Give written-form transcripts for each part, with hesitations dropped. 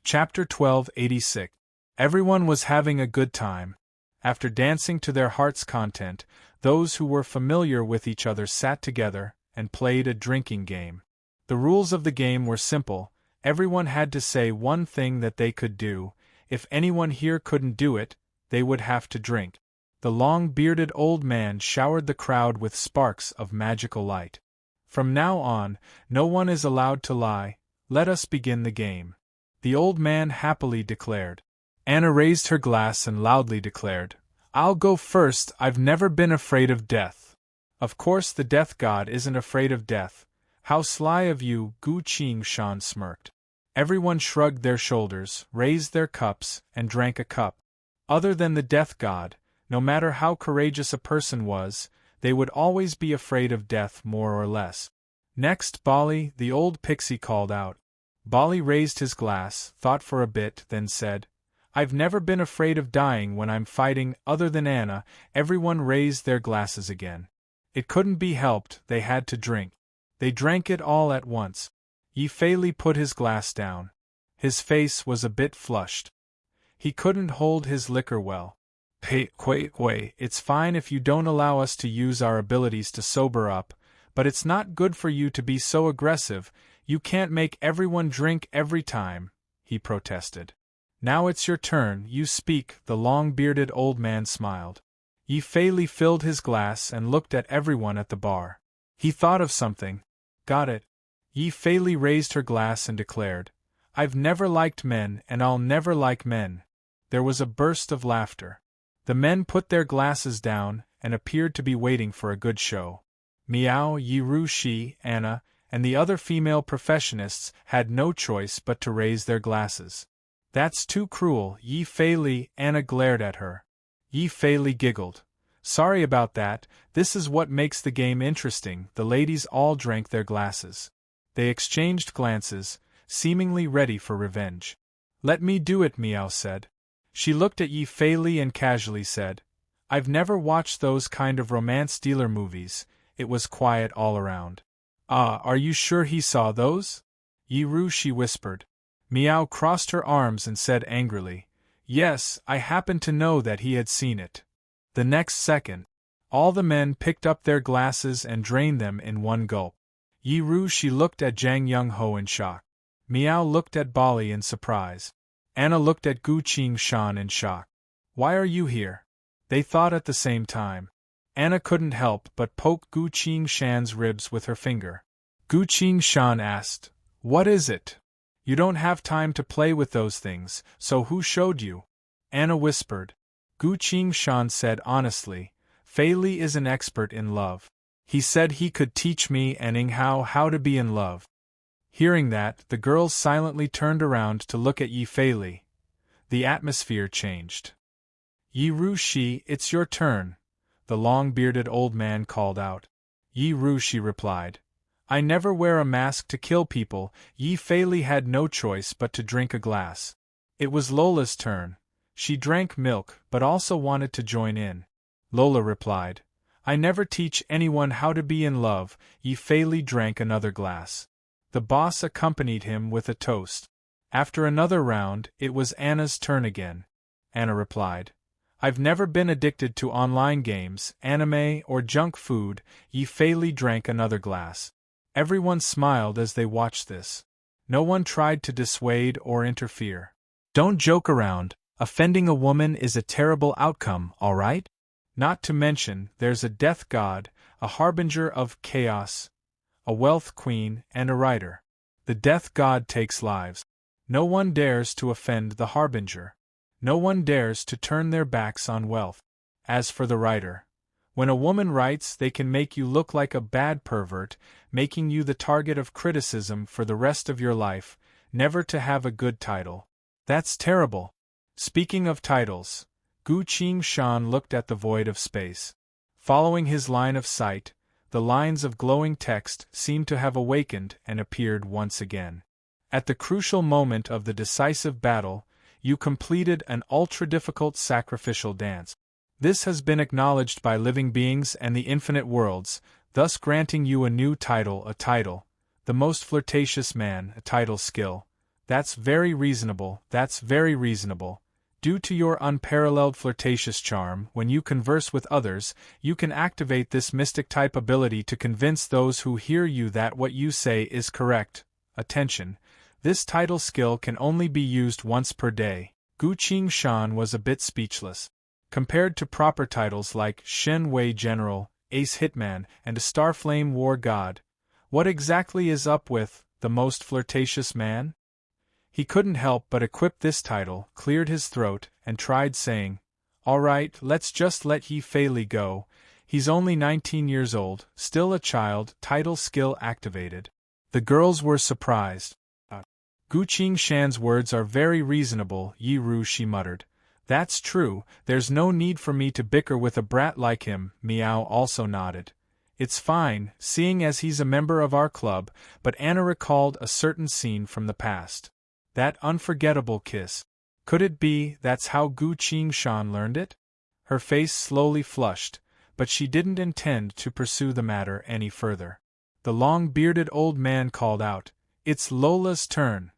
Chapter 1286. Everyone was having a good time. After dancing to their heart's content, those who were familiar with each other sat together and played a drinking game. The rules of the game were simple. Everyone had to say one thing that they could do. If anyone here couldn't do it, they would have to drink. The long-bearded old man showered the crowd with sparks of magical light. From now on, no one is allowed to lie. Let us begin the game. The old man happily declared. Anna raised her glass and loudly declared, "I'll go first, I've never been afraid of death." Of course the death god isn't afraid of death. How sly of you, Gu Qing-shan smirked. Everyone shrugged their shoulders, raised their cups, and drank a cup. Other than the death god, no matter how courageous a person was, they would always be afraid of death more or less. Next, Bali, the old pixie, called out. Bali raised his glass, thought for a bit, then said, "I've never been afraid of dying when I'm fighting." Other than Anna, everyone raised their glasses again. It couldn't be helped, they had to drink. They drank it all at once. Yi Fei put his glass down. His face was a bit flushed. He couldn't hold his liquor well. "Hey, Kui, it's fine if you don't allow us to use our abilities to sober up, but it's not good for you to be so aggressive. You can't make everyone drink every time," he protested. "Now it's your turn, you speak," the long-bearded old man smiled. Yi Fei filled his glass and looked at everyone at the bar. He thought of something. "Got it." Yi Fei raised her glass and declared, "I've never liked men and I'll never like men." There was a burst of laughter. The men put their glasses down and appeared to be waiting for a good show. Miao, Yi Ru Shi, Anna, and the other female professionists had no choice but to raise their glasses. "That's too cruel, Yi Fei," Anna glared at her. Yi Fei giggled. "Sorry about that, this is what makes the game interesting." The ladies all drank their glasses. They exchanged glances, seemingly ready for revenge. "Let me do it," Miao said. She looked at Yi Fei and casually said, "I've never watched those kind of romance dealer movies." It was quiet all around. "Ah, are you sure he saw those?" Yi Ru Shi whispered. Miao crossed her arms and said angrily, "Yes, I happen to know that he had seen it." The next second, all the men picked up their glasses and drained them in one gulp. Yi Ru Shi looked at Zhang Young-ho in shock. Miao looked at Bali in surprise. Anna looked at Gu Qing-shan in shock. "Why are you here?" They thought at the same time. Anna couldn't help but poke Gu Qing-shan's ribs with her finger. Gu Qing-shan asked, "What is it?" "You don't have time to play with those things, so who showed you?" Anna whispered. Gu Qing-shan said honestly, "Fei Li is an expert in love. He said he could teach me and Ing Hao how to be in love." Hearing that, the girls silently turned around to look at Yi Fei. The atmosphere changed. "Yi Ru Shi, it's your turn," the long-bearded old man called out. Yi Ru Shi replied, "I never wear a mask to kill people." Yi Fei had no choice but to drink a glass. It was Lola's turn. She drank milk but also wanted to join in. Lola replied, "I never teach anyone how to be in love." Yi Fei drank another glass. The boss accompanied him with a toast. After another round, it was Anna's turn again. Anna replied, "I've never been addicted to online games, anime, or junk food." Yi Fei drank another glass. Everyone smiled as they watched this. No one tried to dissuade or interfere. "Don't joke around. Offending a woman is a terrible outcome, all right? Not to mention, there's a death god, a harbinger of chaos, a wealth queen, and a writer. The death god takes lives. No one dares to offend the harbinger. No one dares to turn their backs on wealth. As for the writer, when a woman writes, they can make you look like a bad pervert, making you the target of criticism for the rest of your life, never to have a good title. That's terrible." Speaking of titles, Gu Qing-shan looked at the void of space. Following his line of sight, the lines of glowing text seemed to have awakened and appeared once again. "At the crucial moment of the decisive battle, you completed an ultra-difficult sacrificial dance. This has been acknowledged by living beings and the infinite worlds, thus granting you a new title, the most flirtatious man, a title skill, That's very reasonable, that's very reasonable. Due to your unparalleled flirtatious charm, when you converse with others, you can activate this mystic-type ability to convince those who hear you that what you say is correct. Attention. This title skill can only be used once per day. Gu Qingshan was a bit speechless. Compared to proper titles like Shen Wei General, Ace Hitman, and a Starflame War God, what exactly is up with the most flirtatious man? He couldn't help but equip this title, cleared his throat, and tried saying, "All right, let's just let Yi Fei Li go. He's only 19 years old, still a child." Title skill activated. The girls were surprised. Gu Qingshan's words are very reasonable, Yi Ru, she muttered. That's true, there's no need for me to bicker with a brat like him. Meow also nodded. It's fine, seeing as he's a member of our club, but Anna recalled a certain scene from the past. That unforgettable kiss. Could it be that's how Gu Qingshan learned it? Her face slowly flushed, but she didn't intend to pursue the matter any further. The long-bearded old man called out, "It's Lola's turn."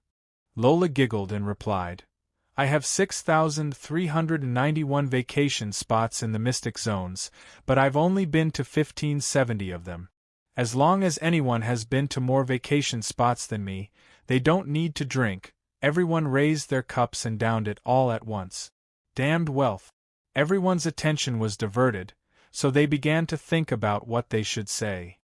Lola giggled and replied, "I have 6,391 vacation spots in the Mystic Zones, but I've only been to 1570 of them. As long as anyone has been to more vacation spots than me, they don't need to drink." Everyone raised their cups and downed it all at once. Damned wealth. Everyone's attention was diverted, so they began to think about what they should say.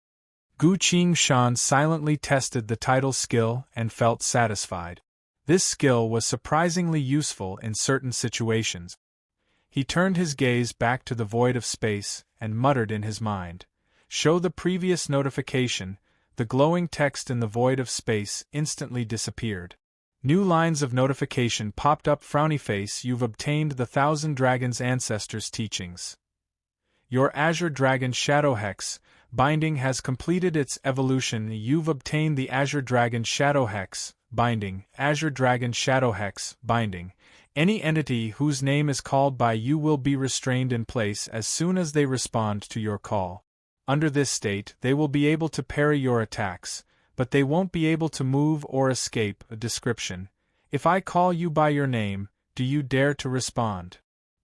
Gu Qingshan silently tested the title skill and felt satisfied. This skill was surprisingly useful in certain situations. He turned his gaze back to the void of space and muttered in his mind, "Show the previous notification." The glowing text in the void of space instantly disappeared. New lines of notification popped up. Frowny face, you've obtained the Thousand Dragons Ancestors teachings. Your Azure Dragon Shadow Hex binding has completed its evolution. You've obtained the Azure Dragon Shadow Hex binding. Azure Dragon Shadow Hex binding. Any entity whose name is called by you will be restrained in place as soon as they respond to your call. Under this state, they will be able to parry your attacks, but they won't be able to move or escape. A description. If I call you by your name, do you dare to respond?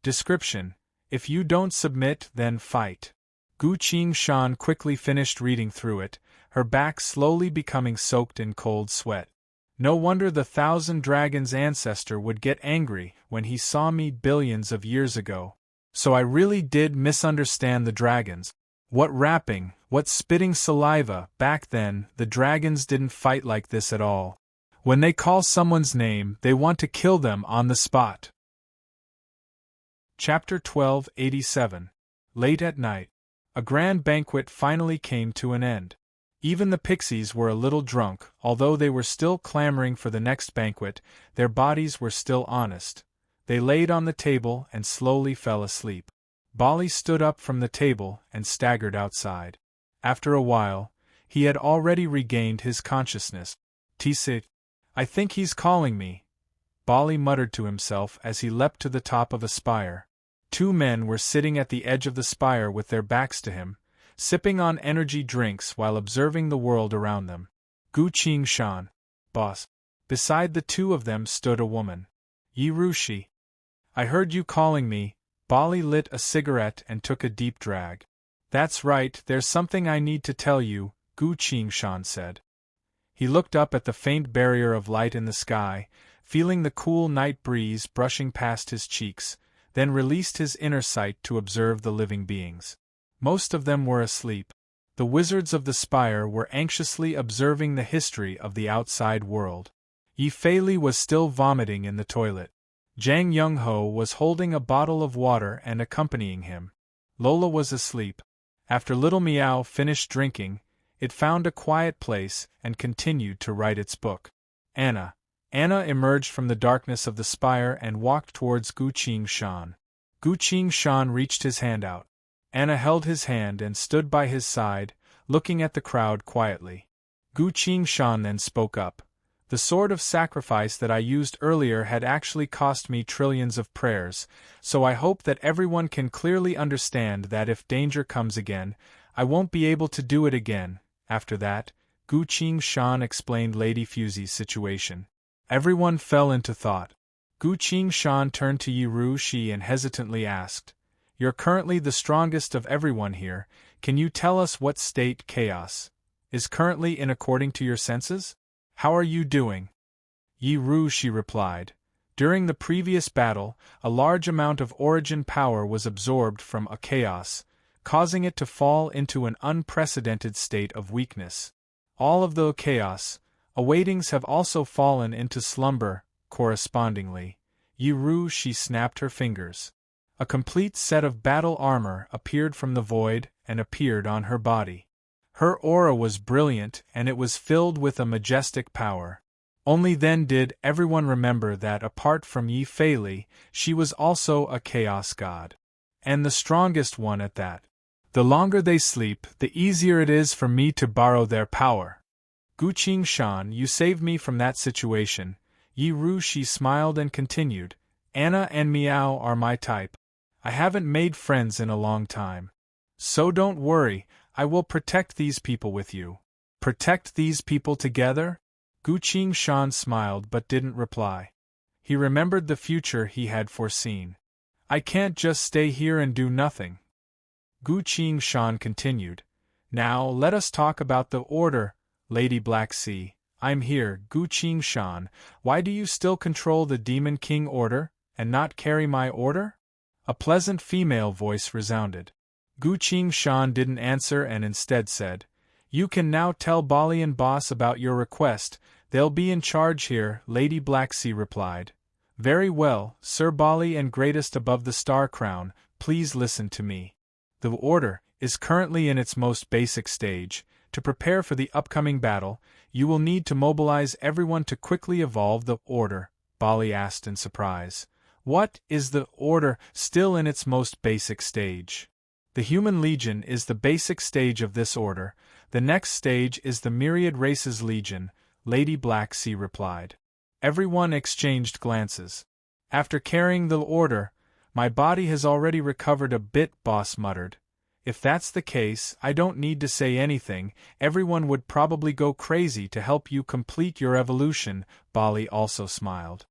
Description. If you don't submit, then fight. Gu Qingshan quickly finished reading through it, her back slowly becoming soaked in cold sweat. No wonder the Thousand Dragons ancestor would get angry when he saw me billions of years ago. So I really did misunderstand the dragons. What rapping, what spitting saliva. Back then, the dragons didn't fight like this at all. When they call someone's name, they want to kill them on the spot. Chapter 1287. Late at night. A grand banquet finally came to an end. Even the pixies were a little drunk. Although they were still clamoring for the next banquet, their bodies were still honest. They laid on the table and slowly fell asleep. Bali stood up from the table and staggered outside. After a while, he had already regained his consciousness. "Tisit, I think he's calling me," Bali muttered to himself as he leapt to the top of a spire. Two men were sitting at the edge of the spire with their backs to him, sipping on energy drinks while observing the world around them. Gu Qingshan, boss. Beside the two of them stood a woman. "Yi Rushi. I heard you calling me." Bali lit a cigarette and took a deep drag. "That's right, there's something I need to tell you," Gu Qingshan said. He looked up at the faint barrier of light in the sky, feeling the cool night breeze brushing past his cheeks, then released his inner sight to observe the living beings. Most of them were asleep. The wizards of the spire were anxiously observing the history of the outside world. Yi Fei Li was still vomiting in the toilet. Zhang Young-ho was holding a bottle of water and accompanying him. Lola was asleep. After Little Meow finished drinking, it found a quiet place and continued to write its book. Anna emerged from the darkness of the spire and walked towards Gu Qingshan. Gu Qingshan reached his hand out. Anna held his hand and stood by his side, looking at the crowd quietly. Gu Qingshan then spoke up. "The sword of sacrifice that I used earlier had actually cost me trillions of prayers, so I hope that everyone can clearly understand that if danger comes again, I won't be able to do it again." After that, Gu Qingshan explained Lady Fusie's situation. Everyone fell into thought. Gu Qingshan turned to Yi Rushi and hesitantly asked, "You're currently the strongest of everyone here, can you tell us what state chaos is currently in according to your senses? How are you doing?" Yi Rushi replied, "During the previous battle, a large amount of origin power was absorbed from a chaos, causing it to fall into an unprecedented state of weakness. All of the chaos awaitings have also fallen into slumber, correspondingly." Yi Rushi snapped her fingers. A complete set of battle armor appeared from the void and appeared on her body. Her aura was brilliant and it was filled with a majestic power. Only then did everyone remember that apart from Yi Feili, she was also a chaos god. And the strongest one at that. The longer they sleep, the easier it is for me to borrow their power. Gu Qingshan, you saved me from that situation. Yi Rushi smiled and continued, "Anna and Miao are my type. I haven't made friends in a long time. So don't worry, I will protect these people with you." "Protect these people together?" Gu Qingshan smiled but didn't reply. He remembered the future he had foreseen. "I can't just stay here and do nothing." Gu Qingshan continued, "Now let us talk about the order, Lady Black Sea. I'm here, Gu Qingshan. Why do you still control the Demon King order, and not carry my order?" A pleasant female voice resounded. Gu Qingshan didn't answer and instead said, "You can now tell Bali and Boss about your request, they'll be in charge here," Lady Blacksea replied. "Very well, Sir Bali and greatest above the Star Crown, please listen to me. The order is currently in its most basic stage. To prepare for the upcoming battle, you will need to mobilize everyone to quickly evolve the order," Bali asked in surprise. "What is the order still in its most basic stage?" "The Human Legion is the basic stage of this order. The next stage is the Myriad Races Legion," Lady Blacksea replied. Everyone exchanged glances. "After carrying the order, my body has already recovered a bit," Boss muttered. "If that's the case, I don't need to say anything, everyone would probably go crazy to help you complete your evolution," Bali also smiled.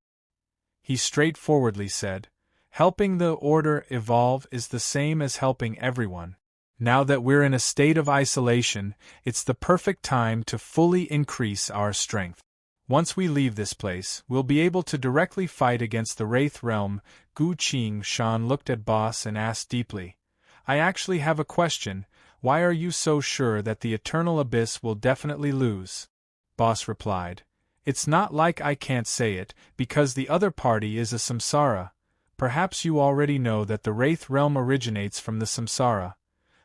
He straightforwardly said, "Helping the order evolve is the same as helping everyone. Now that we're in a state of isolation, it's the perfect time to fully increase our strength. Once we leave this place, we'll be able to directly fight against the Wraith Realm." Gu Qingshan looked at Boss and asked deeply, "I actually have a question, why are you so sure that the Eternal Abyss will definitely lose?" Boss replied, "It's not like I can't say it, because the other party is a samsara. Perhaps you already know that the Wraith Realm originates from the samsara.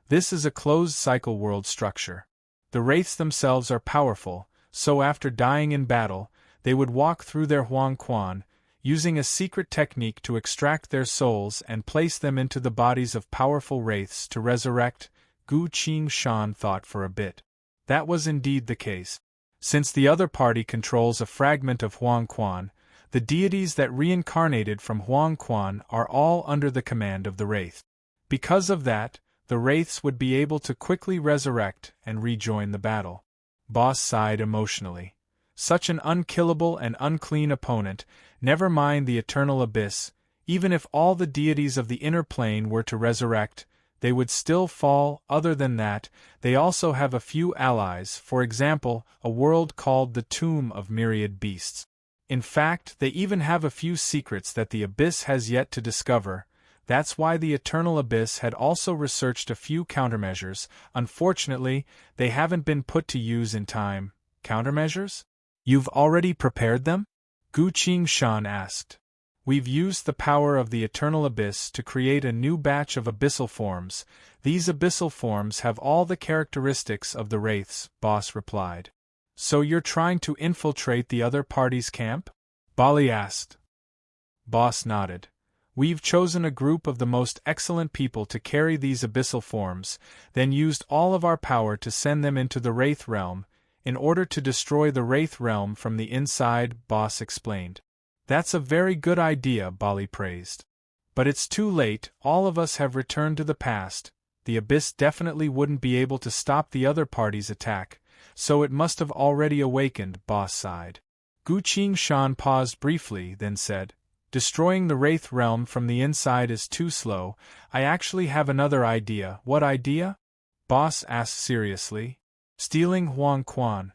This is a closed-cycle world structure. The Wraiths themselves are powerful, so after dying in battle, they would walk through their Huang Quan, using a secret technique to extract their souls and place them into the bodies of powerful Wraiths to resurrect." Gu Qingshan thought for a bit. That was indeed the case. Since the other party controls a fragment of Huang Quan, the deities that reincarnated from Huang Quan are all under the command of the Wraith. Because of that, the Wraiths would be able to quickly resurrect and rejoin the battle. Boss sighed emotionally. Such an unkillable and unclean opponent, never mind the Eternal Abyss, even if all the deities of the inner plane were to resurrect, they would still fall. Other than that, they also have a few allies, for example, a world called the Tomb of Myriad Beasts. In fact, they even have a few secrets that the Abyss has yet to discover. That's why the Eternal Abyss had also researched a few countermeasures. Unfortunately, they haven't been put to use in time. Countermeasures? You've already prepared them? Gu Qingshan asked. We've used the power of the Eternal Abyss to create a new batch of abyssal forms. These abyssal forms have all the characteristics of the Wraiths, Boss replied. So you're trying to infiltrate the other party's camp? Bali asked. Boss nodded. We've chosen a group of the most excellent people to carry these abyssal forms, then used all of our power to send them into the Wraith Realm, in order to destroy the Wraith Realm from the inside, Boss explained. That's a very good idea, Bali praised. But it's too late, all of us have returned to the past. The Abyss definitely wouldn't be able to stop the other party's attack, so it must have already awakened, Boss sighed. Gu Shan paused briefly, then said, "Destroying the Wraith Realm from the inside is too slow. I actually have another idea." "What idea?" Boss asked seriously. "Stealing Huang Quan."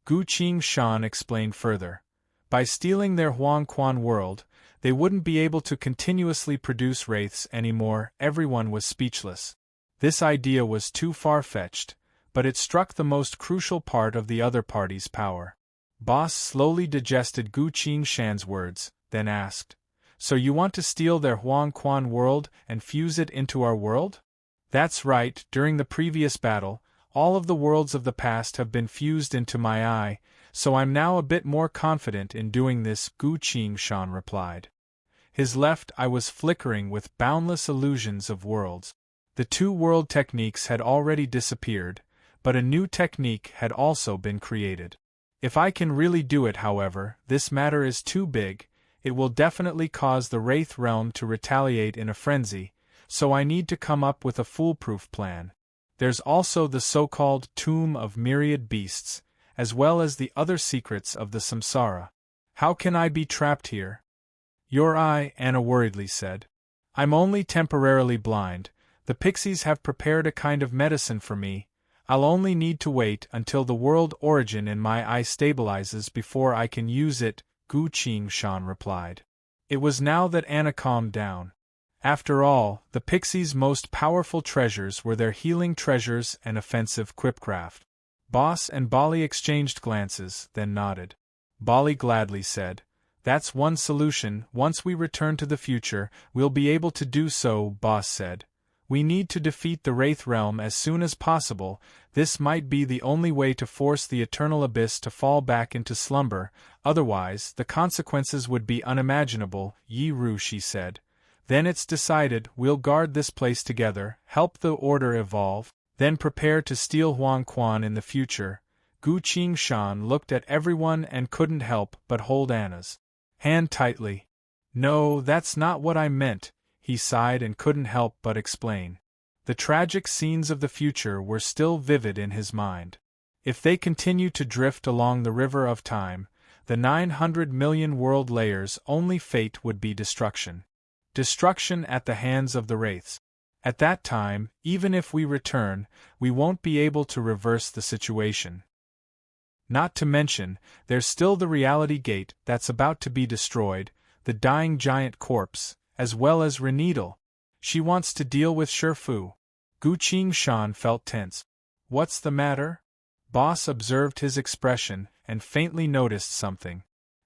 Gu Shan explained further. By stealing their Huang Quan world, they wouldn't be able to continuously produce wraiths anymore. Everyone was speechless. This idea was too far-fetched, but it struck the most crucial part of the other party's power. Boss slowly digested Gu Shan's words, then asked, "So you want to steal their Huang Quan world and fuse it into our world?" "That's right. During the previous battle, all of the worlds of the past have been fused into my eye, so I'm now a bit more confident in doing this," Gu Shan replied. His left eye was flickering with boundless illusions of worlds. The two-world techniques had already disappeared, but a new technique had also been created. "If I can really do it, however, this matter is too big. It will definitely cause the Wraith Realm to retaliate in a frenzy, so I need to come up with a foolproof plan. There's also the so-called Tomb of Myriad Beasts, as well as the other secrets of the Samsara. How can I be trapped here?" "Your eye," Anna worriedly said. "I'm only temporarily blind. The pixies have prepared a kind of medicine for me. I'll only need to wait until the world origin in my eye stabilizes before I can use it," Gu Shan replied. It was now that Anna calmed down. After all, the pixies' most powerful treasures were their healing treasures and offensive quipcraft. Boss and Bali exchanged glances, then nodded. Bali gladly said, "That's one solution. Once we return to the future, we'll be able to do so," Boss said. "We need to defeat the Wraith Realm as soon as possible. This might be the only way to force the Eternal Abyss to fall back into slumber, otherwise the consequences would be unimaginable." "Yi Ru," she said. "Then it's decided. We'll guard this place together, help the Order evolve, then prepare to steal Huang Quan in the future." Gu Shan looked at everyone and couldn't help but hold Anna's hand tightly. "No, that's not what I meant," he sighed and couldn't help but explain. The tragic scenes of the future were still vivid in his mind. If they continued to drift along the river of time, the 900 million world layers' only fate would be destruction. Destruction at the hands of the wraiths. At that time, even if we return, we won't be able to reverse the situation. Not to mention, there's still the reality gate that's about to be destroyed, the dying giant corpse, as well as Renedal. She wants to deal with Shifu. Gu Shan felt tense. "What's the matter?" Boss observed his expression and faintly noticed something.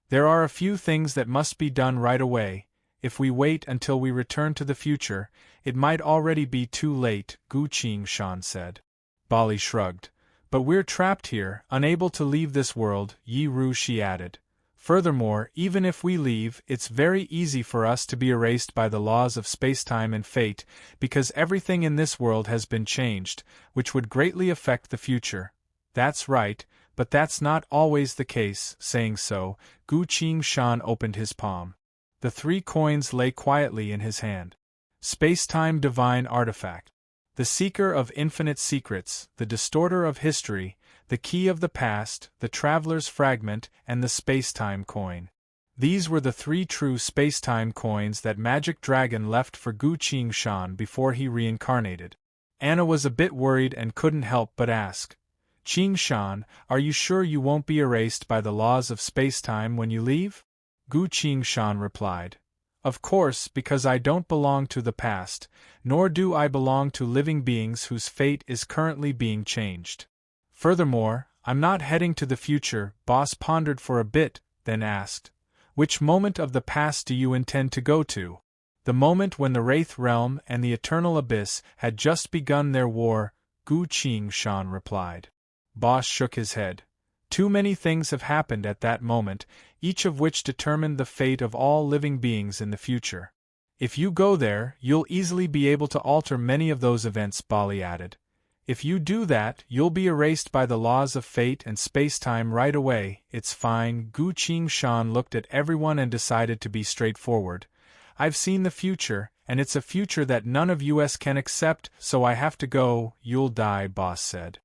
"There are a few things that must be done right away. If we wait until we return to the future, it might already be too late," Gu Shan said. Bali shrugged. "But we're trapped here, unable to leave this world," Yi Ru she added. "Furthermore, even if we leave, it's very easy for us to be erased by the laws of spacetime and fate, because everything in this world has been changed, which would greatly affect the future." "That's right, but that's not always the case." Saying so, Gu Shan opened his palm. The 3 coins lay quietly in his hand. Spacetime Divine Artifact. The Seeker of Infinite Secrets, the Distorter of History, the Key of the Past, the Traveler's Fragment, and the Spacetime Coin. These were the 3 true spacetime coins that Magic Dragon left for Gu Shan before he reincarnated. Anna was a bit worried and couldn't help but ask, "Shan, are you sure you won't be erased by the laws of spacetime when you leave?" Gu Shan replied, "Of course, because I don't belong to the past, nor do I belong to living beings whose fate is currently being changed. Furthermore, I'm not heading to the future." Boss pondered for a bit, then asked, "Which moment of the past do you intend to go to?" "The moment when the Wraith Realm and the Eternal Abyss had just begun their war," Gu Shan replied. Boss shook his head. "Too many things have happened at that moment, each of which determined the fate of all living beings in the future. If you go there, you'll easily be able to alter many of those events," Bali added. "If you do that, you'll be erased by the laws of fate and spacetime right away." "It's fine." Gu Shan looked at everyone and decided to be straightforward. "I've seen the future, and it's a future that none of us can accept, so I have to go." "You'll die," Boss said.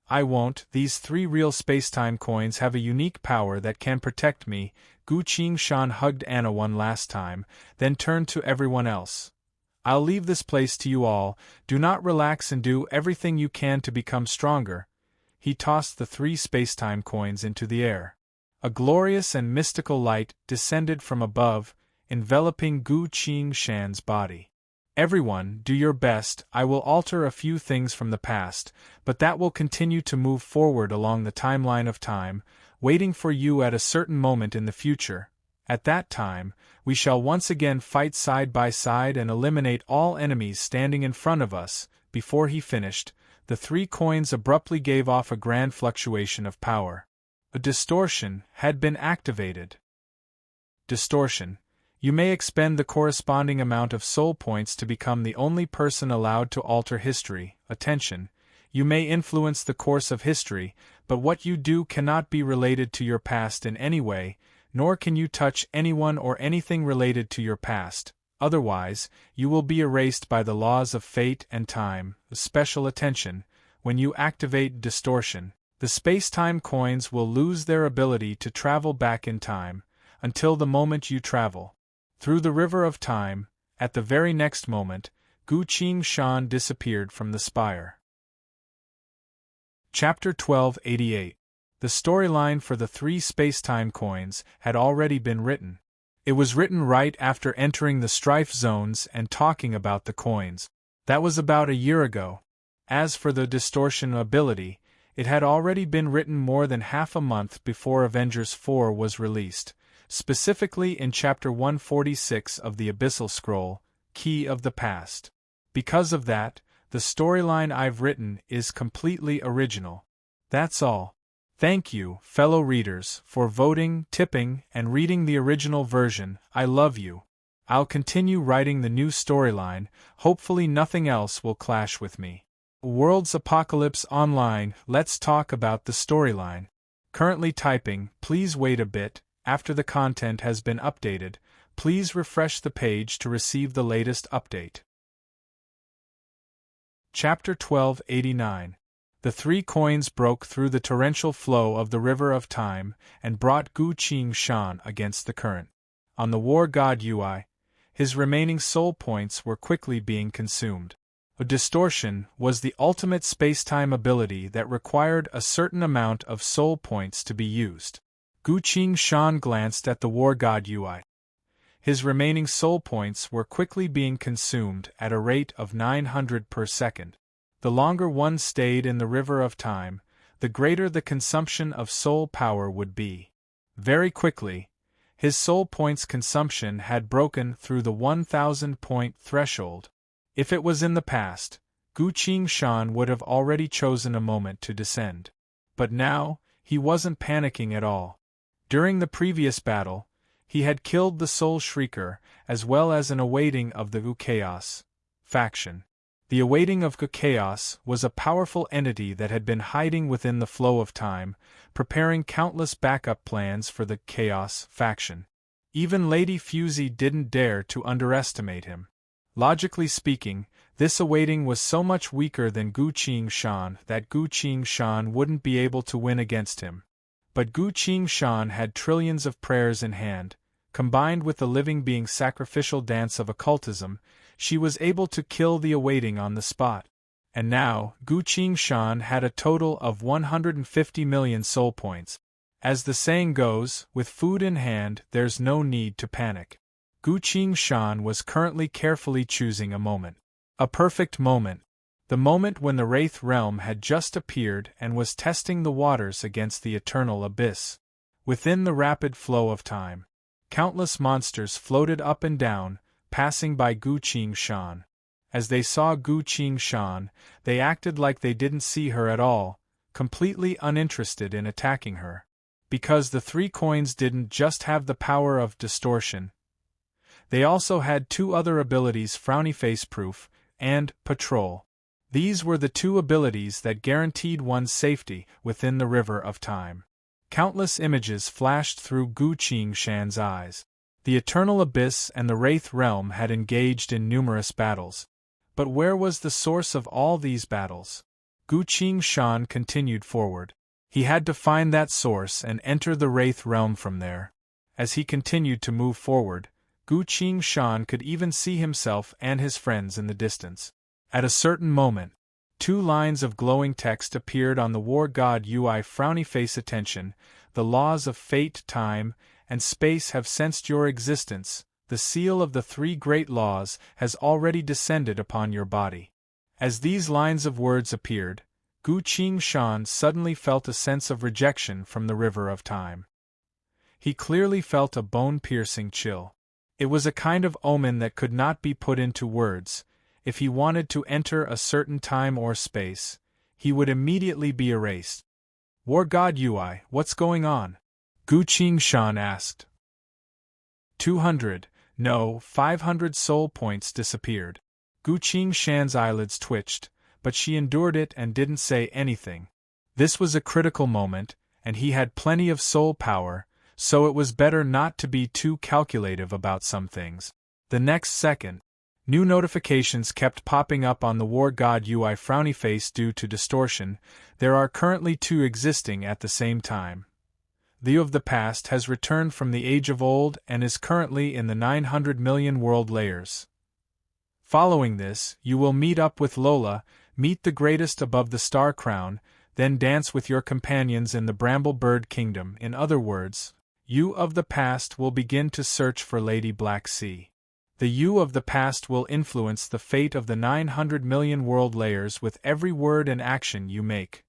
I won't. These 3 real spacetime coins have a unique power that can protect me. Gu Qingshan hugged Anna one last time, then turned to everyone else. I'll leave this place to you all. Do not relax and do everything you can to become stronger. He tossed the 3 spacetime coins into the air. A glorious and mystical light descended from above, enveloping Gu Qingshan's body. Everyone, do your best. I will alter a few things from the past, but that will continue to move forward along the timeline of time, waiting for you at a certain moment in the future. At that time, we shall once again fight side by side and eliminate all enemies standing in front of us. Before he finished, the 3 coins abruptly gave off a grand fluctuation of power. A distortion had been activated. Distortion. You may expend the corresponding amount of soul points to become the only person allowed to alter history. Attention. You may influence the course of history, but what you do cannot be related to your past in any way, nor can you touch anyone or anything related to your past. Otherwise, you will be erased by the laws of fate and time. Special attention. When you activate distortion, the space-time coins will lose their ability to travel back in time, until the moment you travel through the river of time. At the very next moment, Gu Qingshan disappeared from the spire. Chapter 1288. The storyline for the 3 space-time coins had already been written. It was written right after entering the strife zones and talking about the coins. That was about a year ago. As for the distortion ability, it had already been written more than half a month before Avengers 4 was released, specifically in Chapter 146 of the Abyssal Scroll, Key of the Past. Because of that, the storyline I've written is completely original. That's all. Thank you, fellow readers, for voting, tipping, and reading the original version. I love you. I'll continue writing the new storyline. Hopefully nothing else will clash with me. World's Apocalypse Online. Let's talk about the storyline. Currently typing. Please wait a bit. After the content has been updated, please refresh the page to receive the latest update. Chapter 1289. The 3 coins broke through the torrential flow of the river of time and brought Gu Qingshan against the current. On the war god Ui, his remaining soul points were quickly being consumed. A distortion was the ultimate space-time ability that required a certain amount of soul points to be used. Gu Qingshan glanced at the war god Ui. His remaining soul points were quickly being consumed at a rate of 900 per second. The longer one stayed in the river of time, the greater the consumption of soul power would be. Very quickly, his soul points consumption had broken through the 1,000-point threshold. If it was in the past, Gu Qingshan would have already chosen a moment to descend. But now, he wasn't panicking at all. During the previous battle, he had killed the Soul Shrieker, as well as an awaiting of the Chaos faction. The awaiting of Chaos was a powerful entity that had been hiding within the flow of time, preparing countless backup plans for the Chaos faction. Even Lady Fusey didn't dare to underestimate him. Logically speaking, this awaiting was so much weaker than Gu Qingshan that Gu Qingshan wouldn't be able to win against him. But Gu Qingshan had trillions of prayers in hand. Combined with the living being's sacrificial dance of occultism, she was able to kill the awaiting on the spot. And now, Gu Qingshan had a total of 150 million soul points. As the saying goes, with food in hand, there's no need to panic. Gu Qingshan was currently carefully choosing a moment. A perfect moment. The moment when the Wraith Realm had just appeared and was testing the waters against the eternal abyss. Within the rapid flow of time, countless monsters floated up and down, passing by Gu Qingshan. As they saw Gu Qingshan, they acted like they didn't see her at all, completely uninterested in attacking her. Because the 3 coins didn't just have the power of distortion. They also had 2 other abilities: Frowny Face Proof and Patrol. These were the 2 abilities that guaranteed one's safety within the river of time. Countless images flashed through Gu Qingshan's eyes. The Eternal Abyss and the Wraith Realm had engaged in numerous battles. But where was the source of all these battles? Gu Shan continued forward. He had to find that source and enter the Wraith realm from there. As he continued to move forward, Gu Shan could even see himself and his friends in the distance. At a certain moment, 2 lines of glowing text appeared on the war god UI frowny face. Attention, the laws of fate, time, and space have sensed your existence. The seal of the 3 great laws has already descended upon your body. As these lines of words appeared, Gu Shan suddenly felt a sense of rejection from the river of time. He clearly felt a bone-piercing chill. It was a kind of omen that could not be put into words. If he wanted to enter a certain time or space, he would immediately be erased. War God UI, what's going on? Gu Shan asked. 500 soul points disappeared. Gu Shan's eyelids twitched, but she endured it and didn't say anything. This was a critical moment, and he had plenty of soul power, so it was better not to be too calculative about some things. The next second, new notifications kept popping up on the war god UI frowny face due to distortion. There are currently 2 existing at the same time. The You of the past has returned from the age of old and is currently in the 900 million world layers. Following this, you will meet up with Lola, meet the greatest above the star crown, then dance with your companions in the Bramble Bird Kingdom. In other words, you of the past will begin to search for Lady Black Sea. The you of the past will influence the fate of the 900 million world layers with every word and action you make.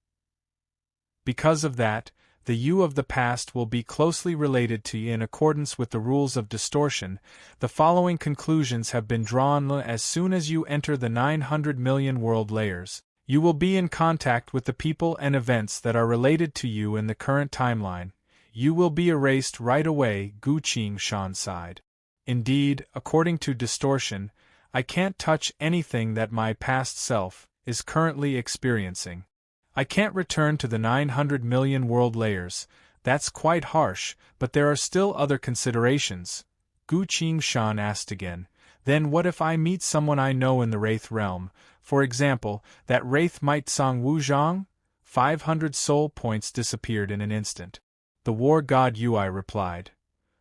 Because of that, the you of the past will be closely related to you in accordance with the rules of distortion. The following conclusions have been drawn. As soon as you enter the 900 million world layers, you will be in contact with the people and events that are related to you in the current timeline. You will be erased right away, Gu Shan sighed. Indeed, according to distortion, I can't touch anything that my past self is currently experiencing. I can't return to the 900 million world layers. That's quite harsh, but there are still other considerations. Gu Shan asked again. Then what if I meet someone I know in the Wraith realm? For example, that Wraith might Song Wuzhang? 500 soul points disappeared in an instant. The war god UI replied.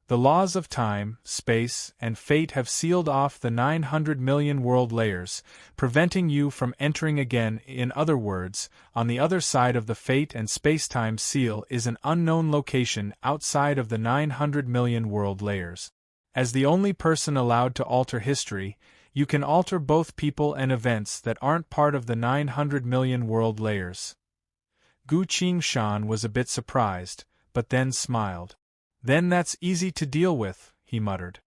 The laws of time, space, and fate have sealed off the 900 million world layers, preventing you from entering again. In other words, on the other side of the fate and space-time seal is an unknown location outside of the 900 million world layers. As the only person allowed to alter history, you can alter both people and events that aren't part of the 900 million world layers. Gu Shan was a bit surprised, but then smiled. Then that's easy to deal with, he muttered.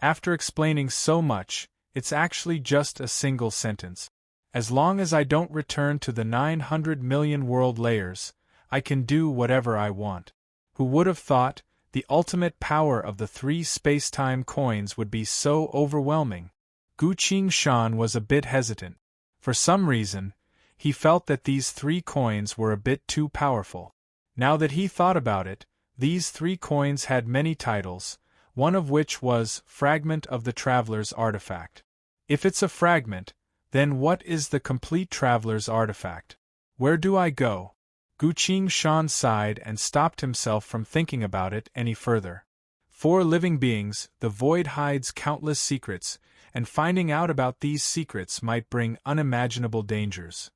After explaining so much, it's actually just a single sentence. As long as I don't return to the 900 million world layers, I can do whatever I want. Who would have thought the ultimate power of the 3 space-time coins would be so overwhelming? Gu Shan was a bit hesitant. For some reason, he felt that these 3 coins were a bit too powerful. Now that he thought about it, these 3 coins had many titles, one of which was Fragment of the Traveler's Artifact. If it's a fragment, then what is the complete Traveler's Artifact? Where do I go? Gu Shan sighed and stopped himself from thinking about it any further. For living beings, the void hides countless secrets, and finding out about these secrets might bring unimaginable dangers.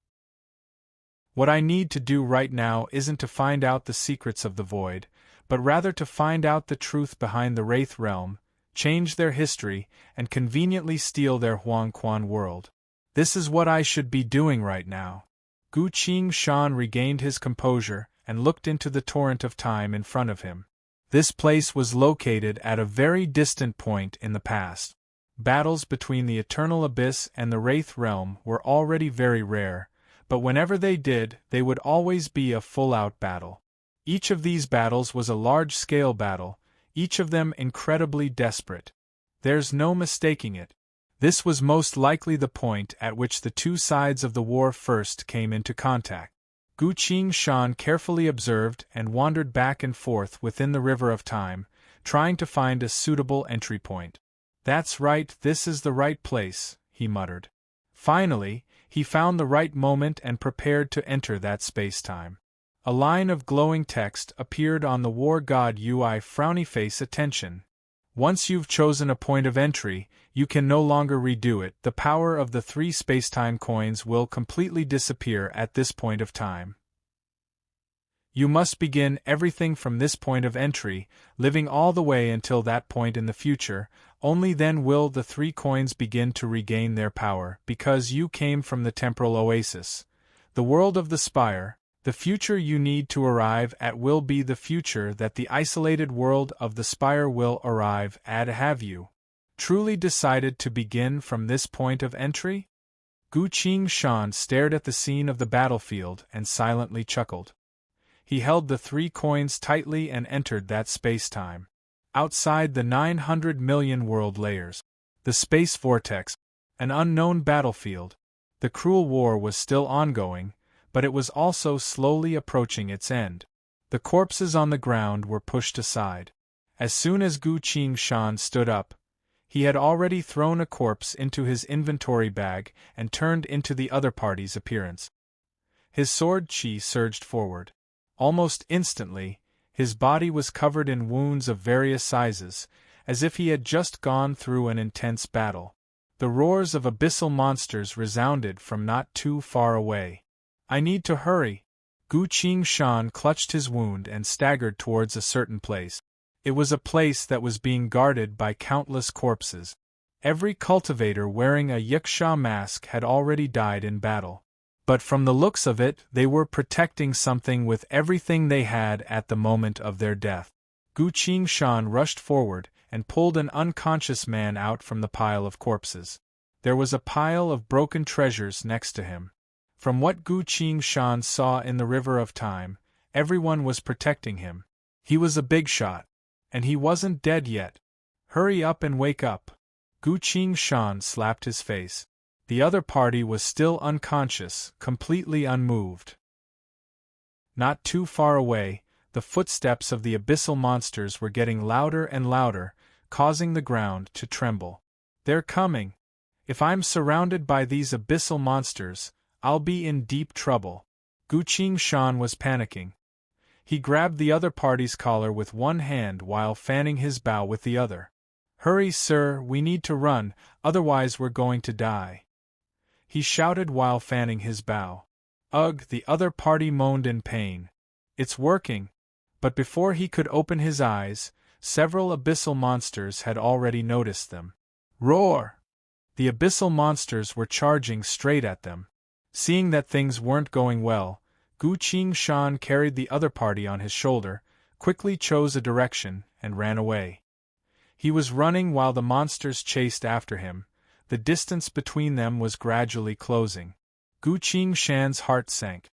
What I need to do right now isn't to find out the secrets of the void, but rather to find out the truth behind the Wraith realm, change their history, and conveniently steal their Huangquan world. This is what I should be doing right now. Gu Shan regained his composure and looked into the torrent of time in front of him. This place was located at a very distant point in the past. Battles between the Eternal Abyss and the Wraith realm were already very rare, but whenever they did, they would always be a full-out battle. Each of these battles was a large-scale battle, each of them incredibly desperate. There's no mistaking it. This was most likely the point at which the 2 sides of the war first came into contact. Gu Shan carefully observed and wandered back and forth within the river of time, trying to find a suitable entry point. That's right, this is the right place, he muttered. Finally, He found the right moment and prepared to enter that space-time. A line of glowing text appeared on the War God UI frowny face. Attention. Once you've chosen a point of entry, you can no longer redo it. The power of the 3 spacetime coins will completely disappear at this point of time. You must begin everything from this point of entry, living all the way until that point in the future. Only then will the 3 coins begin to regain their power, because you came from the temporal oasis, the world of the spire. The future you need to arrive at will be the future that the isolated world of the spire will arrive at. Have you truly decided to begin from this point of entry? Gu Qingshan stared at the scene of the battlefield and silently chuckled. He held the 3 coins tightly and entered that space-time. Outside the 900 million world layers, the space vortex, an unknown battlefield, the cruel war was still ongoing, but it was also slowly approaching its end. The corpses on the ground were pushed aside. As soon as Gu Qingshan stood up, he had already thrown a corpse into his inventory bag and turned into the other party's appearance. His sword chi surged forward. Almost instantly, his body was covered in wounds of various sizes, as if he had just gone through an intense battle. The roars of abyssal monsters resounded from not too far away. I need to hurry. Gu Qingshan clutched his wound and staggered towards a certain place. It was a place that was being guarded by countless corpses. Every cultivator wearing a Yaksha mask had already died in battle. But from the looks of it, they were protecting something with everything they had at the moment of their death. Gu Qingshan rushed forward and pulled an unconscious man out from the pile of corpses. There was a pile of broken treasures next to him. From what Gu Qingshan saw in the River of Time, everyone was protecting him. He was a big shot. And he wasn't dead yet. Hurry up and wake up. Gu Qingshan slapped his face. The other party was still unconscious, completely unmoved. Not too far away, the footsteps of the abyssal monsters were getting louder and louder, causing the ground to tremble. They're coming. If I'm surrounded by these abyssal monsters, I'll be in deep trouble. Gu Qingshan was panicking. He grabbed the other party's collar with one hand while fanning his bow with the other. Hurry, sir, we need to run, otherwise we're going to die. He shouted while fanning his bow. Ugh, the other party moaned in pain. It's working. But before he could open his eyes, several abyssal monsters had already noticed them. Roar! The abyssal monsters were charging straight at them. Seeing that things weren't going well, Gu Qingshan carried the other party on his shoulder, quickly chose a direction, and ran away. He was running while the monsters chased after him. The distance between them was gradually closing. Gu Qingshan's heart sank.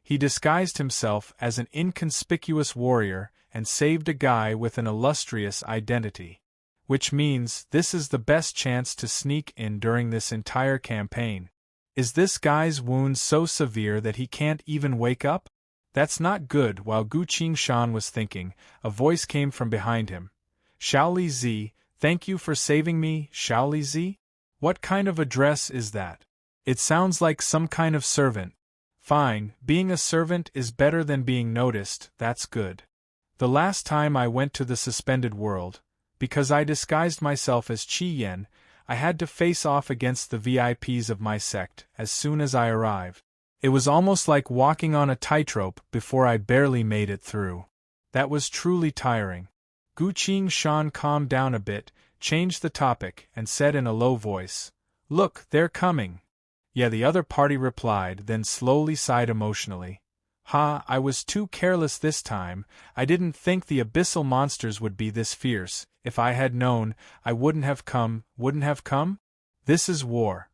He disguised himself as an inconspicuous warrior and saved a guy with an illustrious identity. Which means this is the best chance to sneak in during this entire campaign. Is this guy's wound so severe that he can't even wake up? That's not good. While Gu Qingshan was thinking, a voice came from behind him. Shaoli Zi, thank you for saving me, Shaoli Zi? What kind of address is that? It sounds like some kind of servant. Fine, being a servant is better than being noticed, that's good. The last time I went to the suspended world, because I disguised myself as Qi Yen, I had to face off against the VIPs of my sect as soon as I arrived. It was almost like walking on a tightrope before I barely made it through. That was truly tiring. Gu Qingshan calmed down a bit, changed the topic, and said in a low voice, Look, they're coming. Yeah, the other party replied, then slowly sighed emotionally. Ha, I was too careless this time. I didn't think the abyssal monsters would be this fierce. If I had known, I wouldn't have come. Wouldn't have come? This is war.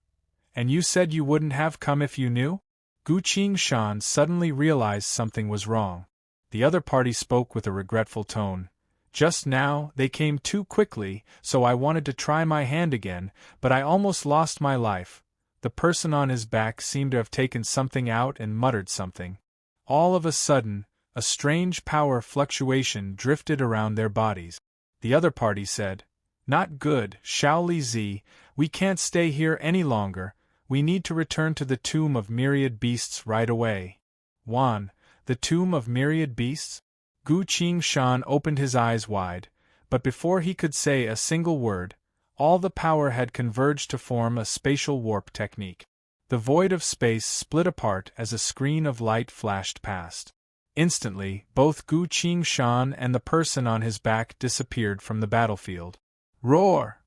And you said you wouldn't have come if you knew? Gu Qingshan suddenly realized something was wrong. The other party spoke with a regretful tone. Just now, they came too quickly, so I wanted to try my hand again, but I almost lost my life. The person on his back seemed to have taken something out and muttered something. All of a sudden, a strange power fluctuation drifted around their bodies. The other party said, Not good, Shaoli Zi, we can't stay here any longer. We need to return to the Tomb of Myriad Beasts right away. Wan, the Tomb of Myriad Beasts? Gu Qingshan opened his eyes wide, but before he could say a single word, all the power had converged to form a spatial warp technique. The void of space split apart as a screen of light flashed past. Instantly, both Gu Qingshan and the person on his back disappeared from the battlefield. Roar!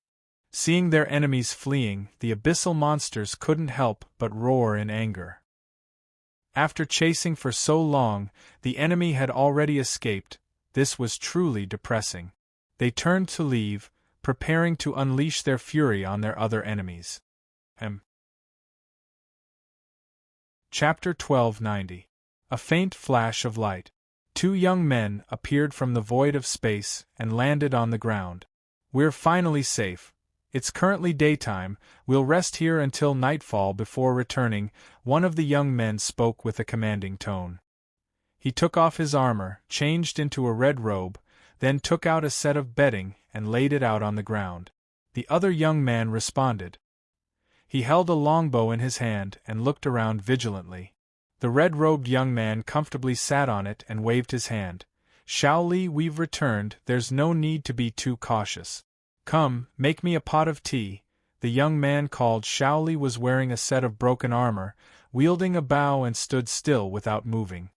Seeing their enemies fleeing, the abyssal monsters couldn't help but roar in anger. After chasing for so long, the enemy had already escaped. This was truly depressing. They turned to leave, preparing to unleash their fury on their other enemies. Chapter 1290. A faint flash of light. Two young men appeared from the void of space and landed on the ground. We're finally safe. It's currently daytime, we'll rest here until nightfall before returning, one of the young men spoke with a commanding tone. He took off his armor, changed into a red robe, then took out a set of bedding and laid it out on the ground. The other young man responded. He held a longbow in his hand and looked around vigilantly. The red-robed young man comfortably sat on it and waved his hand. Shaoli, we've returned, there's no need to be too cautious. Come, make me a pot of tea. The young man called Shaoli was wearing a set of broken armor, wielding a bow and stood still without moving.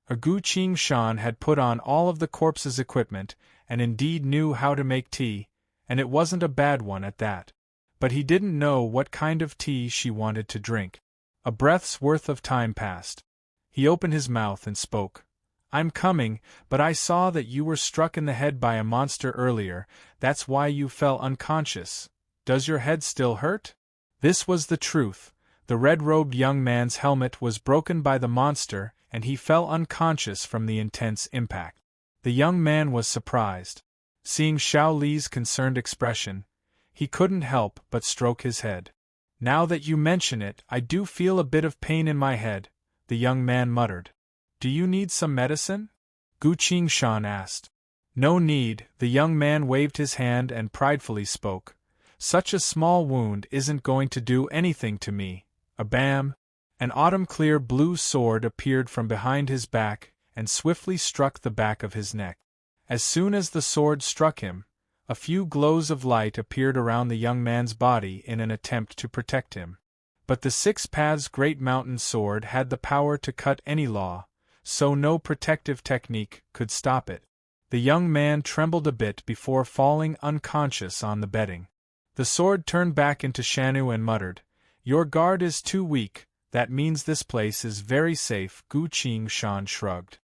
Gu Qingshan had put on all of the corpse's equipment, and indeed knew how to make tea, and it wasn't a bad one at that. But he didn't know what kind of tea she wanted to drink. A breath's worth of time passed. He opened his mouth and spoke. I'm coming, but I saw that you were struck in the head by a monster earlier, that's why you fell unconscious. Does your head still hurt? This was the truth. The red-robed young man's helmet was broken by the monster, and he fell unconscious from the intense impact. The young man was surprised. Seeing Shaoli's concerned expression, he couldn't help but stroke his head. Now that you mention it, I do feel a bit of pain in my head, the young man muttered. Do you need some medicine? Gu Qingshan asked. No need, the young man waved his hand and pridefully spoke. Such a small wound isn't going to do anything to me. Bam! An autumn-clear blue sword appeared from behind his back and swiftly struck the back of his neck. As soon as the sword struck him, a few glows of light appeared around the young man's body in an attempt to protect him. But the Six Paths Great Mountain Sword had the power to cut any law, so no protective technique could stop it. The young man trembled a bit before falling unconscious on the bedding. The sword turned back into Shanu and muttered, Your guard is too weak, that means this place is very safe. Gu Qingshan shrugged.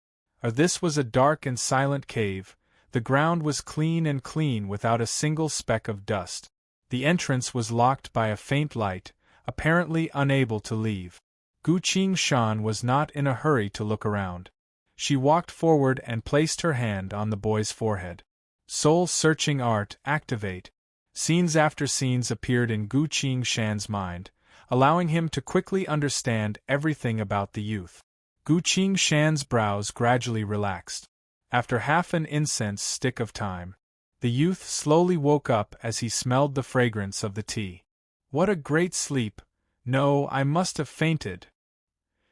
This was a dark and silent cave. The ground was clean without a single speck of dust. The entrance was locked by a faint light, apparently unable to leave. Gu Qingshan was not in a hurry to look around. She walked forward and placed her hand on the boy's forehead. Soul-searching art, activate. Scenes after scenes appeared in Gu Qingshan's mind, allowing him to quickly understand everything about the youth. Gu Qingshan's brows gradually relaxed. After half an incense stick of time, the youth slowly woke up as he smelled the fragrance of the tea. What a great sleep! No, I must have fainted.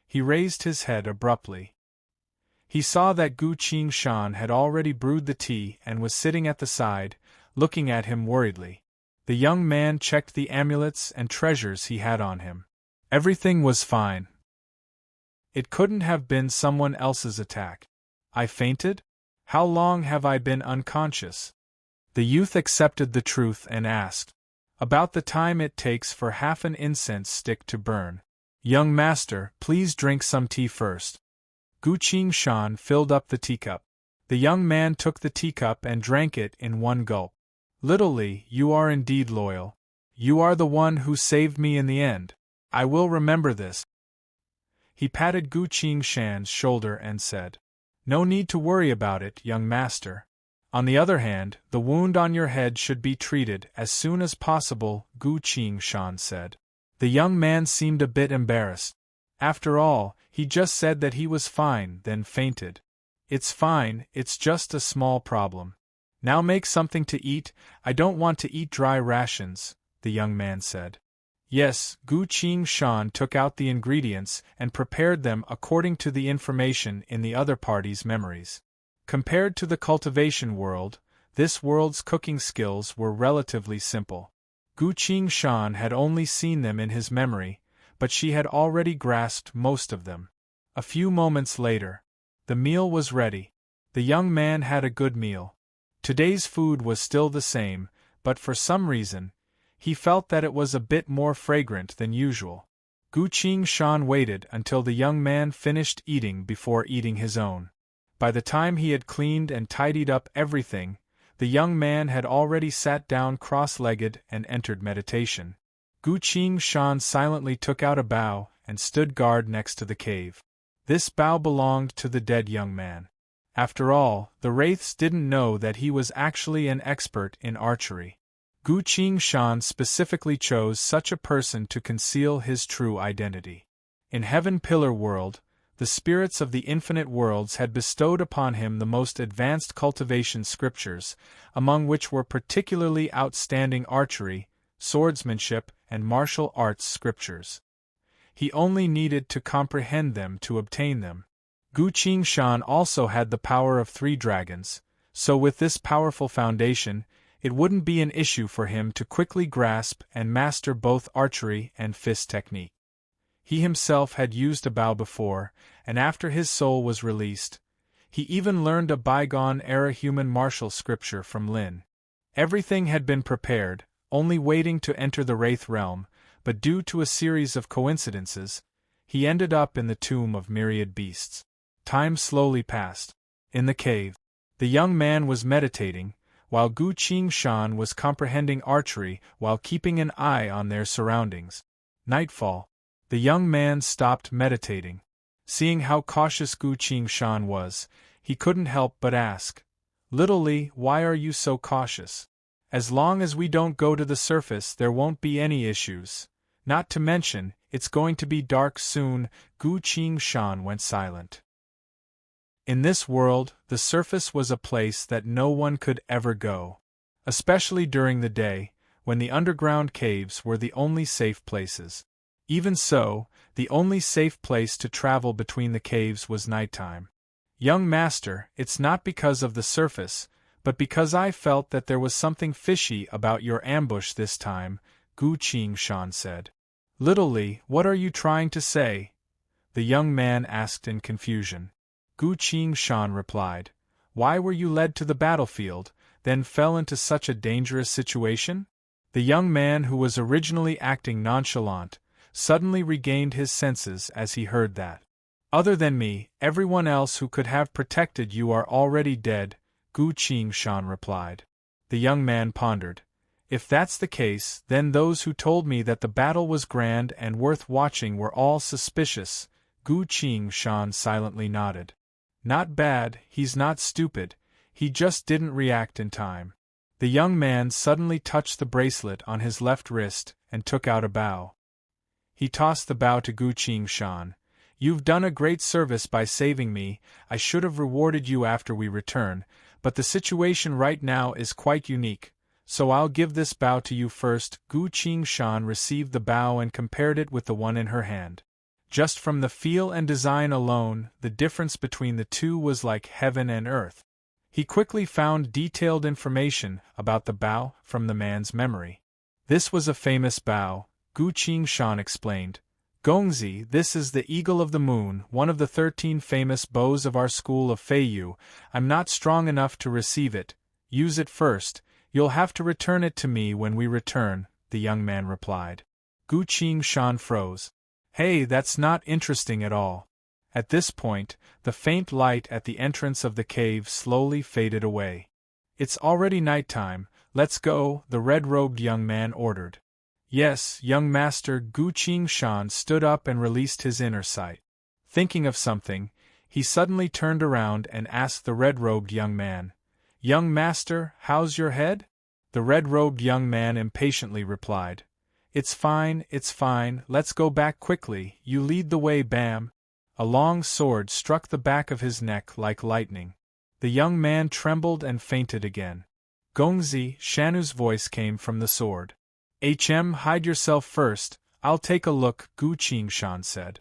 He raised his head abruptly. He saw that Gu Qingshan had already brewed the tea and was sitting at the side, looking at him worriedly. The young man checked the amulets and treasures he had on him. Everything was fine. It couldn't have been someone else's attack. I fainted? How long have I been unconscious? The youth accepted the truth and asked. About the time it takes for half an incense stick to burn. Young master, please drink some tea first. Gu Qingshan filled up the teacup. The young man took the teacup and drank it in one gulp. Little Li, you are indeed loyal. You are the one who saved me in the end. I will remember this. He patted Gu Qingshan's shoulder and said, No need to worry about it, young master. On the other hand, the wound on your head should be treated as soon as possible, Gu Qingshan said. The young man seemed a bit embarrassed. After all, he just said that he was fine, then fainted. It's fine, it's just a small problem. Now make something to eat, I don't want to eat dry rations, the young man said. Yes, Gu Qing Shan took out the ingredients and prepared them according to the information in the other party's memories. Compared to the cultivation world, this world's cooking skills were relatively simple. Gu Qing Shan had only seen them in his memory, but she had already grasped most of them. A few moments later, the meal was ready. The young man had a good meal. Today's food was still the same, but for some reason, he felt that it was a bit more fragrant than usual. Gu Qing Shan waited until the young man finished eating before eating his own. By the time he had cleaned and tidied up everything, the young man had already sat down cross-legged and entered meditation. Gu Qing Shan silently took out a bow and stood guard next to the cave. This bow belonged to the dead young man. After all, the wraiths didn't know that he was actually an expert in archery. Gu Qing Shan specifically chose such a person to conceal his true identity. In Heaven Pillar World, the spirits of the infinite worlds had bestowed upon him the most advanced cultivation scriptures, among which were particularly outstanding archery, swordsmanship, and martial arts scriptures. He only needed to comprehend them to obtain them. Gu Qing Shan also had the power of 3 dragons, so with this powerful foundation, it wouldn't be an issue for him to quickly grasp and master both archery and fist technique. He himself had used a bow before, and after his soul was released, he even learned a bygone-era human martial scripture from Lin. Everything had been prepared, only waiting to enter the Wraith realm, but due to a series of coincidences, he ended up in the tomb of myriad beasts. Time slowly passed. In the cave, the young man was meditating, while Gu Qing Shan was comprehending archery while keeping an eye on their surroundings. Nightfall. The young man stopped meditating. Seeing how cautious Gu Qing Shan was, he couldn't help but ask, "Little Li, why are you so cautious? As long as we don't go to the surface there won't be any issues. Not to mention, it's going to be dark soon." Gu Qing Shan went silent. In this world, the surface was a place that no one could ever go. Especially during the day, when the underground caves were the only safe places. Even so, the only safe place to travel between the caves was nighttime. "Young master, it's not because of the surface, but because I felt that there was something fishy about your ambush this time," Gu Qing Shan said. "Little Li, what are you trying to say?" the young man asked in confusion. Gu Qing Shan replied, "Why were you led to the battlefield, then fell into such a dangerous situation?" The young man, who was originally acting nonchalant, suddenly regained his senses as he heard that. "Other than me, everyone else who could have protected you are already dead," Gu Qing Shan replied. The young man pondered. "If that's the case, then those who told me that the battle was grand and worth watching were all suspicious." Gu Qing Shan silently nodded. "Not bad, he's not stupid, he just didn't react in time." The young man suddenly touched the bracelet on his left wrist and took out a bow. He tossed the bow to Gu Qing Shan. "You've done a great service by saving me. I should have rewarded you after we return, but the situation right now is quite unique, so I'll give this bow to you first." Gu Qing Shan received the bow and compared it with the one in her hand. Just from the feel and design alone, the difference between the two was like heaven and earth. He quickly found detailed information about the bow from the man's memory. "This was a famous bow," Gu Qing Shan explained. "Gongzi, this is the Eagle of the Moon, one of the 13 famous bows of our school of Feiyu. I'm not strong enough to receive it. Use it first. You'll have to return it to me when we return," the young man replied. Gu Qing Shan froze. "Hey, that's not interesting at all." At this point, the faint light at the entrance of the cave slowly faded away. "It's already nighttime, let's go," the red-robed young man ordered. "Yes, young master." Gu Qing Shan stood up and released his inner sight. Thinking of something, he suddenly turned around and asked the red-robed young man, "Young master, how's your head?" The red-robed young man impatiently replied, it's fine, let's go back quickly, you lead the way." Bam! A long sword struck the back of his neck like lightning. The young man trembled and fainted again. "Gongzi," Shanu's voice came from the sword. Hide yourself first, I'll take a look, Gu Qingshan said.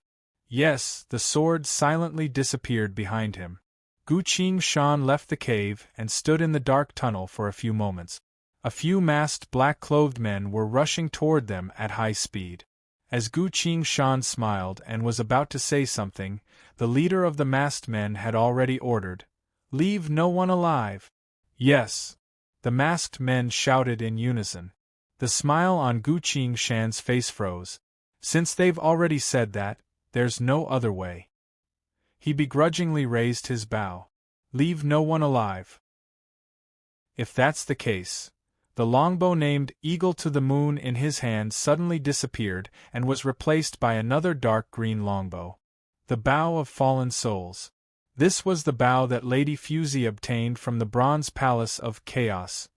Yes, the sword silently disappeared behind him. Gu Qingshan left the cave and stood in the dark tunnel for a few moments. A few masked black-clothed men were rushing toward them at high speed. As Gu Qingshan smiled and was about to say something, the leader of the masked men had already ordered, "Leave no one alive." "Yes," the masked men shouted in unison. The smile on Gu Qingshan's face froze. "Since they've already said that, there's no other way." He begrudgingly raised his bow. "Leave no one alive." If that's the case. The longbow named Eagle to the Moon in his hand suddenly disappeared and was replaced by another dark green longbow. The Bow of Fallen Souls. This was the bow that Lady Fusey obtained from the Bronze Palace of Chaos,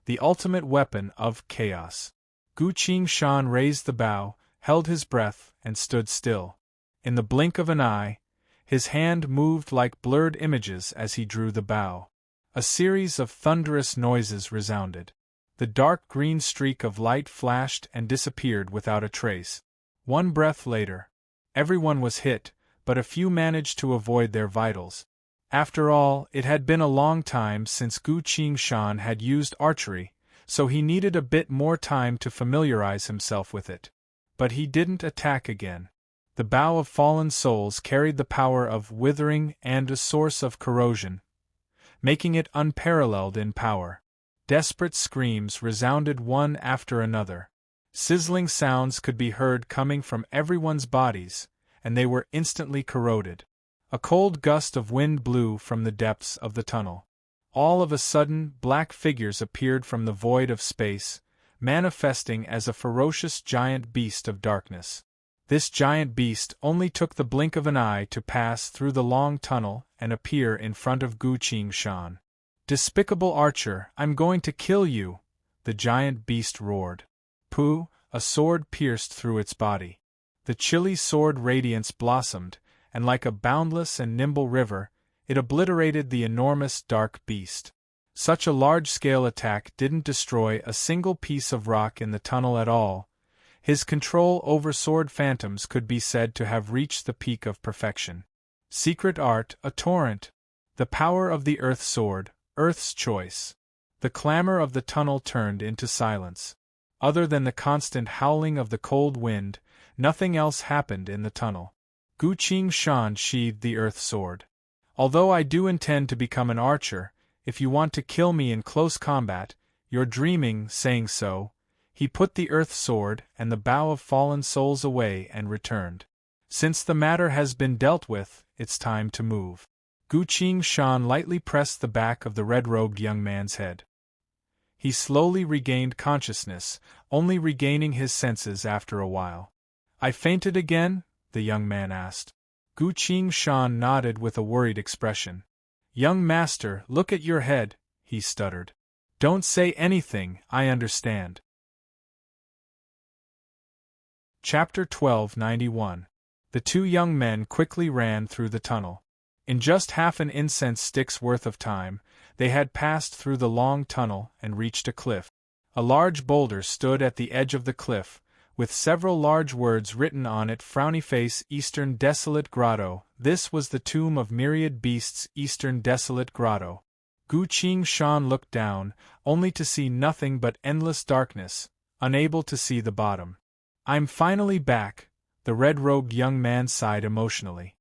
the ultimate weapon of chaos. Gu Qingshan raised the bow, held his breath, and stood still. In the blink of an eye, his hand moved like blurred images as he drew the bow. A series of thunderous noises resounded. The dark green streak of light flashed and disappeared without a trace. One breath later, everyone was hit, but a few managed to avoid their vitals. After all, it had been a long time since Gu Qingshan had used archery, so he needed a bit more time to familiarize himself with it. But he didn't attack again. The Bow of Fallen Souls carried the power of withering and a source of corrosion, making it unparalleled in power. Desperate screams resounded one after another. Sizzling sounds could be heard coming from everyone's bodies, and they were instantly corroded. A cold gust of wind blew from the depths of the tunnel. All of a sudden, black figures appeared from the void of space, manifesting as a ferocious giant beast of darkness. This giant beast only took the blink of an eye to pass through the long tunnel and appear in front of Gu Qingshan. "Despicable archer, I'm going to kill you!" the giant beast roared. Pooh! A sword pierced through its body. The chilly sword radiance blossomed, and like a boundless and nimble river, it obliterated the enormous dark beast. Such a large-scale attack didn't destroy a single piece of rock in the tunnel at all. His control over sword phantoms could be said to have reached the peak of perfection. Secret art, a torrent. The power of the Earth Sword, Earth's choice. The clamor of the tunnel turned into silence. Other than the constant howling of the cold wind, nothing else happened in the tunnel. Gu Qingshan sheathed the Earth Sword. "Although I do intend to become an archer, if you want to kill me in close combat, you're dreaming." Saying so, he put the Earth Sword and the Bow of Fallen Souls away and returned. "Since the matter has been dealt with, it's time to move." Gu Qingshan lightly pressed the back of the red-robed young man's head. He slowly regained consciousness, only regaining his senses after a while. "I fainted again?" the young man asked. Gu Qingshan nodded with a worried expression. "Young master, look at your head," he stuttered. "Don't say anything, I understand." Chapter 1291. The two young men quickly ran through the tunnel. In just half an incense stick's worth of time, they had passed through the long tunnel and reached a cliff. A large boulder stood at the edge of the cliff, with several large words written on it: Frowny Face, Eastern Desolate Grotto. This was the tomb of myriad beasts, Eastern Desolate Grotto. Gu Qingshan looked down, only to see nothing but endless darkness, unable to see the bottom. "I'm finally back," the red-robed young man sighed emotionally.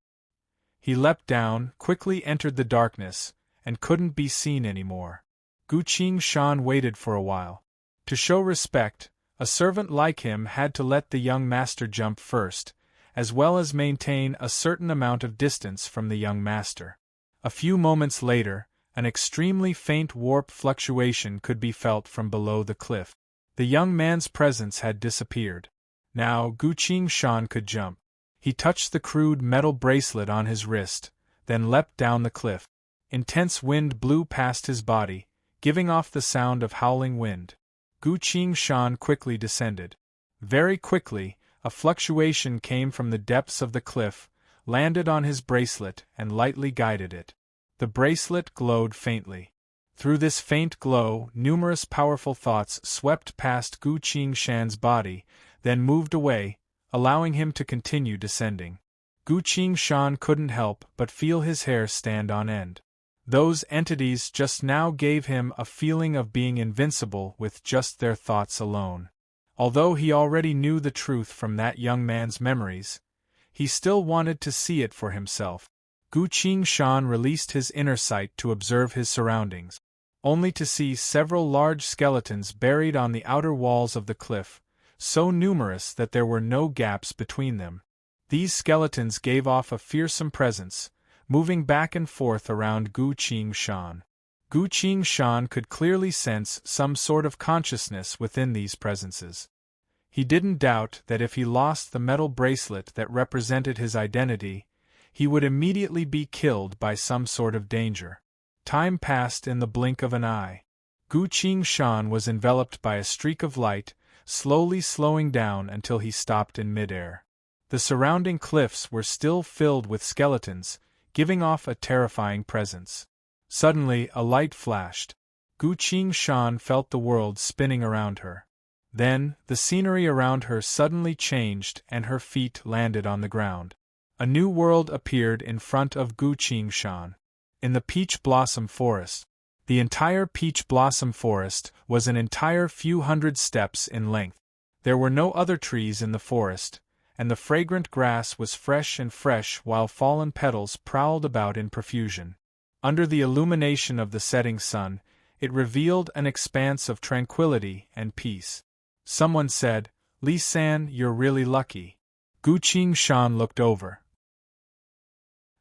He leapt down, quickly entered the darkness, and couldn't be seen anymore. Gu Qingshan waited for a while. To show respect, a servant like him had to let the young master jump first, as well as maintain a certain amount of distance from the young master. A few moments later, an extremely faint warp fluctuation could be felt from below the cliff. The young man's presence had disappeared. Now Gu Qingshan could jump. He touched the crude metal bracelet on his wrist, then leapt down the cliff. Intense wind blew past his body, giving off the sound of howling wind. Gu Qingshan quickly descended. Very quickly, a fluctuation came from the depths of the cliff, landed on his bracelet and lightly guided it. The bracelet glowed faintly. Through this faint glow, numerous powerful thoughts swept past Gu Qingshan's body, then moved away, allowing him to continue descending. Gu Qingshan couldn't help but feel his hair stand on end. Those entities just now gave him a feeling of being invincible with just their thoughts alone. Although he already knew the truth from that young man's memories, he still wanted to see it for himself. Gu Qingshan released his inner sight to observe his surroundings, only to see several large skeletons buried on the outer walls of the cliff, so numerous that there were no gaps between them. These skeletons gave off a fearsome presence, moving back and forth around Gu Qingshan. Gu Qingshan could clearly sense some sort of consciousness within these presences. He didn't doubt that if he lost the metal bracelet that represented his identity, he would immediately be killed by some sort of danger. Time passed in the blink of an eye. Gu Qingshan was enveloped by a streak of light, slowly slowing down until he stopped in midair. The surrounding cliffs were still filled with skeletons, giving off a terrifying presence. Suddenly, a light flashed. Gu Qingshan felt the world spinning around her. Then, the scenery around her suddenly changed and her feet landed on the ground. A new world appeared in front of Gu Qingshan. In the peach blossom forest. The entire peach blossom forest was an entire few hundred steps in length. There were no other trees in the forest, and the fragrant grass was fresh while fallen petals prowled about in profusion. Under the illumination of the setting sun, it revealed an expanse of tranquility and peace. Someone said, "Li San, you're really lucky." Gu Qingshan looked over.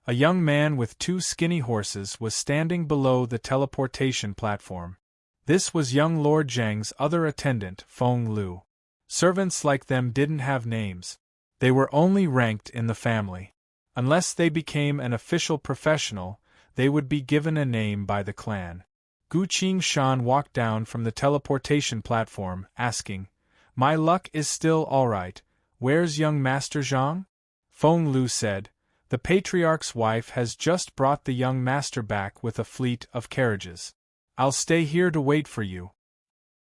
A young man with two skinny horses was standing below the teleportation platform. This was young Lord Zheng's other attendant, Feng Lu. Servants like them didn't have names. They were only ranked in the family. Unless they became an official professional, they would be given a name by the clan. Gu Qingshan walked down from the teleportation platform, asking, "My luck is still all right. Where's young Master Zhang?" Feng Lu said, "The patriarch's wife has just brought the young master back with a fleet of carriages. I'll stay here to wait for you."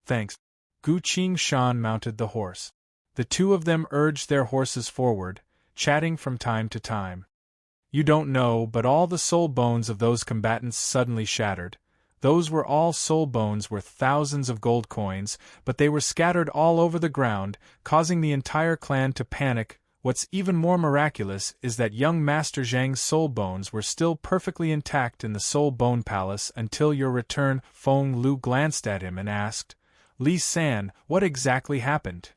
"Thanks." Gu Qingshan mounted the horse. The two of them urged their horses forward, chatting from time to time. "You don't know, but all the soul bones of those combatants suddenly shattered. Those were all soul bones worth thousands of gold coins, but they were scattered all over the ground, causing the entire clan to panic. What's even more miraculous is that young Master Zhang's soul bones were still perfectly intact in the Soul Bone Palace until your return." Feng Lu glanced at him and asked, "Li San, what exactly happened?"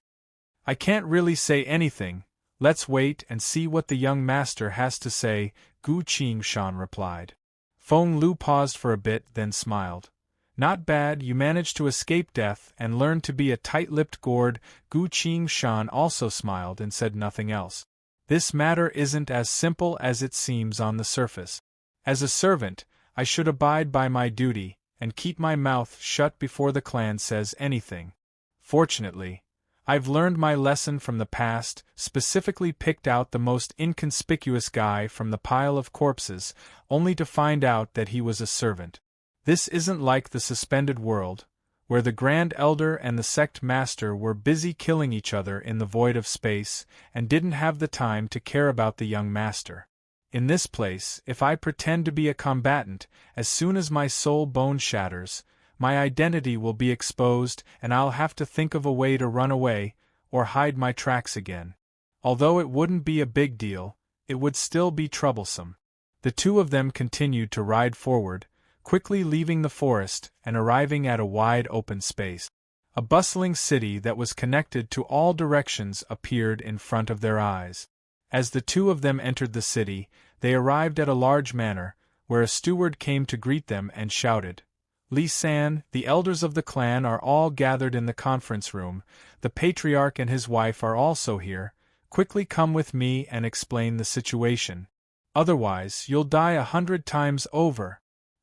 "I can't really say anything. Let's wait and see what the young master has to say," Gu Qingshan replied. Feng Lu paused for a bit, then smiled. "Not bad, you managed to escape death and learn to be a tight-lipped gourd." Gu Qingshan also smiled and said nothing else. "This matter isn't as simple as it seems on the surface. As a servant, I should abide by my duty, and keep my mouth shut before the clan says anything. Fortunately, I've learned my lesson from the past, specifically picked out the most inconspicuous guy from the pile of corpses, only to find out that he was a servant. This isn't like the suspended world, where the Grand Elder and the Sect Master were busy killing each other in the void of space, and didn't have the time to care about the young master. In this place, if I pretend to be a combatant, as soon as my soul bone shatters, my identity will be exposed and I'll have to think of a way to run away, or hide my tracks again. Although it wouldn't be a big deal, it would still be troublesome." The two of them continued to ride forward, quickly leaving the forest and arriving at a wide open space. A bustling city that was connected to all directions appeared in front of their eyes. As the two of them entered the city, they arrived at a large manor, where a steward came to greet them and shouted, "Li San, the elders of the clan are all gathered in the conference room. The patriarch and his wife are also here. Quickly come with me and explain the situation. Otherwise, you'll die 100 times over."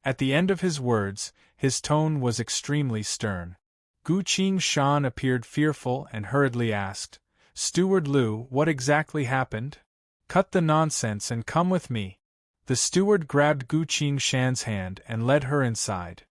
At the end of his words, his tone was extremely stern. Gu Qingshan appeared fearful and hurriedly asked, "Steward Lu, what exactly happened? Cut the nonsense and come with me." The steward grabbed Gu Qingshan's hand and led her inside.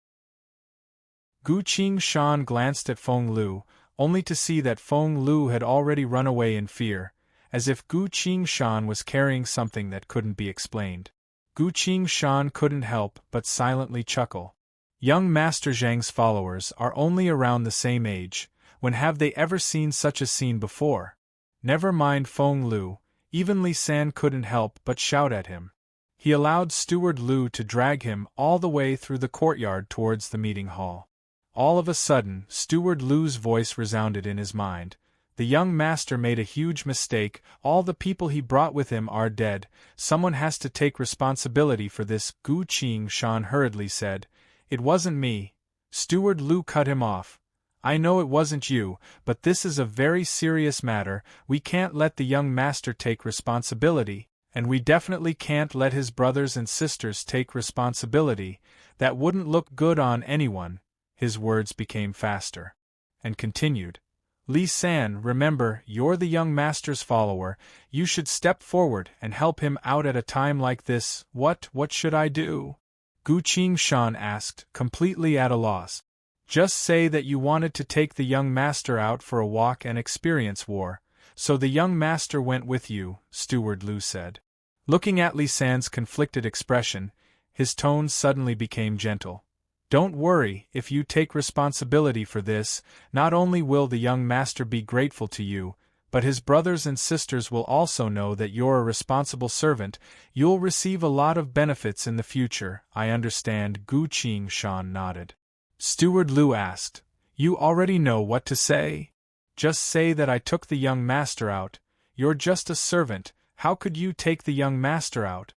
Gu Qingshan glanced at Feng Lu, only to see that Feng Lu had already run away in fear, as if Gu Qingshan was carrying something that couldn't be explained. Gu Qingshan couldn't help but silently chuckle. Young Master Zhang's followers are only around the same age. When have they ever seen such a scene before? Never mind Feng Lu, even Li San couldn't help but shout at him. He allowed Steward Lu to drag him all the way through the courtyard towards the meeting hall. All of a sudden, Steward Lu's voice resounded in his mind. The young master made a huge mistake, all the people he brought with him are dead, someone has to take responsibility for this. Gu Qingshan hurriedly said, "It wasn't me." Steward Lu cut him off. "I know it wasn't you, but this is a very serious matter, we can't let the young master take responsibility, and we definitely can't let his brothers and sisters take responsibility, that wouldn't look good on anyone." His words became faster. And continued. "Li San, remember, you're the young master's follower, you should step forward and help him out at a time like this." What should I do?" Gu Qingshan asked, completely at a loss. "Just say that you wanted to take the young master out for a walk and experience war, so the young master went with you," Steward Lu said. Looking at Li San's conflicted expression, his tone suddenly became gentle. "Don't worry, if you take responsibility for this, not only will the young master be grateful to you, but his brothers and sisters will also know that you're a responsible servant, you'll receive a lot of benefits in the future." "I understand," Gu Qingshan nodded. Steward Lu asked, "You already know what to say? Just say that I took the young master out. You're just a servant, how could you take the young master out?"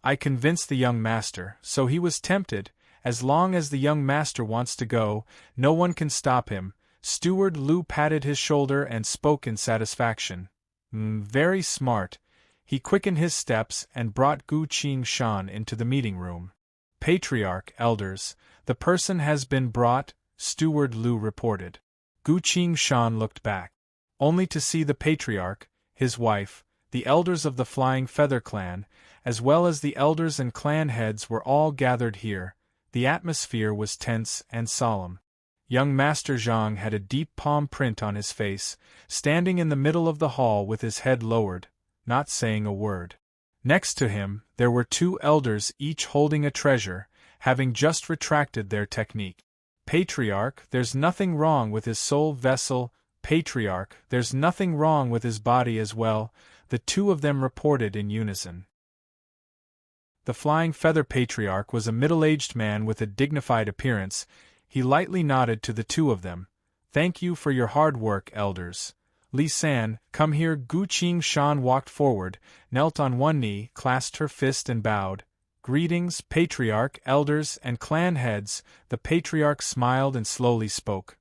"I convinced the young master, so he was tempted. As long as the young master wants to go, no one can stop him." Steward Lu patted his shoulder and spoke in satisfaction. Very smart." He quickened his steps and brought Gu Qingshan into the meeting room. "Patriarch, elders, the person has been brought," Steward Lu reported. Gu Qingshan looked back, only to see the patriarch, his wife, the elders of the Flying Feather clan, as well as the elders and clan heads were all gathered here. The atmosphere was tense and solemn. Young Master Zhang had a deep palm print on his face, standing in the middle of the hall with his head lowered, not saying a word. Next to him, there were two elders each holding a treasure, having just retracted their technique. "Patriarch, there's nothing wrong with his soul vessel." "Patriarch, there's nothing wrong with his body as well," the two of them reported in unison. The Flying Feather Patriarch was a middle-aged man with a dignified appearance. He lightly nodded to the two of them. "Thank you for your hard work, elders. Li San, come here." Gu Qingshan walked forward, knelt on one knee, clasped her fist and bowed. "Greetings, Patriarch, elders, and clan heads." The Patriarch smiled and slowly spoke.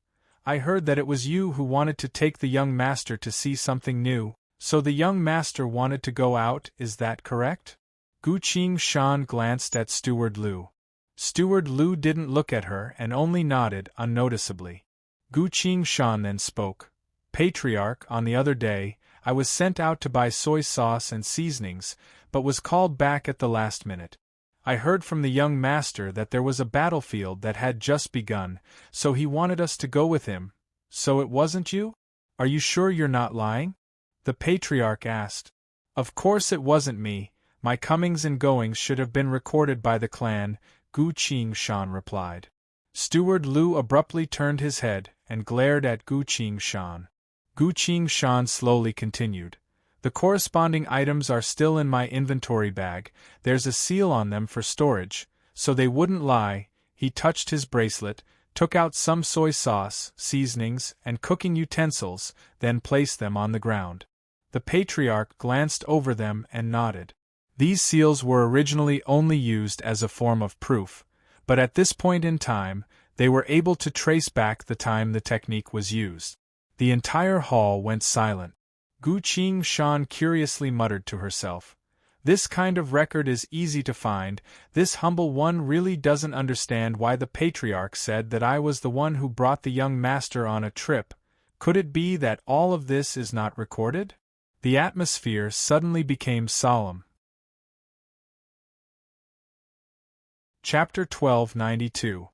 "I heard that it was you who wanted to take the young master to see something new. So the young master wanted to go out, is that correct?" Gu Qingshan glanced at Steward Lu. Steward Lu didn't look at her and only nodded unnoticeably. Gu Qingshan then spoke. "Patriarch, on the other day, I was sent out to buy soy sauce and seasonings, but was called back at the last minute. I heard from the young master that there was a battlefield that had just begun, so he wanted us to go with him." "So it wasn't you? Are you sure you're not lying?" the Patriarch asked. "Of course it wasn't me. My comings and goings should have been recorded by the clan," Gu Qingshan replied. Steward Lu abruptly turned his head and glared at Gu Qingshan. Gu Qingshan slowly continued. "The corresponding items are still in my inventory bag, there's a seal on them for storage, so they wouldn't lie." He touched his bracelet, took out some soy sauce, seasonings, and cooking utensils, then placed them on the ground. The Patriarch glanced over them and nodded. These seals were originally only used as a form of proof, but at this point in time, they were able to trace back the time the technique was used. The entire hall went silent. Gu Qingshan curiously muttered to herself. "This kind of record is easy to find. This humble one really doesn't understand why the Patriarch said that I was the one who brought the young master on a trip. Could it be that all of this is not recorded?" The atmosphere suddenly became solemn. Chapter 1292.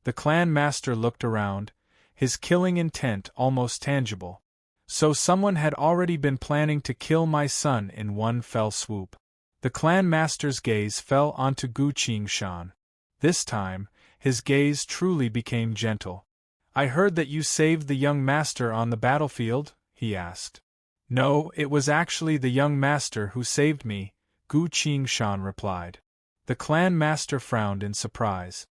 The clan master looked around, his killing intent almost tangible. So someone had already been planning to kill my son in one fell swoop. The clan master's gaze fell onto Gu Qingshan. This time, his gaze truly became gentle. "I heard that you saved the young master on the battlefield?" he asked. "No, it was actually the young master who saved me," Gu Qingshan replied. The clan master frowned in surprise.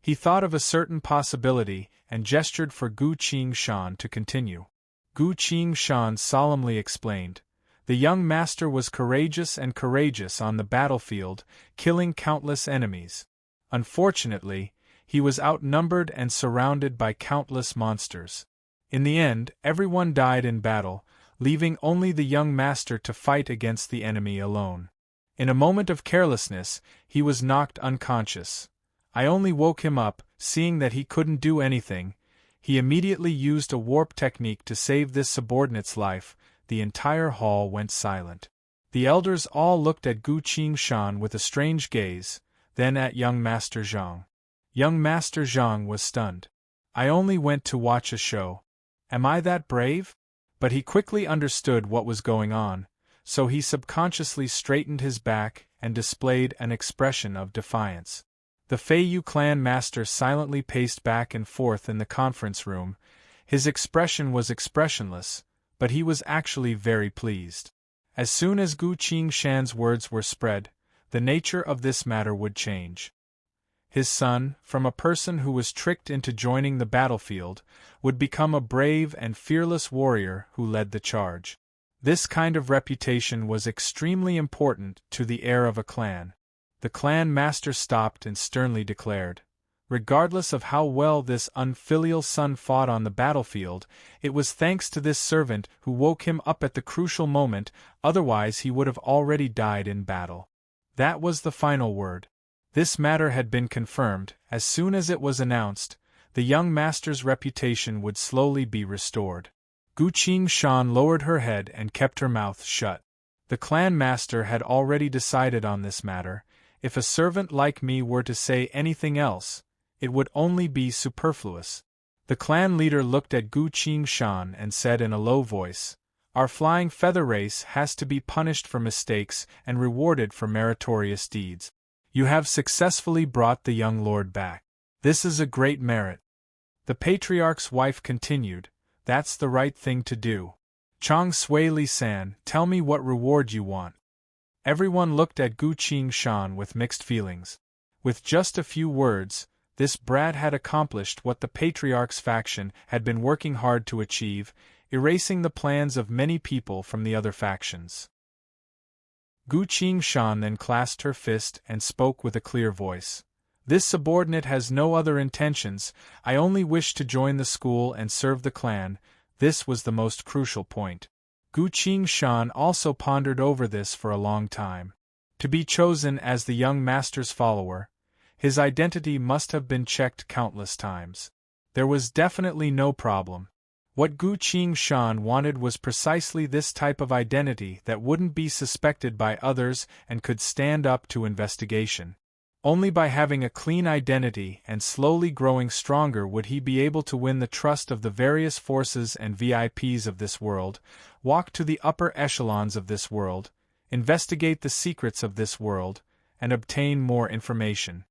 He thought of a certain possibility and gestured for Gu Qingshan to continue. Gu Qingshan solemnly explained, "The young master was courageous on the battlefield, killing countless enemies. Unfortunately, he was outnumbered and surrounded by countless monsters. In the end, everyone died in battle, leaving only the young master to fight against the enemy alone. In a moment of carelessness, he was knocked unconscious. I only woke him up, seeing that he couldn't do anything. He immediately used a warp technique to save this subordinate's life." The entire hall went silent. The elders all looked at Gu Qingshan with a strange gaze, then at young Master Zhang. Young Master Zhang was stunned. "I only went to watch a show. Am I that brave?" But he quickly understood what was going on, so he subconsciously straightened his back and displayed an expression of defiance. The Feiyu clan master silently paced back and forth in the conference room. His expression was expressionless, but he was actually very pleased. As soon as Gu Qingshan's words were spread, the nature of this matter would change. His son, from a person who was tricked into joining the battlefield, would become a brave and fearless warrior who led the charge. This kind of reputation was extremely important to the heir of a clan. The clan master stopped and sternly declared, "Regardless of how well this unfilial son fought on the battlefield, it was thanks to this servant who woke him up at the crucial moment, otherwise he would have already died in battle." That was the final word. This matter had been confirmed. As soon as it was announced, the young master's reputation would slowly be restored. Gu Qingshan lowered her head and kept her mouth shut. The clan master had already decided on this matter. If a servant like me were to say anything else, it would only be superfluous. The clan leader looked at Gu Qingshan and said in a low voice, "Our flying feather race has to be punished for mistakes and rewarded for meritorious deeds. You have successfully brought the young lord back. This is a great merit." The patriarch's wife continued, "That's the right thing to do. Chang Sui Li-san, tell me what reward you want." Everyone looked at Gu Qingshan with mixed feelings. With just a few words, this brat had accomplished what the patriarch's faction had been working hard to achieve, erasing the plans of many people from the other factions. Gu Qingshan then clasped her fist and spoke with a clear voice. "This subordinate has no other intentions. I only wish to join the school and serve the clan." This was the most crucial point. Gu Qingshan also pondered over this for a long time. To be chosen as the young master's follower, his identity must have been checked countless times. There was definitely no problem. What Gu Qingshan wanted was precisely this type of identity that wouldn't be suspected by others and could stand up to investigation. Only by having a clean identity and slowly growing stronger would he be able to win the trust of the various forces and VIPs of this world, walk to the upper echelons of this world, investigate the secrets of this world, and obtain more information.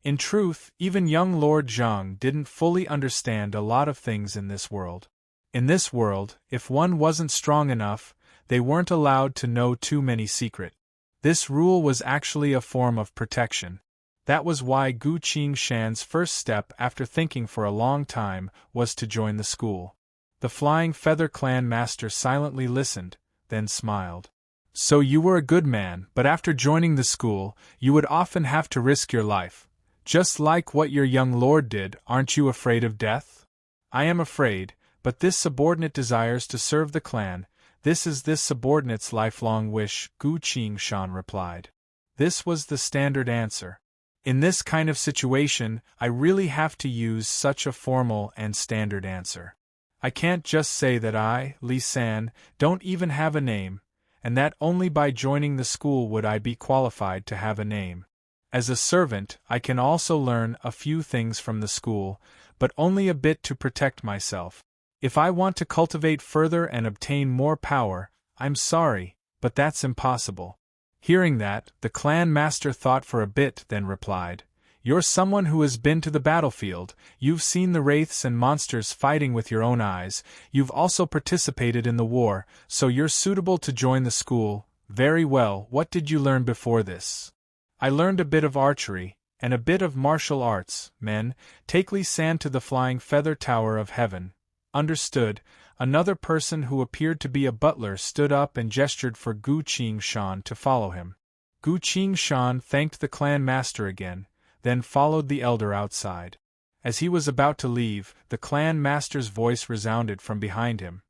In truth, even young Lord Zhang didn't fully understand a lot of things in this world. In this world, if one wasn't strong enough, they weren't allowed to know too many secrets. This rule was actually a form of protection. That was why Gu Qingshan's first step after thinking for a long time was to join the school. The Flying Feather Clan master silently listened, then smiled. "So you were a good man, but after joining the school, you would often have to risk your life. Just like what your young lord did, aren't you afraid of death?" "I am afraid, but this subordinate desires to serve the clan. This is this subordinate's lifelong wish," Gu Qingshan replied. This was the standard answer. In this kind of situation, I really have to use such a formal and standard answer. I can't just say that I, Li-san, don't even have a name, and that only by joining the school would I be qualified to have a name. As a servant, I can also learn a few things from the school, but only a bit to protect myself. If I want to cultivate further and obtain more power, I'm sorry, but that's impossible." Hearing that, the clan master thought for a bit, then replied, "You're someone who has been to the battlefield, you've seen the wraiths and monsters fighting with your own eyes, you've also participated in the war, so you're suitable to join the school. Very well, what did you learn before this?" "I learned a bit of archery, and a bit of martial arts, men. Take Li San to the Flying Feather Tower of Heaven." "Understood." Another person who appeared to be a butler stood up and gestured for Gu Qingshan to follow him. Gu Qingshan thanked the clan master again, then followed the elder outside. As he was about to leave, the clan master's voice resounded from behind him.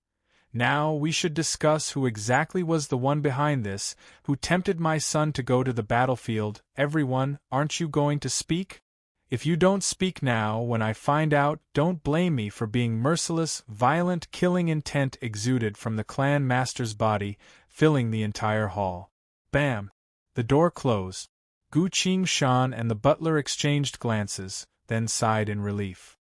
"Now we should discuss who exactly was the one behind this, who tempted my son to go to the battlefield. Everyone, aren't you going to speak? If you don't speak now, when I find out, don't blame me for being merciless." Violent killing intent exuded from the clan master's body, filling the entire hall. Bam! The door closed. Gu Qingshan and the butler exchanged glances, then sighed in relief.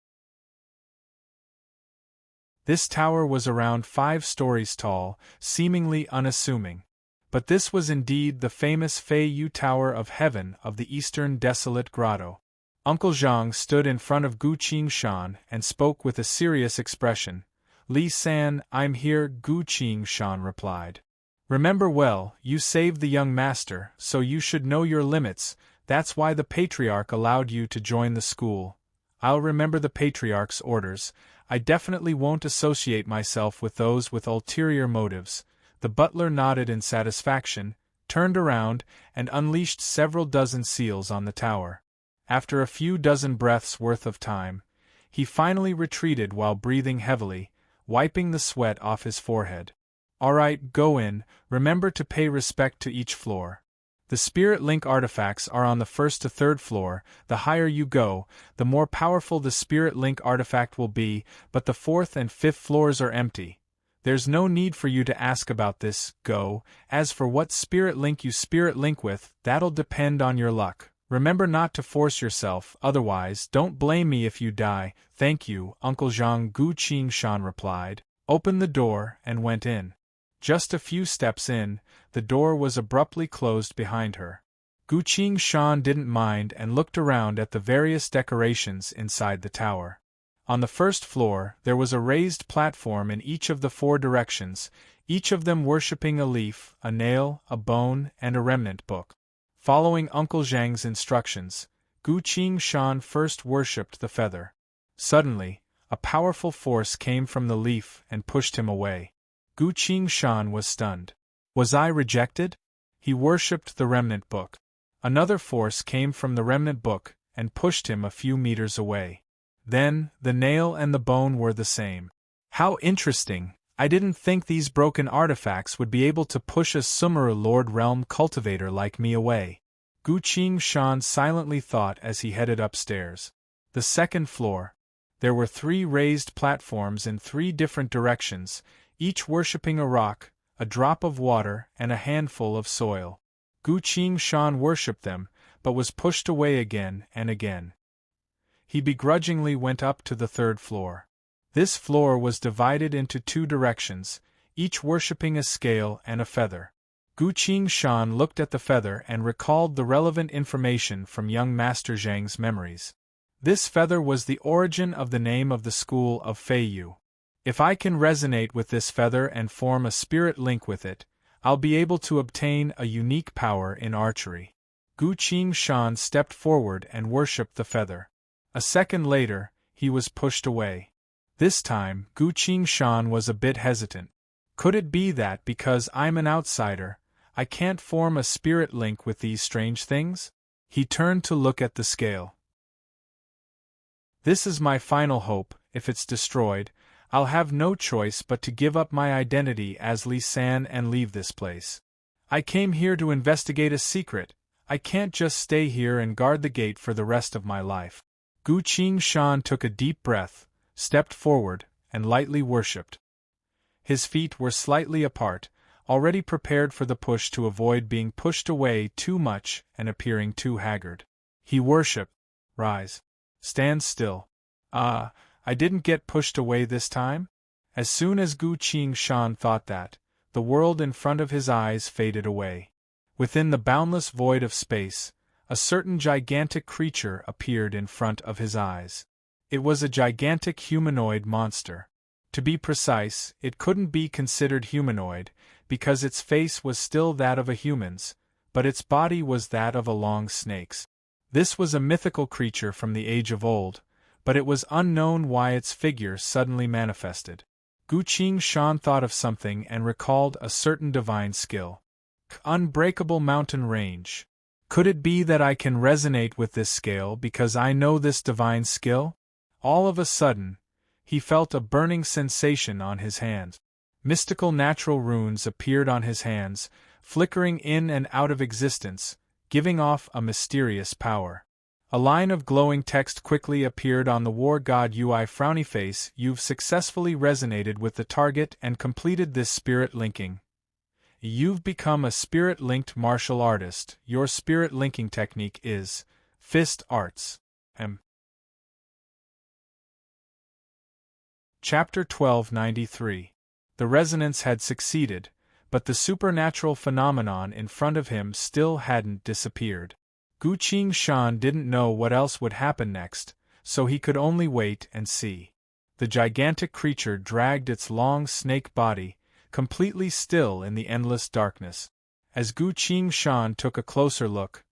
This tower was around 5 stories tall, seemingly unassuming. But this was indeed the famous Fei Yu Tower of Heaven of the Eastern Desolate Grotto. Uncle Zhang stood in front of Gu Qingshan and spoke with a serious expression. "Li San, I'm here," Gu Qingshan replied. "Remember well, you saved the young master, so you should know your limits. That's why the Patriarch allowed you to join the school." "I'll remember the Patriarch's orders. I definitely won't associate myself with those with ulterior motives." The butler nodded in satisfaction, turned around, and unleashed several dozen seals on the tower. After a few dozen breaths' worth of time, he finally retreated while breathing heavily, wiping the sweat off his forehead. "All right, go in. Remember to pay respect to each floor. The Spirit Link artifacts are on the 1st to 3rd floor. The higher you go, the more powerful the Spirit Link artifact will be, but the 4th and 5th floors are empty. There's no need for you to ask about this. Go. As for what Spirit Link you Spirit Link with, that'll depend on your luck. Remember not to force yourself, otherwise don't blame me if you die." "Thank you, Uncle Zhang," Gu Qingshan replied, opened the door, and went in. Just a few steps in, the door was abruptly closed behind her. Gu Qingshan didn't mind and looked around at the various decorations inside the tower. On the 1st floor, there was a raised platform in each of the 4 directions, each of them worshipping a leaf, a nail, a bone, and a remnant book. Following Uncle Zhang's instructions, Gu Qingshan first worshipped the feather. Suddenly, a powerful force came from the leaf and pushed him away. Gu Qingshan was stunned. Was I rejected? He worshipped the remnant book. Another force came from the remnant book and pushed him a few meters away. Then, the nail and the bone were the same. How interesting! I didn't think these broken artifacts would be able to push a Sumeru Lord Realm cultivator like me away. Gu Qingshan silently thought as he headed upstairs. The 2nd floor. There were 3 raised platforms in 3 different directions, each worshipping a rock, a drop of water, and a handful of soil. Gu Qingshan worshipped them, but was pushed away again and again. He begrudgingly went up to the 3rd floor. This floor was divided into 2 directions, each worshipping a scale and a feather. Gu Qingshan looked at the feather and recalled the relevant information from young Master Zhang's memories. This feather was the origin of the name of the school of Fei Yu. If I can resonate with this feather and form a spirit link with it, I'll be able to obtain a unique power in archery. Gu Qingshan stepped forward and worshipped the feather. A second later, he was pushed away. This time, Gu Qingshan was a bit hesitant. Could it be that because I'm an outsider, I can't form a spirit link with these strange things? He turned to look at the scale. This is my final hope. If it's destroyed, I'll have no choice but to give up my identity as Li San and leave this place. I came here to investigate a secret. I can't just stay here and guard the gate for the rest of my life. Gu Qingshan took a deep breath, stepped forward, and lightly worshipped. His feet were slightly apart, already prepared for the push to avoid being pushed away too much and appearing too haggard. He worshipped. Rise. Stand still. I didn't get pushed away this time? As soon as Gu Qingshan thought that, the world in front of his eyes faded away. Within the boundless void of space, a certain gigantic creature appeared in front of his eyes. It was a gigantic humanoid monster. To be precise, it couldn't be considered humanoid, because its face was still that of a human's, but its body was that of a long snake's. This was a mythical creature from the age of old, but it was unknown why its figure suddenly manifested. Gu Qingshan thought of something and recalled a certain divine skill. Unbreakable mountain range. Could it be that I can resonate with this scale because I know this divine skill? All of a sudden, he felt a burning sensation on his hands. Mystical natural runes appeared on his hands, flickering in and out of existence, giving off a mysterious power. A line of glowing text quickly appeared on the war god UI frowny face. You've successfully resonated with the target and completed this spirit linking. You've become a spirit-linked martial artist. Your spirit linking technique is Fist Arts. Chapter 1293. The resonance had succeeded, but the supernatural phenomenon in front of him still hadn't disappeared. Gu Qingshan didn't know what else would happen next, so he could only wait and see. The gigantic creature dragged its long snake body, completely still in the endless darkness. As Gu Qingshan took a closer look,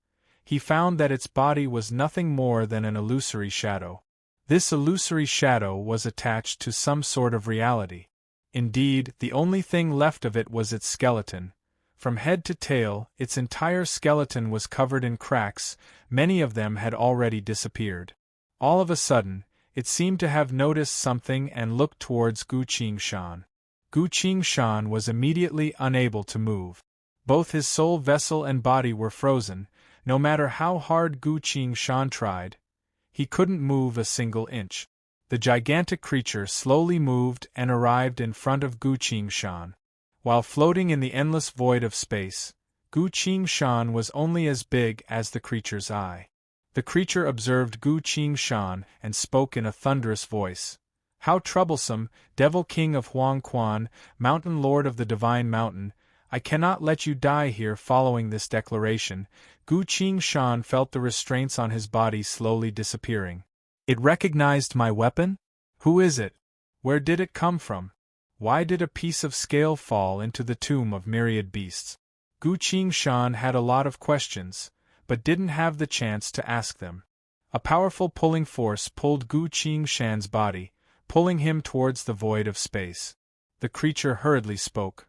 he found that its body was nothing more than an illusory shadow. This illusory shadow was attached to some sort of reality. Indeed, the only thing left of it was its skeleton. From head to tail, its entire skeleton was covered in cracks, many of them had already disappeared. All of a sudden, it seemed to have noticed something and looked towards Gu Qingshan. Gu Qingshan was immediately unable to move. Both his soul vessel and body were frozen. No matter how hard Gu Qingshan tried, he couldn't move a single inch. The gigantic creature slowly moved and arrived in front of Gu Qingshan. While floating in the endless void of space, Gu Qingshan was only as big as the creature's eye. The creature observed Gu Qingshan and spoke in a thunderous voice. How troublesome, Devil King of Huangquan, Mountain Lord of the Divine Mountain, I cannot let you die here. Following this declaration, Gu Qingshan felt the restraints on his body slowly disappearing. It recognized my weapon? Who is it? Where did it come from? Why did a piece of scale fall into the tomb of myriad beasts? Gu Qingshan had a lot of questions, but didn't have the chance to ask them. A powerful pulling force pulled Gu Qingshan's body, pulling him towards the void of space. The creature hurriedly spoke.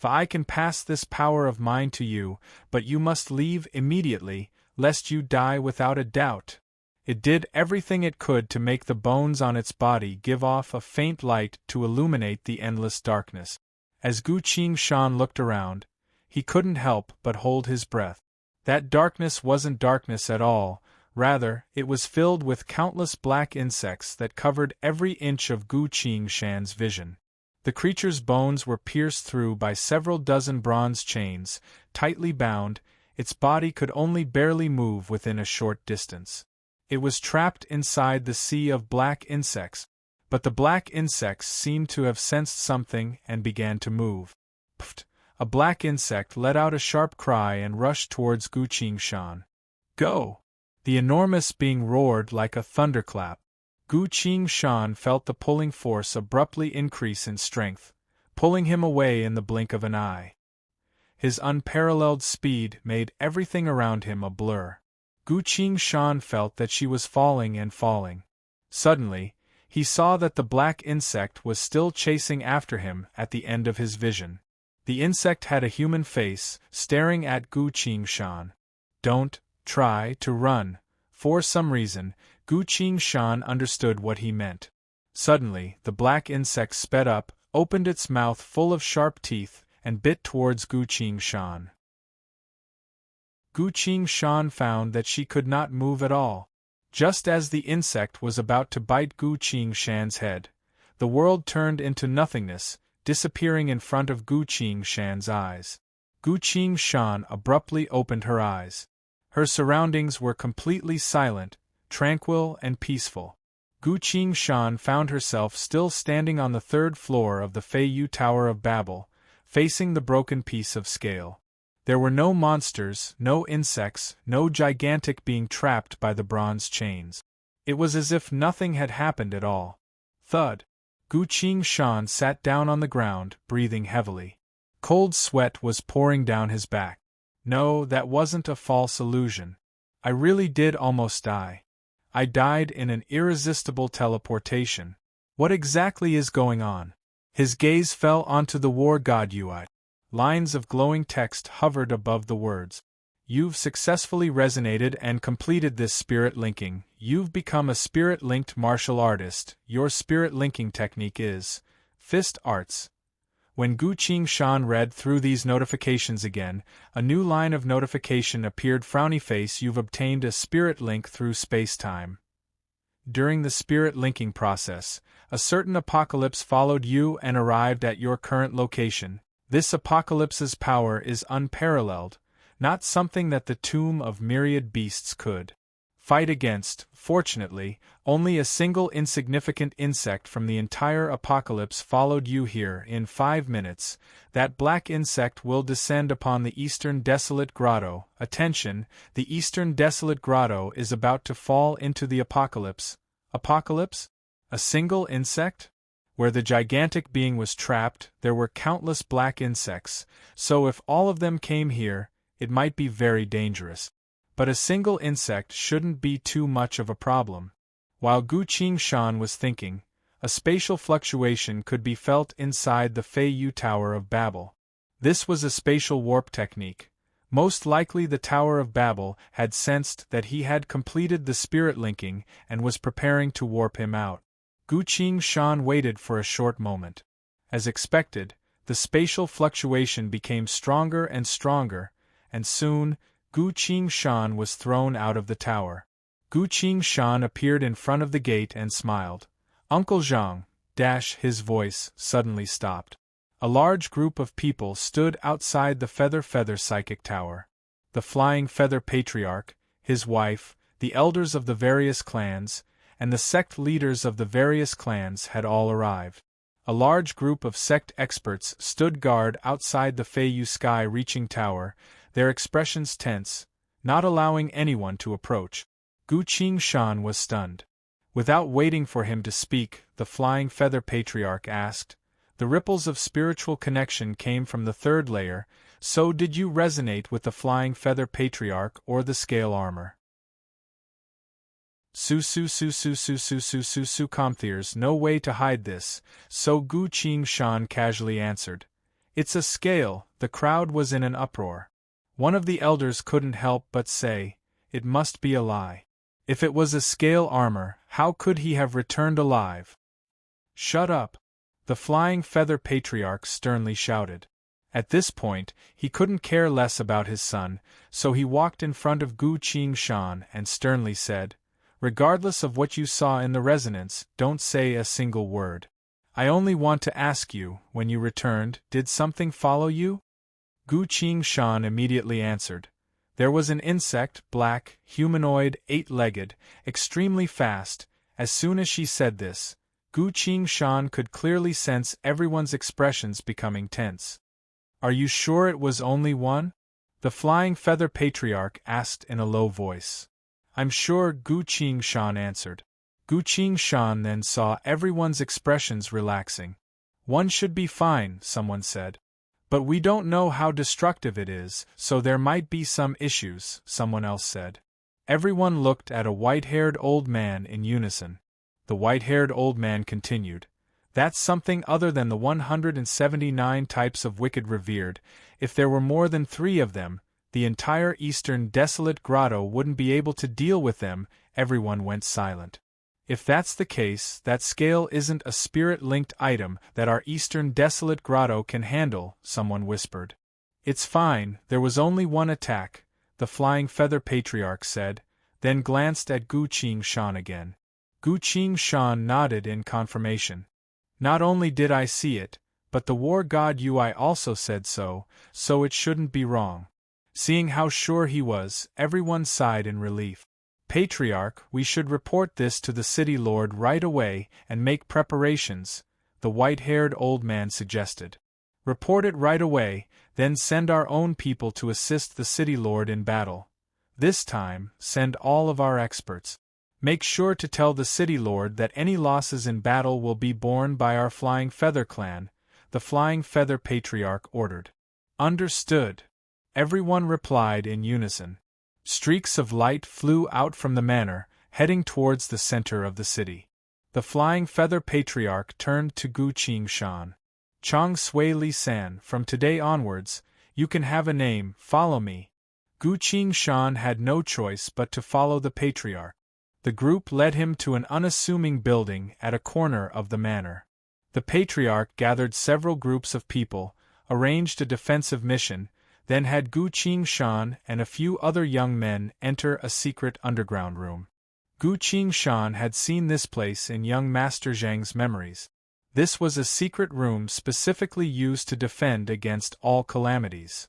I can pass this power of mine to you, but you must leave immediately, lest you die without a doubt. It did everything it could to make the bones on its body give off a faint light to illuminate the endless darkness. As Gu Qingshan looked around, he couldn't help but hold his breath. That darkness wasn't darkness at all, rather, it was filled with countless black insects that covered every inch of Gu Qingshan's vision. The creature's bones were pierced through by several dozen bronze chains, tightly bound. Its body could only barely move within a short distance. It was trapped inside the sea of black insects, but the black insects seemed to have sensed something and began to move. Pft! A black insect let out a sharp cry and rushed towards Gu Qingshan. Go! The enormous being roared like a thunderclap. Gu Qingshan felt the pulling force abruptly increase in strength, pulling him away in the blink of an eye. His unparalleled speed made everything around him a blur. Gu Qingshan felt that she was falling and falling. Suddenly, he saw that the black insect was still chasing after him at the end of his vision. The insect had a human face, staring at Gu Qingshan. Don't try to run. For some reason, Gu Qingshan understood what he meant. Suddenly, the black insect sped up, opened its mouth full of sharp teeth, and bit towards Gu Qingshan. Gu Qingshan found that she could not move at all. Just as the insect was about to bite Gu Qingshan's head, the world turned into nothingness, disappearing in front of Gu Qingshan's eyes. Gu Qingshan abruptly opened her eyes. Her surroundings were completely silent, tranquil and peaceful. Gu Qingshan found herself still standing on the third floor of the Feiyu Tower of Babel, facing the broken piece of scale. There were no monsters, no insects, no gigantic being trapped by the bronze chains. It was as if nothing had happened at all. Thud. Gu Qingshan sat down on the ground, breathing heavily. Cold sweat was pouring down his back. No, that wasn't a false illusion. I really did almost die. I died in an irresistible teleportation. What exactly is going on? His gaze fell onto the war god Ui. Lines of glowing text hovered above the words. You've successfully resonated and completed this spirit linking. You've become a spirit-linked martial artist. Your spirit linking technique is Fist Arts. When Gu Qingshan read through these notifications again, a new line of notification appeared. Frowny face, you've obtained a spirit link through space-time. During the spirit linking process, a certain apocalypse followed you and arrived at your current location. This apocalypse's power is unparalleled, not something that the tomb of myriad beasts could fight against. Fortunately, only a single insignificant insect from the entire apocalypse followed you here. In 5 minutes, that black insect will descend upon the Eastern Desolate Grotto. Attention, the Eastern Desolate Grotto is about to fall into the apocalypse. Apocalypse? A single insect? Where the gigantic being was trapped, there were countless black insects, so if all of them came here, it might be very dangerous. But a single insect shouldn't be too much of a problem. While Gu Qingshan was thinking, a spatial fluctuation could be felt inside the Feiyu Tower of Babel. This was a spatial warp technique. Most likely the Tower of Babel had sensed that he had completed the spirit linking and was preparing to warp him out. Gu Qingshan waited for a short moment. As expected, the spatial fluctuation became stronger and stronger, and soon, Gu Qingshan was thrown out of the tower. Gu Qingshan appeared in front of the gate and smiled. Uncle Zhang, his voice suddenly stopped. A large group of people stood outside the Feather Psychic Tower. The Flying Feather Patriarch, his wife, the elders of the various clans, and the sect leaders of the various clans had all arrived. A large group of sect experts stood guard outside the Feiyu Sky-reaching tower, their expressions tense, not allowing anyone to approach. Gu Qingshan was stunned. Without waiting for him to speak, the Flying Feather Patriarch asked, "The ripples of spiritual connection came from the third layer, so did you resonate with the Flying Feather Patriarch or the scale armor?" There's no way to hide this, so Gu Qingshan casually answered. It's a scale. The crowd was in an uproar. One of the elders couldn't help but say, it must be a lie. If it was a scale armor, how could he have returned alive? Shut up! The Flying Feather Patriarch sternly shouted. At this point, he couldn't care less about his son, so he walked in front of Gu Qingshan and sternly said, "Regardless of what you saw in the resonance, don't say a single word. I only want to ask you, when you returned, did something follow you?" Gu Qingshan immediately answered. There was an insect, black, humanoid, 8-legged, extremely fast. As soon as she said this, Gu Qingshan could clearly sense everyone's expressions becoming tense. "Are you sure it was only one?" the Flying Feather Patriarch asked in a low voice. "I'm sure," Gu Qingshan answered. Gu Qingshan then saw everyone's expressions relaxing. "One should be fine," someone said. "But we don't know how destructive it is, so there might be some issues," someone else said. Everyone looked at a white-haired old man in unison. The white-haired old man continued, "That's something other than the 179 types of wicked revered. If there were more than 3 of them, the entire Eastern Desolate Grotto wouldn't be able to deal with them." Everyone went silent. "If that's the case, that scale isn't a spirit-linked item that our Eastern Desolate Grotto can handle," someone whispered. "It's fine, there was only one attack," the Flying Feather Patriarch said, then glanced at Gu Qingshan again. Gu Qingshan nodded in confirmation. "Not only did I see it, but the war god Ui also said so it shouldn't be wrong." Seeing how sure he was, everyone sighed in relief. Patriarch, we should report this to the city lord right away and make preparations, the white-haired old man suggested. Report it right away, then send our own people to assist the city lord in battle. This time, send all of our experts. Make sure to tell the city lord that any losses in battle will be borne by our Flying Feather clan, the Flying Feather Patriarch ordered. Understood. Everyone replied in unison. Streaks of light flew out from the manor, heading towards the center of the city. The Flying Feather Patriarch turned to Gu Qingshan. Chong Sui Li San, from today onwards, you can have a name, follow me. Gu Qingshan had no choice but to follow the Patriarch. The group led him to an unassuming building at a corner of the manor. The Patriarch gathered several groups of people, arranged a defensive mission, then had Gu Qingshan and a few other young men enter a secret underground room. Gu Qingshan had seen this place in young Master Zhang's memories. This was a secret room specifically used to defend against all calamities.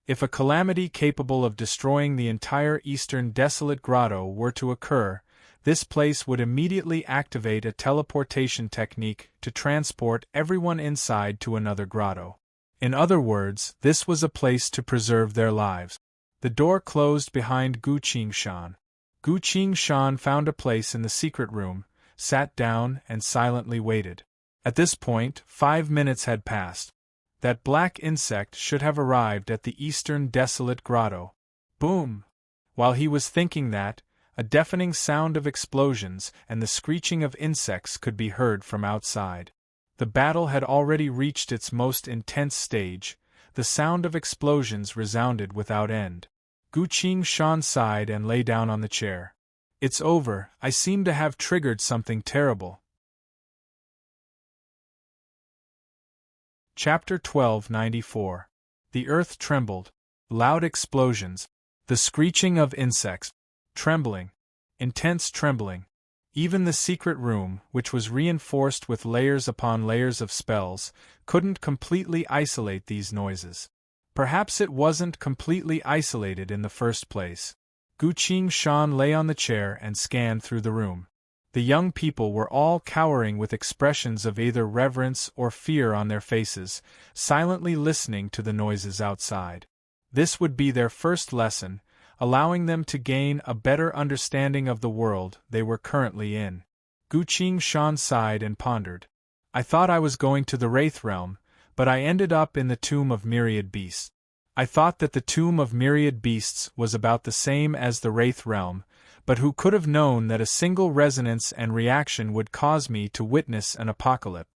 If a calamity capable of destroying the entire eastern desolate grotto were to occur, this place would immediately activate a teleportation technique to transport everyone inside to another grotto. In other words, this was a place to preserve their lives. The door closed behind Gu Qingshan. Gu Qingshan found a place in the secret room, sat down and silently waited. At this point, 5 minutes had passed. That black insect should have arrived at the eastern desolate grotto. Boom! While he was thinking that, a deafening sound of explosions and the screeching of insects could be heard from outside. The battle had already reached its most intense stage. The sound of explosions resounded without end. Gu Qingshan sighed and lay down on the chair. It's over, I seem to have triggered something terrible. Chapter 1294. The earth trembled. Loud explosions. The screeching of insects. Trembling. Intense trembling. Even the secret room, which was reinforced with layers upon layers of spells, couldn't completely isolate these noises. Perhaps it wasn't completely isolated in the first place. Gu Qingshan lay on the chair and scanned through the room. The young people were all cowering with expressions of either reverence or fear on their faces, silently listening to the noises outside. This would be their first lesson, allowing them to gain a better understanding of the world they were currently in. Gu Qingshan sighed and pondered. I thought I was going to the Wraith Realm, but I ended up in the Tomb of Myriad Beasts. I thought that the Tomb of Myriad Beasts was about the same as the Wraith Realm, but who could have known that a single resonance and reaction would cause me to witness an apocalypse,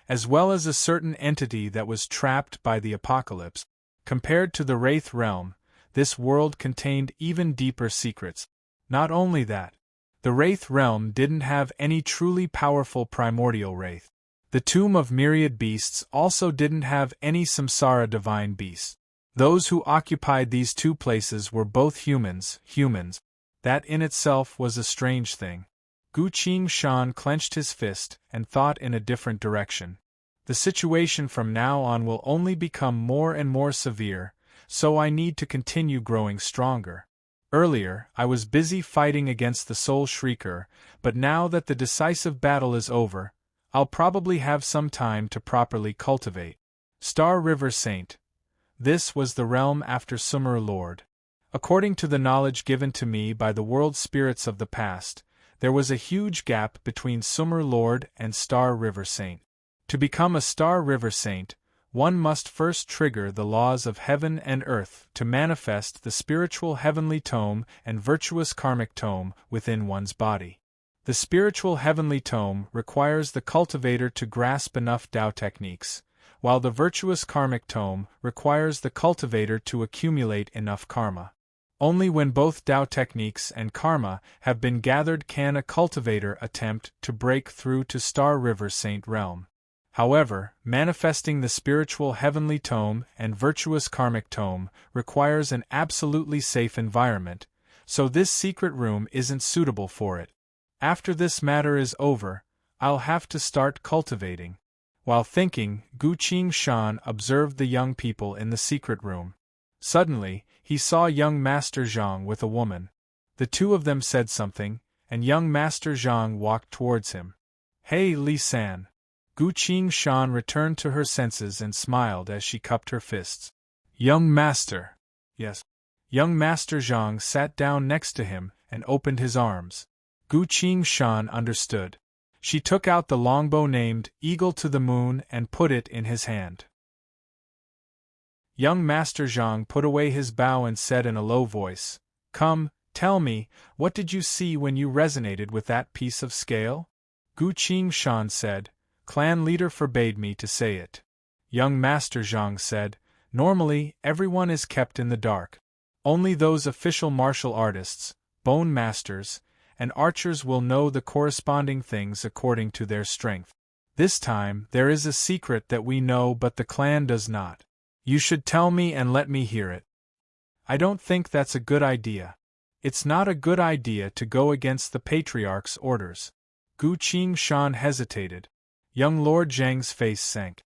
as well as a certain entity that was trapped by the apocalypse. Compared to the Wraith Realm, this world contained even deeper secrets. Not only that, the Wraith Realm didn't have any truly powerful primordial wraith. The Tomb of Myriad Beasts also didn't have any samsara divine beasts. Those who occupied these two places were both humans. That in itself was a strange thing. Gu Qingshan clenched his fist and thought in a different direction. The situation from now on will only become more and more severe, so I need to continue growing stronger. Earlier, I was busy fighting against the Soul Shrieker, but now that the decisive battle is over, I'll probably have some time to properly cultivate. Star River Saint. This was the realm after Sumer Lord. According to the knowledge given to me by the world spirits of the past, there was a huge gap between Sumer Lord and Star River Saint. To become a Star River Saint, one must first trigger the laws of heaven and earth to manifest the spiritual heavenly tome and virtuous karmic tome within one's body. The spiritual heavenly tome requires the cultivator to grasp enough Tao techniques, while the virtuous karmic tome requires the cultivator to accumulate enough karma. Only when both Tao techniques and karma have been gathered can a cultivator attempt to break through to Star River Saint realm. However, manifesting the spiritual heavenly tome and virtuous karmic tome requires an absolutely safe environment, so this secret room isn't suitable for it. After this matter is over, I'll have to start cultivating. While thinking, Gu Qingshan observed the young people in the secret room. Suddenly, he saw young Master Zhang with a woman. The two of them said something, and young Master Zhang walked towards him. "Hey, Li San." Gu Qingshan returned to her senses and smiled as she cupped her fists. "Young Master." "Yes." Young Master Zhang sat down next to him and opened his arms. Gu Qingshan understood. She took out the longbow named Eagle to the Moon and put it in his hand. Young Master Zhang put away his bow and said in a low voice, "Come, tell me, what did you see when you resonated with that piece of scale?" Gu Qingshan said, "Clan leader forbade me to say it." Young Master Zhang said, "Normally, everyone is kept in the dark. Only those official martial artists, bone masters, and archers will know the corresponding things according to their strength. This time, there is a secret that we know but the clan does not. You should tell me and let me hear it." "I don't think that's a good idea. It's not a good idea to go against the Patriarch's orders." Gu Qingshan hesitated. Young Lord Zhang's face sank.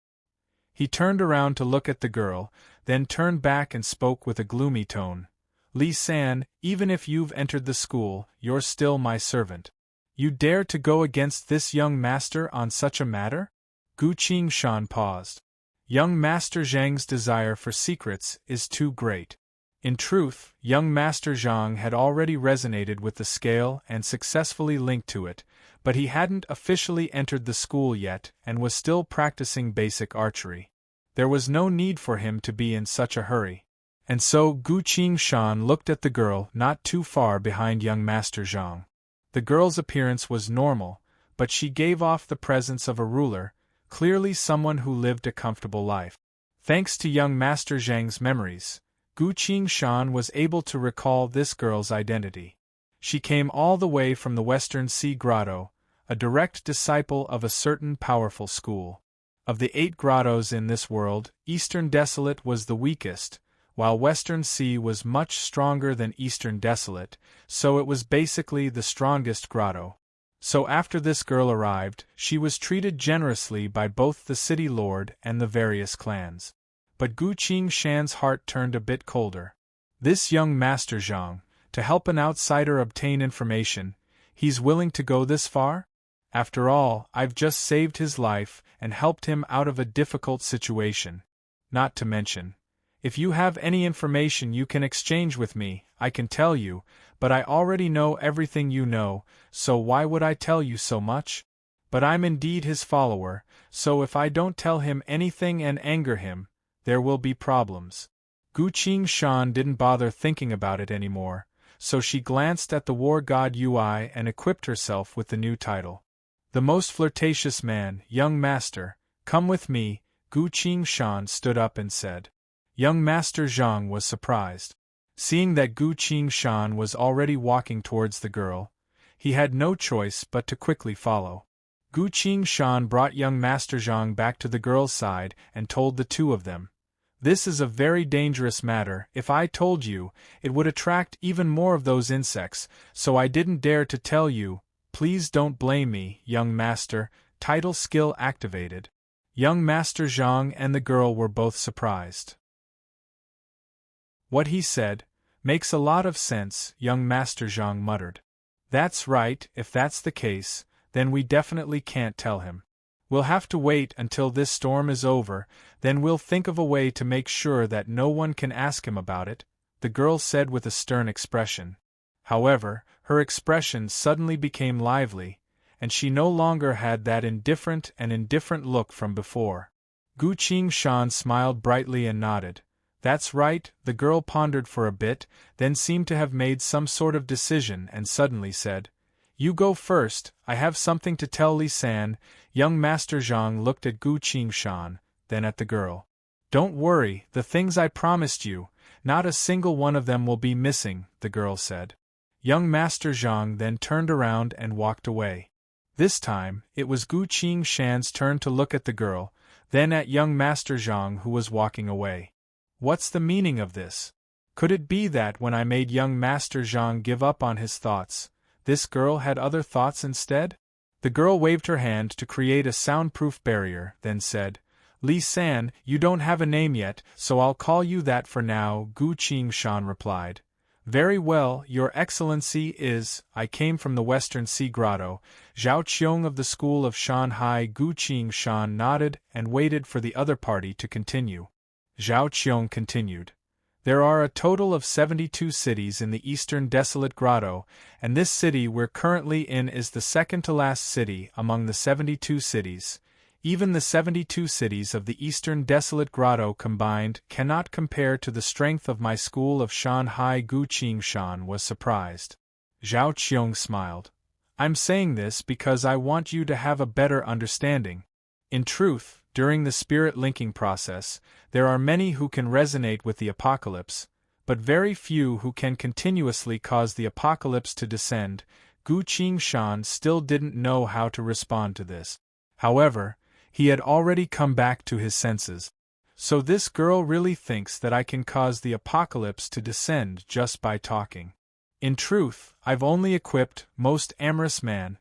He turned around to look at the girl, then turned back and spoke with a gloomy tone. "Li San, even if you've entered the school, you're still my servant. You dare to go against this young master on such a matter?" Gu Qingshan paused. Young Master Zhang's desire for secrets is too great. In truth, young Master Zhang had already resonated with the scale and successfully linked to it, but he hadn't officially entered the school yet and was still practicing basic archery. There was no need for him to be in such a hurry. And so Gu Qingshan looked at the girl not too far behind young Master Zhang. The girl's appearance was normal, but she gave off the presence of a ruler, clearly someone who lived a comfortable life. Thanks to young Master Zhang's memories, Gu Qingshan was able to recall this girl's identity. She came all the way from the Western Sea Grotto, a direct disciple of a certain powerful school. Of the 8 grottos in this world, Eastern Desolate was the weakest, while Western Sea was much stronger than Eastern Desolate, so it was basically the strongest grotto. So after this girl arrived, she was treated generously by both the city lord and the various clans. But Gu Qingshan's heart turned a bit colder. This young Master Zhang, to help an outsider obtain information, he's willing to go this far? After all, I've just saved his life and helped him out of a difficult situation. Not to mention, if you have any information you can exchange with me, I can tell you, but I already know everything you know, so why would I tell you so much? But I'm indeed his follower, so if I don't tell him anything and anger him, there will be problems." Gu Qingshan didn't bother thinking about it anymore, so she glanced at the war god Ui and equipped herself with the new title. "The most flirtatious man, young master, come with me," Gu Qingshan stood up and said. Young Master Zhang was surprised. Seeing that Gu Qingshan was already walking towards the girl, he had no choice but to quickly follow. Gu Qingshan brought young Master Zhang back to the girl's side and told the two of them, "This is a very dangerous matter. If I told you, it would attract even more of those insects, so I didn't dare to tell you. Please don't blame me, young master." Title skill activated. Young Master Zhang and the girl were both surprised. "What he said makes a lot of sense," young Master Zhang muttered. "That's right, if that's the case, then we definitely can't tell him. We'll have to wait until this storm is over, then we'll think of a way to make sure that no one can ask him about it," the girl said with a stern expression. However, her expression suddenly became lively, and she no longer had that indifferent look from before. Gu Qingshan smiled brightly and nodded. "That's right." The girl pondered for a bit, then seemed to have made some sort of decision and suddenly said, "You go first, I have something to tell Li San." Young Master Zhang looked at Gu Qingshan, then at the girl. "Don't worry, the things I promised you, not a single one of them will be missing," the girl said. Young Master Zhang then turned around and walked away. This time, it was Gu Qingshan's turn to look at the girl, then at young Master Zhang who was walking away. What's the meaning of this? Could it be that when I made young Master Zhang give up on his thoughts, this girl had other thoughts instead? The girl waved her hand to create a soundproof barrier, then said, Li San, you don't have a name yet, so I'll call you that for now, Gu Qingshan replied. Very well, Your Excellency I came from the Western Sea Grotto. Zhao Qiong of the school of Shanhai. Gu Qingshan nodded and waited for the other party to continue. Zhao Qiong continued. There are a total of 72 cities in the Eastern Desolate Grotto, and this city we're currently in is the second to last city among the 72 cities. Even the 72 cities of the Eastern Desolate Grotto combined cannot compare to the strength of my school of Shanhai. Gu Qingshan was surprised. Zhao Qiong smiled. I'm saying this because I want you to have a better understanding. In truth, during the spirit linking process, there are many who can resonate with the apocalypse, but very few who can continuously cause the apocalypse to descend. Gu Qingshan still didn't know how to respond to this. However, he had already come back to his senses. So this girl really thinks that I can cause the apocalypse to descend just by talking. In truth, I've only equipped Most Amorous Man,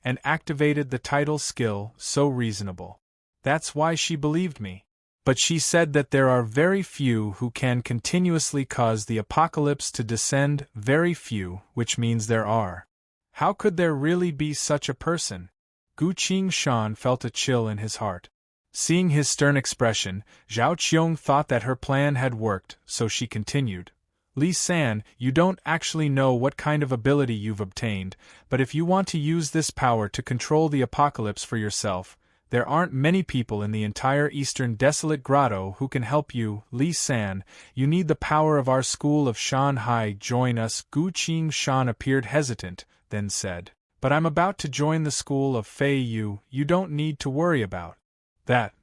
and activated the title skill So Reasonable. That's why she believed me. But she said that there are very few who can continuously cause the apocalypse to descend, very few, which means there are. How could there really be such a person? Gu Qingshan felt a chill in his heart. Seeing his stern expression, Zhao Qiong thought that her plan had worked, so she continued. Li San, you don't actually know what kind of ability you've obtained, but if you want to use this power to control the apocalypse for yourself, there aren't many people in the entire Eastern Desolate Grotto who can help you. Li San, you need the power of our school of Shanhai. Join us. Gu Qingshan appeared hesitant, then said. But I'm about to join the school of Fei Yu. You don't need to worry about that.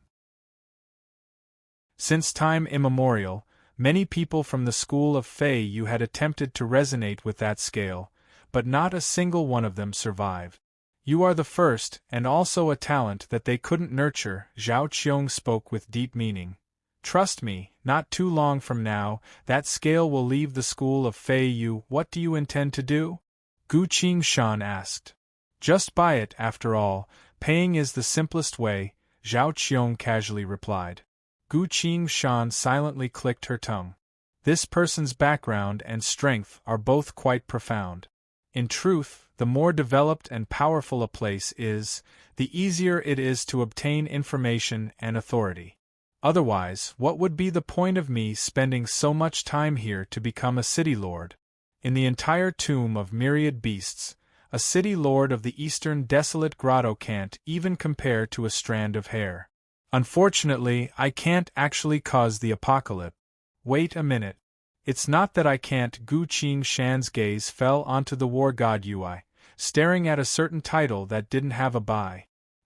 Since time immemorial, many people from the school of Fei Yu had attempted to resonate with that scale, but not a single one of them survived. You are the first, and also a talent that they couldn't nurture. Zhao Qiong spoke with deep meaning. Trust me, not too long from now, that scale will leave the school of Fei Yu. What do you intend to do? Gu Qingshan asked. Just buy it, after all. Paying is the simplest way, Zhao Qiong casually replied. Gu Qingshan silently clicked her tongue. This person's background and strength are both quite profound. In truth, the more developed and powerful a place is, the easier it is to obtain information and authority. Otherwise, what would be the point of me spending so much time here to become a city lord? In the entire tomb of myriad beasts, a city lord of the Eastern Desolate Grotto can't even compare to a strand of hair. Unfortunately, I can't actually cause the apocalypse. Wait a minute. It's not that I can't. Gu Qingshan's gaze fell onto the war god Ui, staring at a certain title that didn't have a buy.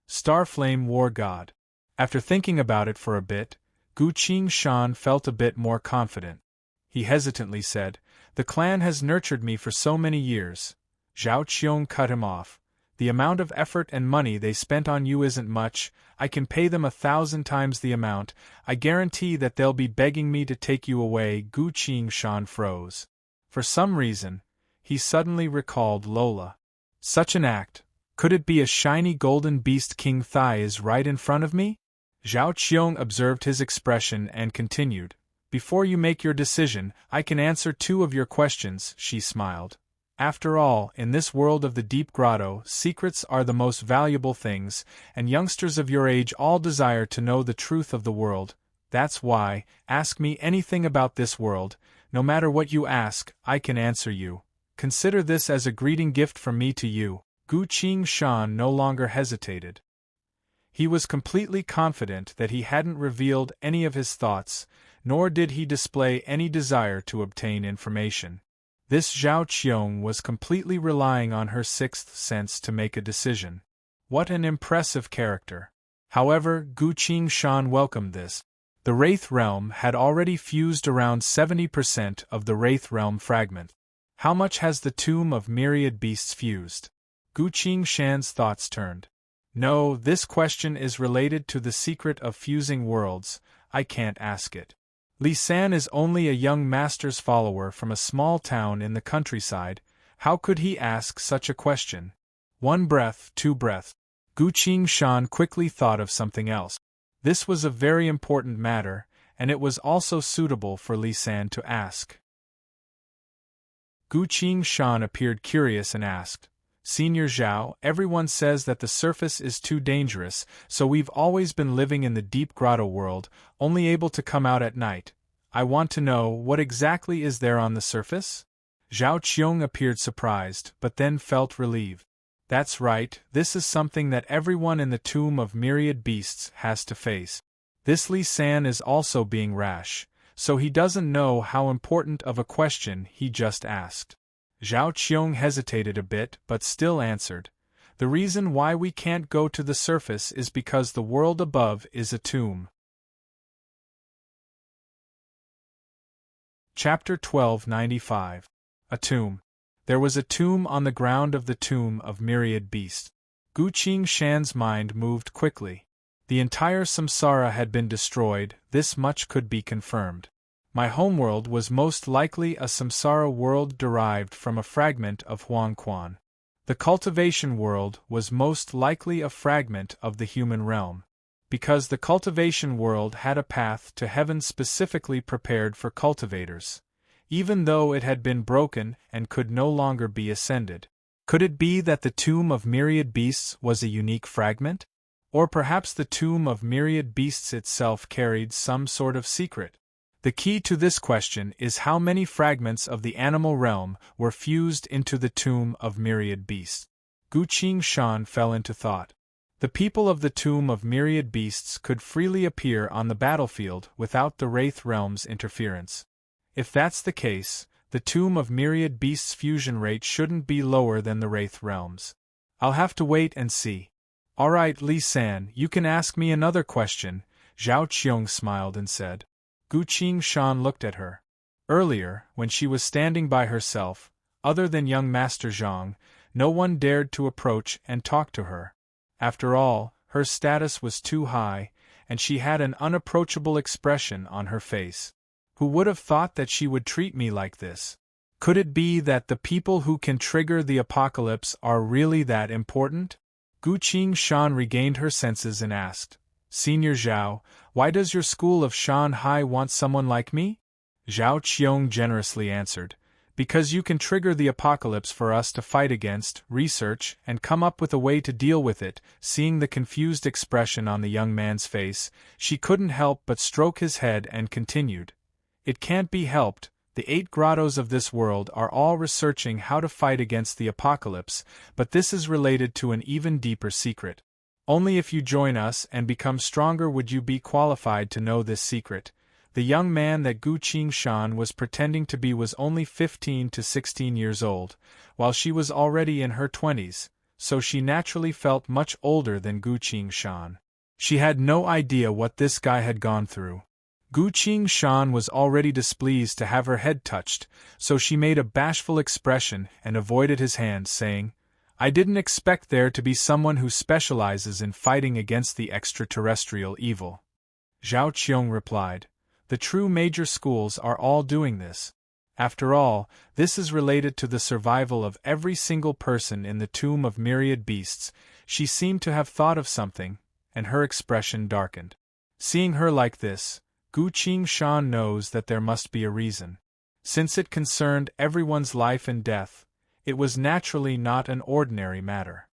Starflame War God. After thinking about it for a bit, Gu Qingshan felt a bit more confident. He hesitantly said, The clan has nurtured me for so many years. Zhao Qiong cut him off. The amount of effort and money they spent on you isn't much. I can pay them 1,000 times the amount. I guarantee that they'll be begging me to take you away. Gu Qingshan froze. For some reason, he suddenly recalled Lola. Such an act. Could it be a shiny golden beast King Thai is right in front of me? Zhao Qiong observed his expression and continued. Before you make your decision, I can answer 2 of your questions, she smiled. After all, in this world of the Deep Grotto, secrets are the most valuable things, and youngsters of your age all desire to know the truth of the world. That's why, ask me anything about this world. No matter what you ask, I can answer you. Consider this as a greeting gift from me to you. Gu Qingshan no longer hesitated. He was completely confident that he hadn't revealed any of his thoughts, nor did he display any desire to obtain information. This Zhao Qiong was completely relying on her 6th sense to make a decision. What an impressive character. However, Gu Qingshan welcomed this. The Wraith Realm had already fused around 70% of the Wraith Realm fragment. How much has the Tomb of Myriad Beasts fused? Gu Qingshan's thoughts turned. No, this question is related to the secret of fusing worlds. I can't ask it. Li San is only a young master's follower from a small town in the countryside. How could he ask such a question? 1 breath, 2 breaths. Gu Qingshan quickly thought of something else. This was a very important matter, and it was also suitable for Li San to ask. Gu Qingshan appeared curious and asked, Senior Zhao, everyone says that the surface is too dangerous, so we've always been living in the deep grotto world, only able to come out at night. I want to know, what exactly is there on the surface? Zhao Qiong appeared surprised, but then felt relieved. That's right, this is something that everyone in the Tomb of Myriad Beasts has to face. This Li San is also being rash, so he doesn't know how important of a question he just asked. Zhao Qiong hesitated a bit but still answered, The reason why we can't go to the surface is because the world above is a tomb. Chapter 1295. A Tomb. There was a tomb on the ground of the Tomb of Myriad Beasts. Gu Qingshan's mind moved quickly. The entire samsara had been destroyed, this much could be confirmed. My homeworld was most likely a samsara world derived from a fragment of Huangquan. The cultivation world was most likely a fragment of the human realm. Because the cultivation world had a path to heaven specifically prepared for cultivators, even though it had been broken and could no longer be ascended. Could it be that the Tomb of Myriad Beasts was a unique fragment? Or perhaps the Tomb of Myriad Beasts itself carried some sort of secret? The key to this question is how many fragments of the animal realm were fused into the Tomb of Myriad Beasts. Gu Qingshan fell into thought. The people of the Tomb of Myriad Beasts could freely appear on the battlefield without the Wraith Realm's interference. If that's the case, the Tomb of Myriad Beasts' fusion rate shouldn't be lower than the Wraith Realm's. I'll have to wait and see. Alright, Li San, you can ask me another question, Zhao Qiong smiled and said. Gu Qingshan looked at her. Earlier, when she was standing by herself, other than young Master Zhang, no one dared to approach and talk to her. After all, her status was too high, and she had an unapproachable expression on her face. Who would have thought that she would treat me like this? Could it be that the people who can trigger the apocalypse are really that important? Gu Qingshan regained her senses and asked, Senior Zhao, why does your school of Shanhai want someone like me? Zhao Qiong generously answered, Because you can trigger the apocalypse for us to fight against, research, and come up with a way to deal with it. Seeing the confused expression on the young man's face, she couldn't help but stroke his head and continued, It can't be helped. The 8 grottos of this world are all researching how to fight against the apocalypse, but this is related to an even deeper secret. Only if you join us and become stronger would you be qualified to know this secret. The young man that Gu Qingshan was pretending to be was only 15 to 16 years old, while she was already in her 20s, so she naturally felt much older than Gu Qingshan. She had no idea what this guy had gone through. Gu Qingshan was already displeased to have her head touched, so she made a bashful expression and avoided his hand, saying, I didn't expect there to be someone who specializes in fighting against the extraterrestrial evil. Zhao Qiong replied, The true major schools are all doing this. After all, this is related to the survival of every single person in the Tomb of Myriad Beasts. She seemed to have thought of something, and her expression darkened. Seeing her like this, Gu Qingshan knows that there must be a reason. Since it concerned everyone's life and death, it was naturally not an ordinary matter.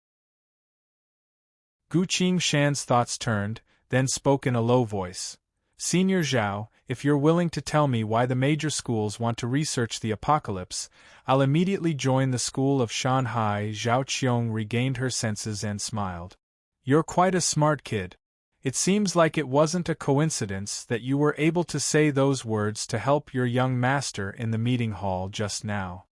Gu Qingshan's thoughts turned, then spoke in a low voice. Senior Zhao, if you're willing to tell me why the major schools want to research the apocalypse, I'll immediately join the school of Shanhai. Zhao Qiong regained her senses and smiled. You're quite a smart kid. It seems like it wasn't a coincidence that you were able to say those words to help your young master in the meeting hall just now.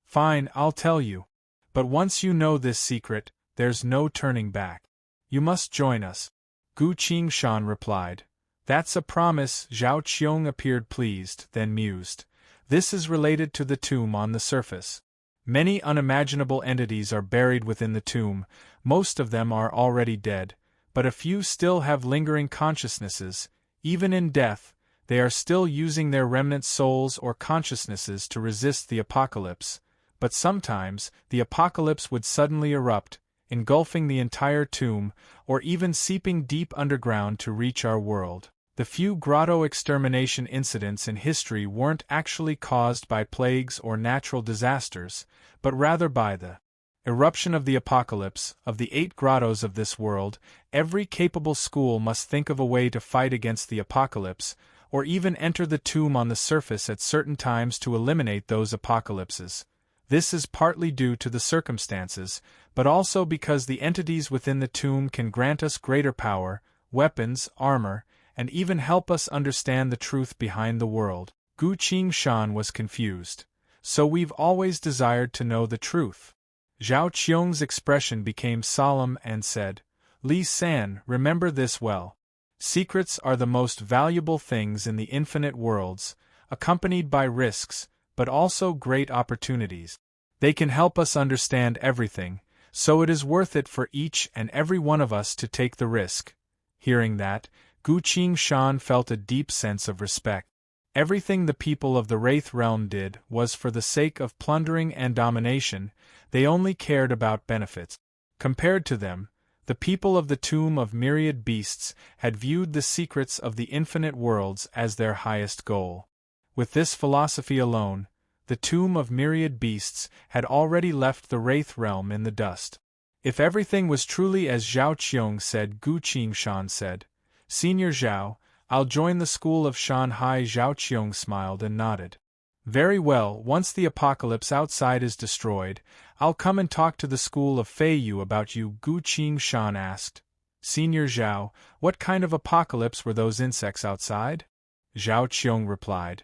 Fine, I'll tell you. But once you know this secret, there's no turning back. You must join us. Gu Qingshan replied. That's a promise. Zhao Qiong appeared pleased, then mused. This is related to the tomb on the surface. Many unimaginable entities are buried within the tomb. Most of them are already dead, but a few still have lingering consciousnesses. Even in death, they are still using their remnant souls or consciousnesses to resist the apocalypse. But sometimes, the apocalypse would suddenly erupt, engulfing the entire tomb, or even seeping deep underground to reach our world. The few grotto extermination incidents in history weren't actually caused by plagues or natural disasters, but rather by the eruption of the apocalypse. Of the 8 grottos of this world, every capable school must think of a way to fight against the apocalypse, or even enter the tomb on the surface at certain times to eliminate those apocalypses. This is partly due to the circumstances, but also because the entities within the tomb can grant us greater power, weapons, armor, and even help us understand the truth behind the world. Gu Qingshan was confused. So we've always desired to know the truth. Zhao Qiong's expression became solemn and said, Li San, remember this well. Secrets are the most valuable things in the infinite worlds, accompanied by risks, but also great opportunities. They can help us understand everything, so it is worth it for each and every one of us to take the risk. Hearing that, Gu Qingshan felt a deep sense of respect. Everything the people of the Wraith Realm did was for the sake of plundering and domination. They only cared about benefits. Compared to them, the people of the Tomb of Myriad Beasts had viewed the secrets of the infinite worlds as their highest goal. With this philosophy alone, the Tomb of Myriad Beasts had already left the Wraith Realm in the dust. If everything was truly as Zhao Qiong said, Gu Qingshan said, Senior Zhao, I'll join the school of Shanhai. Zhao Qiong smiled and nodded. Very well, once the apocalypse outside is destroyed, I'll come and talk to the school of Feiyu about you. Gu Qingshan asked. Senior Zhao, what kind of apocalypse were those insects outside? Zhao Qiong replied.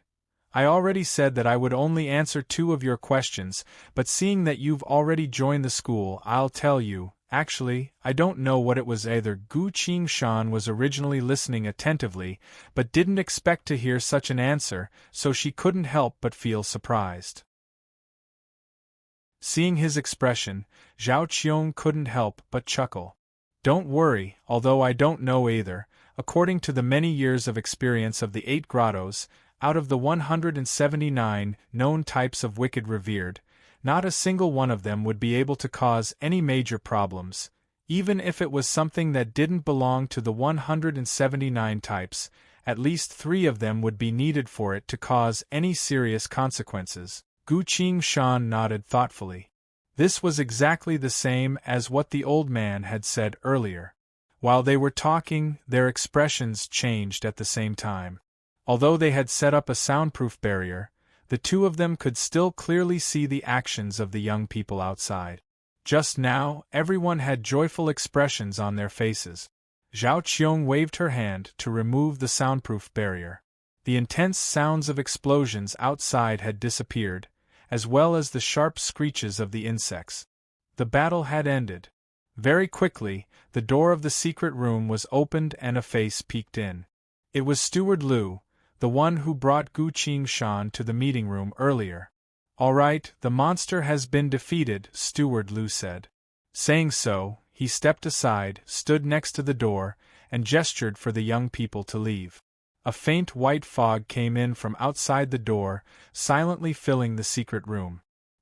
I already said that I would only answer 2 of your questions, but seeing that you've already joined the school, I'll tell you. Actually, I don't know what it was either. Gu Qingshan was originally listening attentively, but didn't expect to hear such an answer, so she couldn't help but feel surprised. Seeing his expression, Zhao Qiong couldn't help but chuckle. Don't worry, although I don't know either. According to the many years of experience of the 8 grottos, out of the 179 known types of wicked revered, not a single one of them would be able to cause any major problems. Even if it was something that didn't belong to the 179 types, at least 3 of them would be needed for it to cause any serious consequences. Gu Qingshan nodded thoughtfully. This was exactly the same as what the old man had said earlier. While they were talking, their expressions changed at the same time. Although they had set up a soundproof barrier, the 2 of them could still clearly see the actions of the young people outside. Just now, everyone had joyful expressions on their faces. Zhao Qiong waved her hand to remove the soundproof barrier. The intense sounds of explosions outside had disappeared, as well as the sharp screeches of the insects. The battle had ended. Very quickly, the door of the secret room was opened and a face peeked in. It was Steward Lu, the one who brought Gu Qingshan to the meeting room earlier. All right, the monster has been defeated, Steward Lu said. Saying so, he stepped aside, stood next to the door, and gestured for the young people to leave. A faint white fog came in from outside the door, silently filling the secret room.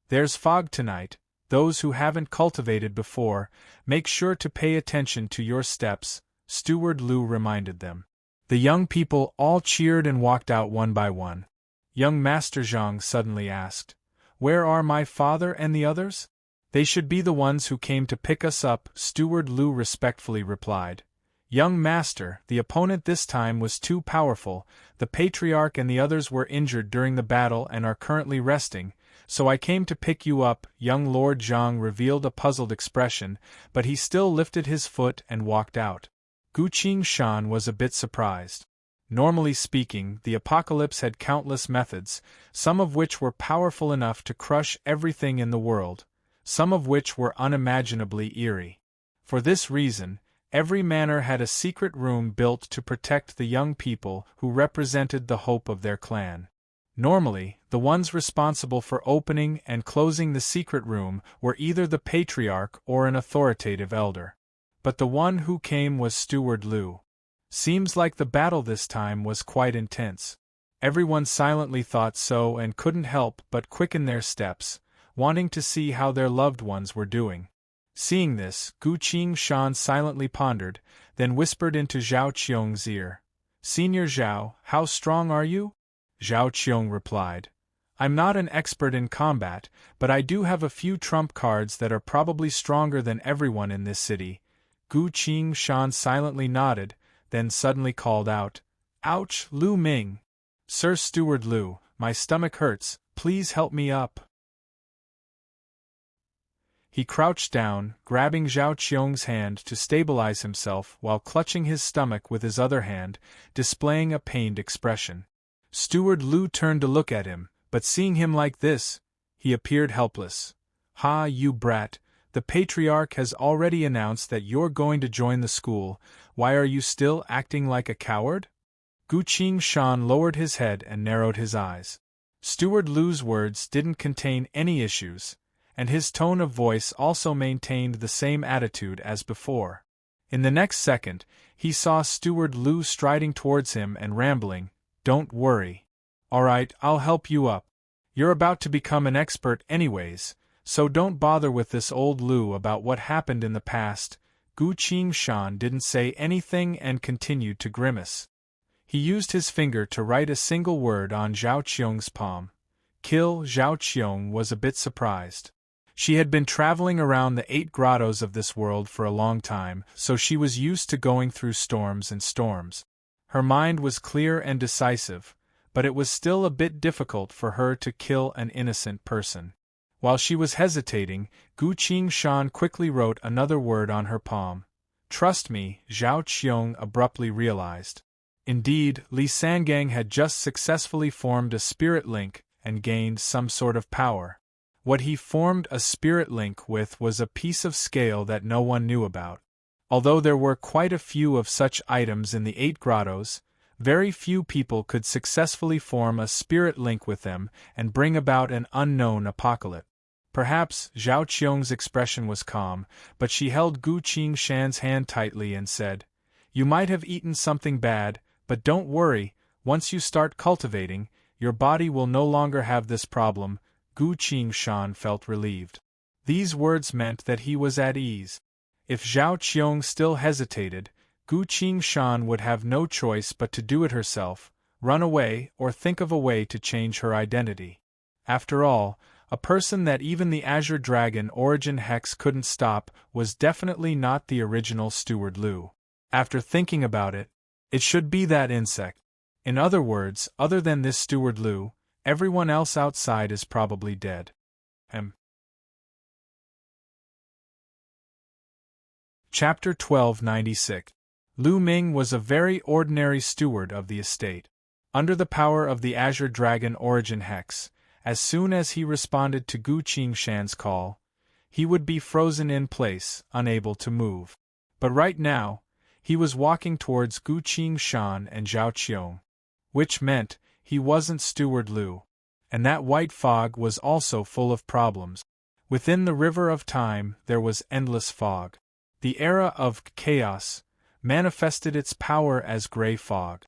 There's fog tonight. Those who haven't cultivated before, make sure to pay attention to your steps, Steward Lu reminded them. The young people all cheered and walked out one by one. Young Master Zhang suddenly asked, Where are my father and the others? They should be the ones who came to pick us up, Steward Lu respectfully replied. Young Master, the opponent this time was too powerful. The Patriarch and the others were injured during the battle and are currently resting, so I came to pick you up. Young Lord Zhang revealed a puzzled expression, but he still lifted his foot and walked out. Gu Qingshan was a bit surprised. Normally speaking, the apocalypse had countless methods, some of which were powerful enough to crush everything in the world, some of which were unimaginably eerie. For this reason, every manor had a secret room built to protect the young people who represented the hope of their clan. Normally, the ones responsible for opening and closing the secret room were either the Patriarch or an authoritative elder. But the one who came was Steward Lu. Seems like the battle this time was quite intense. Everyone silently thought so and couldn't help but quicken their steps, wanting to see how their loved ones were doing. Seeing this, Gu Qingshan silently pondered, then whispered into Zhao Qiong's ear. Senior Zhao, how strong are you? Zhao Qiong replied. I'm not an expert in combat, but I do have a few trump cards that are probably stronger than everyone in this city. Gu Qingshan silently nodded, then suddenly called out, Ouch, Lu Ming! Sir Steward Lu, my stomach hurts, please help me up. He crouched down, grabbing Zhao Qiong's hand to stabilize himself while clutching his stomach with his other hand, displaying a pained expression. Steward Lu turned to look at him, but seeing him like this, he appeared helpless. Ha, you brat, the patriarch has already announced that you're going to join the school, why are you still acting like a coward? Gu Qingshan lowered his head and narrowed his eyes. Steward Lu's words didn't contain any issues, and his tone of voice also maintained the same attitude as before. In the next second, he saw Steward Lu striding towards him and rambling, Don't worry. Alright, I'll help you up. You're about to become an expert anyways, so don't bother with this old Lu about what happened in the past. Gu Qingshan didn't say anything and continued to grimace. He used his finger to write a single word on Zhao Qiong's palm. Kill. Zhao Qiong was a bit surprised. She had been traveling around the 8 grottos of this world for a long time, so she was used to going through storms and storms. Her mind was clear and decisive, but it was still a bit difficult for her to kill an innocent person. While she was hesitating, Gu Qingshan quickly wrote another word on her palm. Trust me, Zhao Qiong abruptly realized. Indeed, Li Sangang had just successfully formed a spirit link and gained some sort of power. What he formed a spirit link with was a piece of scale that no one knew about. Although there were quite a few of such items in the 8 grottos, very few people could successfully form a spirit link with them and bring about an unknown apocalypse. Perhaps Zhao Qiong's expression was calm, but she held Gu Qingshan's hand tightly and said, You might have eaten something bad, but don't worry, once you start cultivating, your body will no longer have this problem. Gu Qingshan felt relieved. These words meant that he was at ease. If Zhao Qiong still hesitated, Gu Qingshan would have no choice but to do it herself, run away or think of a way to change her identity. After all, a person that even the Azure Dragon origin hex couldn't stop was definitely not the original Steward Lu. After thinking about it, it should be that insect. In other words, other than this Steward Lu, everyone else outside is probably dead. Chapter 1296. Lu Ming was a very ordinary steward of the estate. Under the power of the Azure Dragon origin hex, as soon as he responded to Gu Qingshan's call, he would be frozen in place, unable to move. But right now, he was walking towards Gu Qingshan and Zhao Qiong, which meant he wasn't Steward Lu. And that white fog was also full of problems. Within the river of time there was endless fog. The era of chaos manifested its power as gray fog.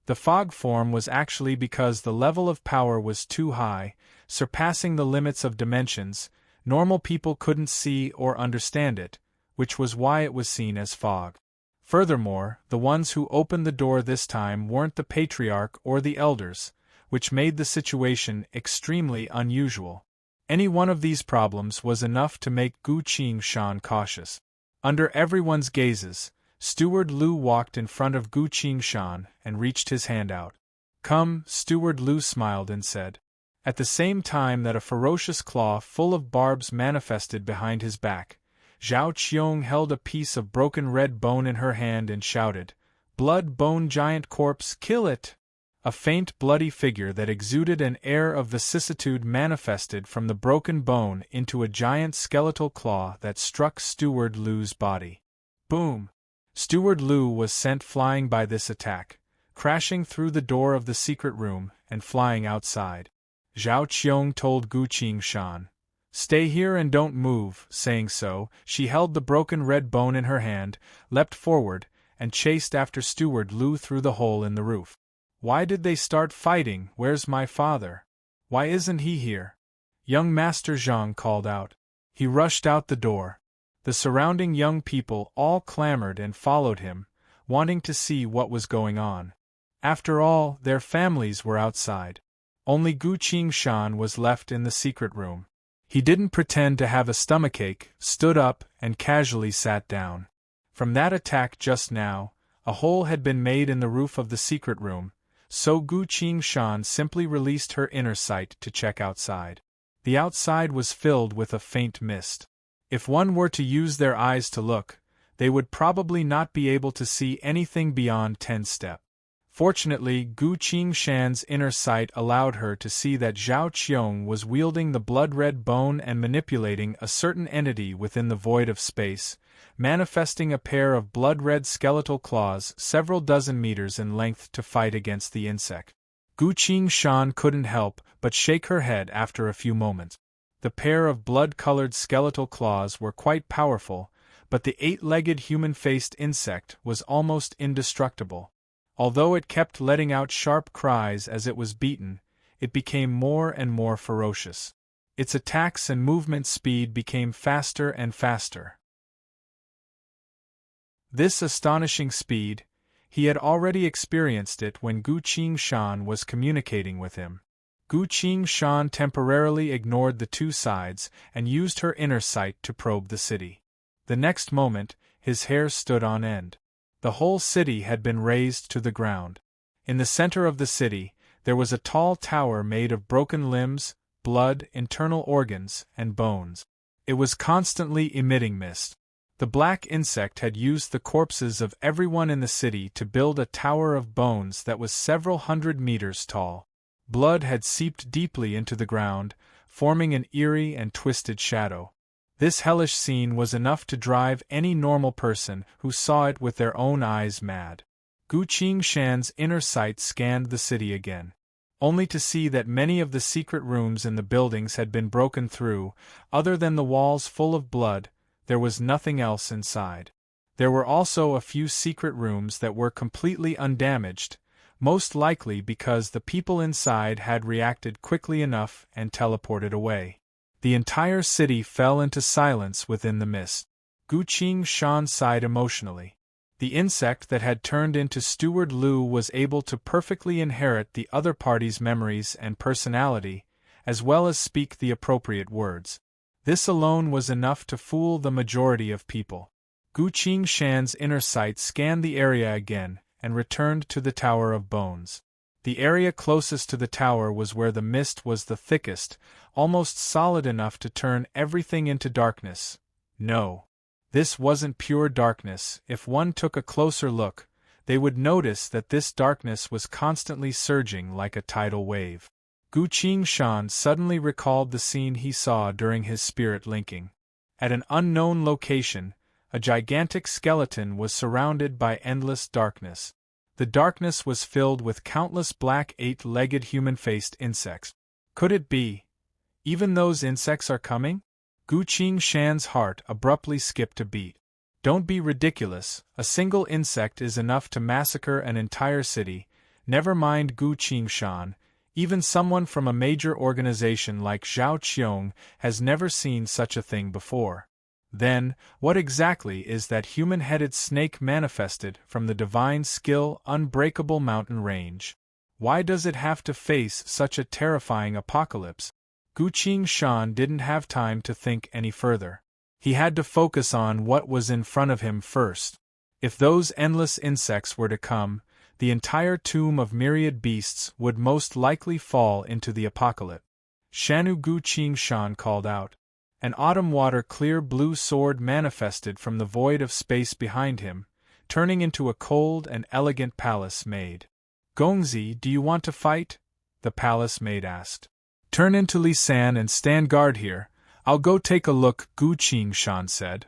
The fog form was actually because the level of power was too high, surpassing the limits of dimensions. Normal people couldn't see or understand it, which was why it was seen as fog. Furthermore, the ones who opened the door this time weren't the patriarch or the elders, which made the situation extremely unusual. Any one of these problems was enough to make Gu Qingshan cautious. Under everyone's gazes, Steward Lu walked in front of Gu Qingshan and reached his hand out. Come, Steward Lu smiled and said. At the same time that a ferocious claw full of barbs manifested behind his back, Zhao Qiong held a piece of broken red bone in her hand and shouted, Blood bone giant corpse, kill it! A faint bloody figure that exuded an air of vicissitude manifested from the broken bone into a giant skeletal claw that struck Steward Lu's body. Boom! Steward Lu was sent flying by this attack, crashing through the door of the secret room and flying outside. Zhao Qiong told Gu Qingshan, Stay here and don't move. Saying so, she held the broken red bone in her hand, leapt forward, and chased after Steward Lu through the hole in the roof. Why did they start fighting? Where's my father? Why isn't he here? Young Master Zhang called out. He rushed out the door. The surrounding young people all clamored and followed him, wanting to see what was going on. After all, their families were outside. Only Gu Qingshan was left in the secret room. He didn't pretend to have a stomachache, stood up, and casually sat down. From that attack just now, a hole had been made in the roof of the secret room, so Gu Qingshan simply released her inner sight to check outside. The outside was filled with a faint mist. If one were to use their eyes to look, they would probably not be able to see anything beyond 10 steps. Fortunately, Gu Qingshan's inner sight allowed her to see that Zhao Qiong was wielding the blood-red bone and manipulating a certain entity within the void of space, manifesting a pair of blood-red skeletal claws several dozen meters in length to fight against the insect. Gu Qingshan couldn't help but shake her head after a few moments. The pair of blood-colored skeletal claws were quite powerful, but the 8-legged human-faced insect was almost indestructible. Although it kept letting out sharp cries as it was beaten, it became more and more ferocious. Its attacks and movement speed became faster and faster. This astonishing speed, he had already experienced it when Gu Qingshan was communicating with him. Gu Qingshan temporarily ignored the two sides and used her inner sight to probe the city. The next moment, his hair stood on end. The whole city had been razed to the ground. In the center of the city, there was a tall tower made of broken limbs, blood, internal organs, and bones. It was constantly emitting mist. The black insect had used the corpses of everyone in the city to build a tower of bones that was several hundred meters tall. Blood had seeped deeply into the ground, forming an eerie and twisted shadow. This hellish scene was enough to drive any normal person who saw it with their own eyes mad. Gu Qingshan's inner sight scanned the city again, only to see that many of the secret rooms in the buildings had been broken through. Other than the walls full of blood, there was nothing else inside. There were also a few secret rooms that were completely undamaged, most likely because the people inside had reacted quickly enough and teleported away. The entire city fell into silence within the mist. Gu Qingshan sighed emotionally. The insect that had turned into Steward Lu was able to perfectly inherit the other party's memories and personality, as well as speak the appropriate words. This alone was enough to fool the majority of people. Gu Qingshan's inner sight scanned the area again and returned to the Tower of Bones. The area closest to the tower was where the mist was the thickest, almost solid enough to turn everything into darkness. No. This wasn't pure darkness. If one took a closer look, they would notice that this darkness was constantly surging like a tidal wave. Gu Qingshan suddenly recalled the scene he saw during his spirit linking. At an unknown location, a gigantic skeleton was surrounded by endless darkness. The darkness was filled with countless black 8-legged human-faced insects. Could it be? Even those insects are coming? Gu Qingshan's heart abruptly skipped a beat. Don't be ridiculous, a single insect is enough to massacre an entire city. Never mind Gu Qingshan, even someone from a major organization like Zhao Qiong has never seen such a thing before. Then, what exactly is that human-headed snake manifested from the divine skill unbreakable mountain range? Why does it have to face such a terrifying apocalypse? Gu Qingshan didn't have time to think any further. He had to focus on what was in front of him first. If those endless insects were to come, the entire tomb of myriad beasts would most likely fall into the apocalypse. Shanu, Gu Qingshan called out. An autumn water clear blue sword manifested from the void of space behind him, turning into a cold and elegant palace maid. Gongzi, do you want to fight? The palace maid asked. Turn into Li San and stand guard here. I'll go take a look, Gu Qingshan said.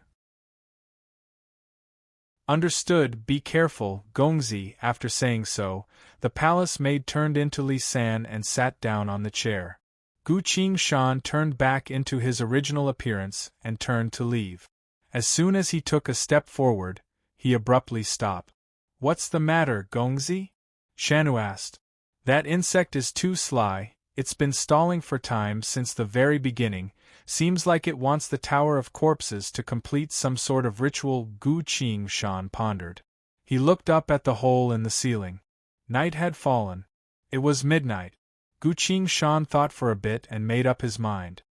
Understood, be careful, Gongzi. After saying so, the palace maid turned into Li San and sat down on the chair. Gu Qingshan turned back into his original appearance and turned to leave. As soon as he took a step forward, he abruptly stopped. What's the matter, Gongzi? Shanu asked. That insect is too sly, It's been stalling for time since the very beginning, seems like it wants the Tower of Corpses to complete some sort of ritual. Gu Qingshan pondered. He looked up at the hole in the ceiling. Night had fallen. It was midnight. Gu Qingshan thought for a bit and made up his mind.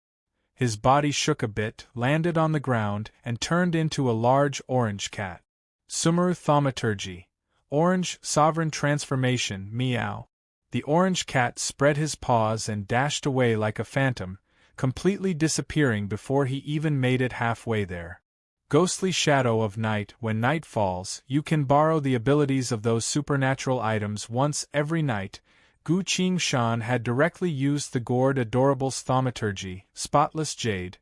His body shook a bit, landed on the ground, and turned into a large orange cat. Sumeru Thaumaturgy. Orange, sovereign transformation, meow. The orange cat spread his paws and dashed away like a phantom, completely disappearing before he even made it halfway there. Ghostly shadow of night. When night falls, you can borrow the abilities of those supernatural items once every night. Gu Qingshan had directly used the gourd adorable's thaumaturgy, spotless jade,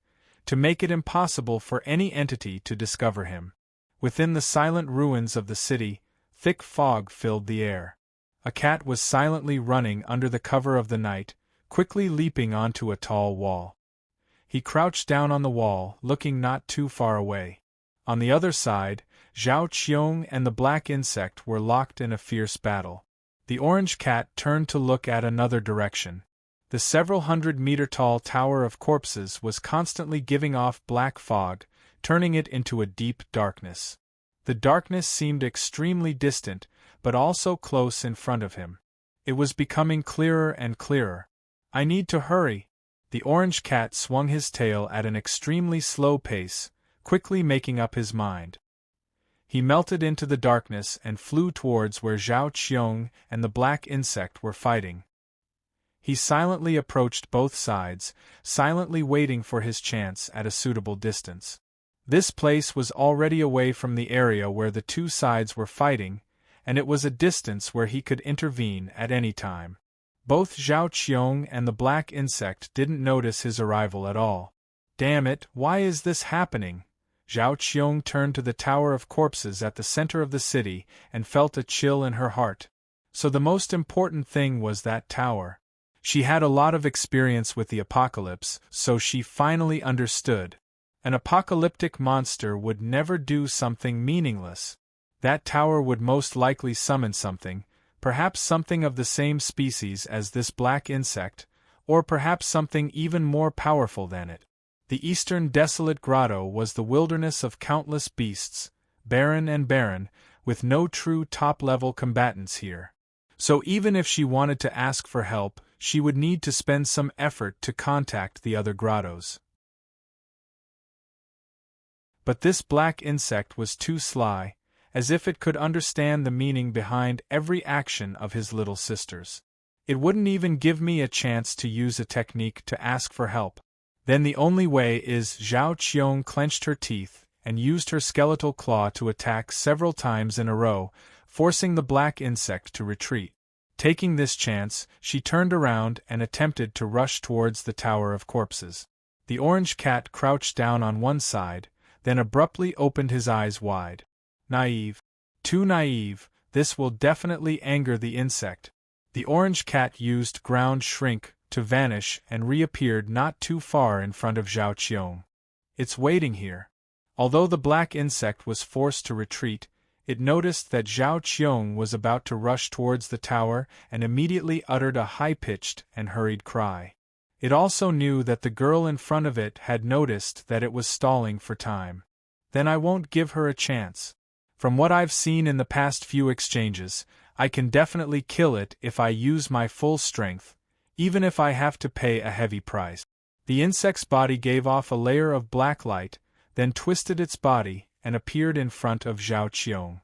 to make it impossible for any entity to discover him. Within the silent ruins of the city, thick fog filled the air. A cat was silently running under the cover of the night, quickly leaping onto a tall wall. He crouched down on the wall, looking not too far away. On the other side, Zhao Qiong and the black insect were locked in a fierce battle. The orange cat turned to look at another direction. The several hundred-meter-tall Tower of Corpses was constantly giving off black fog, turning it into a deep darkness. The darkness seemed extremely distant, but also close in front of him. It was becoming clearer and clearer. I need to hurry. The orange cat swung his tail at an extremely slow pace, quickly making up his mind. He melted into the darkness and flew towards where Zhao Qiong and the black insect were fighting. He silently approached both sides, silently waiting for his chance at a suitable distance. This place was already away from the area where the two sides were fighting, and it was a distance where he could intervene at any time. Both Zhao Qiong and the black insect didn't notice his arrival at all. Damn it, why is this happening? Zhao Qiong turned to the Tower of Corpses at the center of the city and felt a chill in her heart. So the most important thing was that tower. She had a lot of experience with the apocalypse, so she finally understood. An apocalyptic monster would never do something meaningless. That tower would most likely summon something, perhaps something of the same species as this black insect, or perhaps something even more powerful than it. The eastern desolate grotto was the wilderness of countless beasts, barren and barren, with no true top-level combatants here. So even if she wanted to ask for help, she would need to spend some effort to contact the other grottos. But this black insect was too sly, as if it could understand the meaning behind every action of his little sisters. It wouldn't even give me a chance to use a technique to ask for help. Then the only way is. Zhao Qiong clenched her teeth and used her skeletal claw to attack several times in a row, forcing the black insect to retreat. Taking this chance, she turned around and attempted to rush towards the Tower of Corpses. The orange cat crouched down on one side, then abruptly opened his eyes wide. Naive. Too naive, this will definitely anger the insect. The orange cat used ground shrink to vanish and reappeared not too far in front of Zhao Qiong. It's waiting here. Although the black insect was forced to retreat, it noticed that Zhao Qiong was about to rush towards the tower and immediately uttered a high-pitched and hurried cry. It also knew that the girl in front of it had noticed that it was stalling for time. Then I won't give her a chance. From what I've seen in the past few exchanges, I can definitely kill it if I use my full strength, even if I have to pay a heavy price. The insect's body gave off a layer of black light, then twisted its body and appeared in front of Zhao Qiong.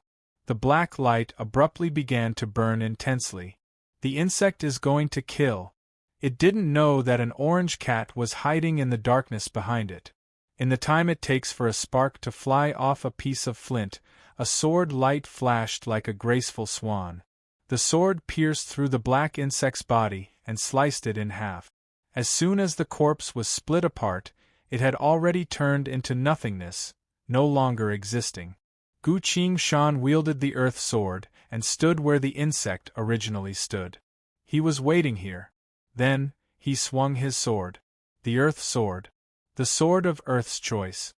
The black light abruptly began to burn intensely. The insect is going to kill. It didn't know that an orange cat was hiding in the darkness behind it. In the time it takes for a spark to fly off a piece of flint, a sword light flashed like a graceful swan. The sword pierced through the black insect's body and sliced it in half. As soon as the corpse was split apart, it had already turned into nothingness, no longer existing. Gu Qingshan wielded the earth sword and stood where the insect originally stood. He was waiting here. Then, he swung his sword. The earth sword. The sword of Earth's choice.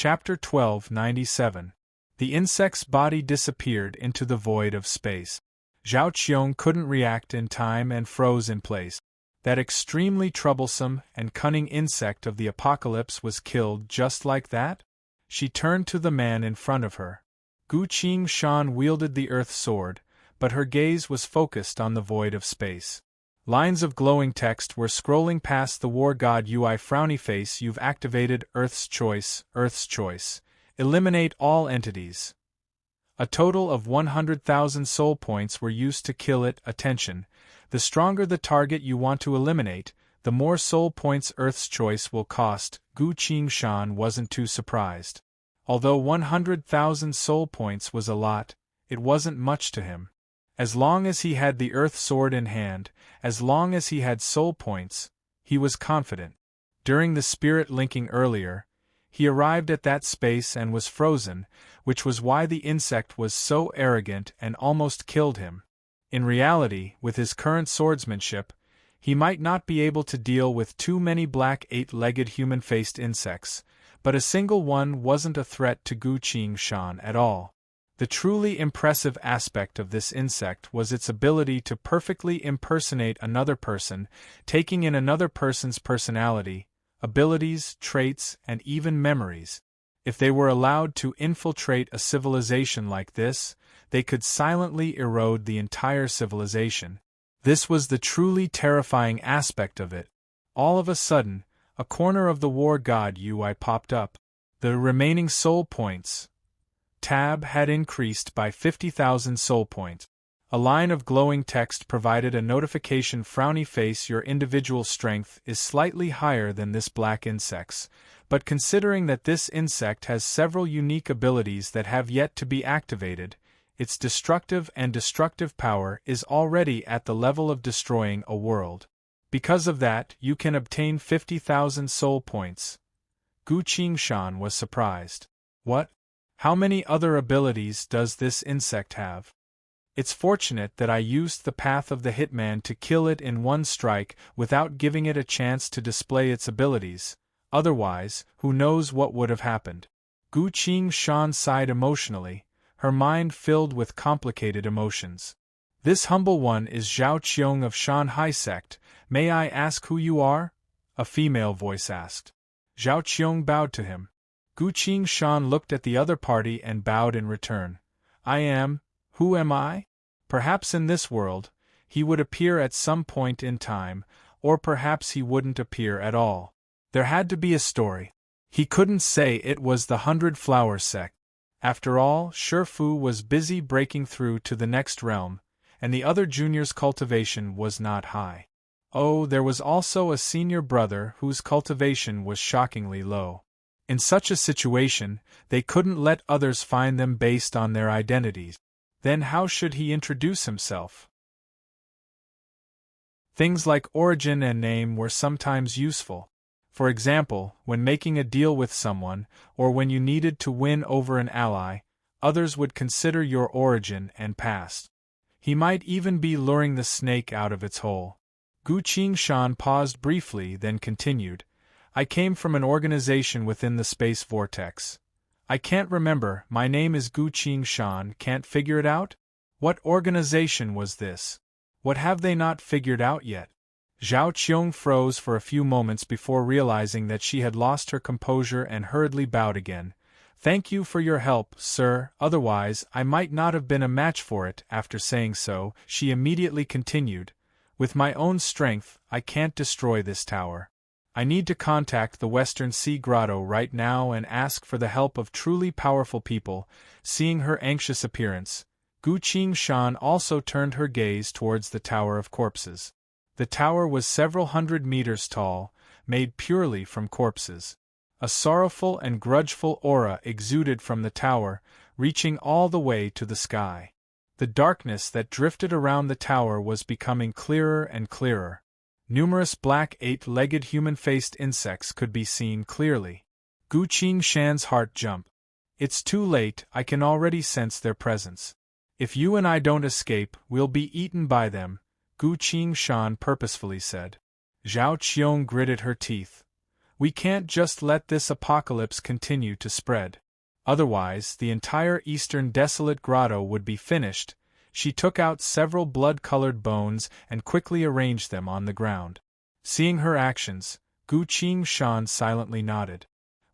Chapter 1297. The insect's body disappeared into the void of space. Zhao Qiong couldn't react in time and froze in place. That extremely troublesome and cunning insect of the apocalypse was killed just like that? She turned to the man in front of her. Gu Qingshan wielded the earth sword, but her gaze was focused on the void of space. Lines of glowing text were scrolling past the war god Ui. Frowny face. You've activated Earth's Choice. Earth's Choice. Eliminate all entities. A total of 100,000 soul points were used to kill it. Attention. The stronger the target you want to eliminate, the more soul points Earth's Choice will cost. Gu Qingshan wasn't too surprised. Although 100,000 soul points was a lot, it wasn't much to him. As long as he had the Earth Sword in hand, as long as he had soul points, he was confident. During the spirit linking earlier, he arrived at that space and was frozen, which was why the insect was so arrogant and almost killed him. In reality, with his current swordsmanship, he might not be able to deal with too many black eight-legged human-faced insects, but a single one wasn't a threat to Gu Qingshan at all. The truly impressive aspect of this insect was its ability to perfectly impersonate another person, taking in another person's personality, abilities, traits, and even memories. If they were allowed to infiltrate a civilization like this, they could silently erode the entire civilization. This was the truly terrifying aspect of it. All of a sudden, a corner of the war god Ui popped up. The remaining soul points tab had increased by 50,000 soul points. A line of glowing text provided a notification. Frowny face. Your individual strength is slightly higher than this black insect's, but considering that this insect has several unique abilities that have yet to be activated, its destructive and destructive power is already at the level of destroying a world. Because of that, you can obtain 50,000 soul points. Gu Qingshan was surprised. What? How many other abilities does this insect have? It's fortunate that I used the path of the hitman to kill it in one strike without giving it a chance to display its abilities, otherwise, who knows what would have happened. Gu Qingshan sighed emotionally, her mind filled with complicated emotions. This humble one is Zhao Qiong of Shanhai sect. May I ask who you are? A female voice asked. Zhao Qiong bowed to him. Gu Qingshan looked at the other party and bowed in return. Who am I? Perhaps in this world, he would appear at some point in time, or perhaps he wouldn't appear at all. There had to be a story. He couldn't say it was the 100 Flower sect. After all, Shifu was busy breaking through to the next realm, and the other junior's cultivation was not high. Oh, there was also a senior brother whose cultivation was shockingly low. In such a situation, they couldn't let others find them based on their identities. Then how should he introduce himself? Things like origin and name were sometimes useful. For example, when making a deal with someone, or when you needed to win over an ally, others would consider your origin and past. He might even be luring the snake out of its hole. Gu Qingshan paused briefly, then continued. I came from an organization within the space vortex. I can't remember. My name is Gu Qingshan. Can't figure it out? What organization was this? What have they not figured out yet? Zhao Qiong froze for a few moments before realizing that she had lost her composure and hurriedly bowed again. Thank you for your help, sir, otherwise I might not have been a match for it. After saying so, she immediately continued. With my own strength, I can't destroy this tower. I need to contact the Western Sea Grotto right now and ask for the help of truly powerful people. Seeing her anxious appearance, Gu Qingshan also turned her gaze towards the Tower of Corpses. The tower was several hundred meters tall, made purely from corpses. A sorrowful and grudgeful aura exuded from the tower, reaching all the way to the sky. The darkness that drifted around the tower was becoming clearer and clearer. Numerous black eight-legged human-faced insects could be seen clearly. Gu Qingshan's heart jumped. It's too late, I can already sense their presence. If you and I don't escape, we'll be eaten by them, Gu Qingshan purposefully said. Zhao Qiong gritted her teeth. We can't just let this apocalypse continue to spread. Otherwise, the entire eastern desolate grotto would be finished. She took out several blood-colored bones and quickly arranged them on the ground. Seeing her actions, Gu Qingshan silently nodded.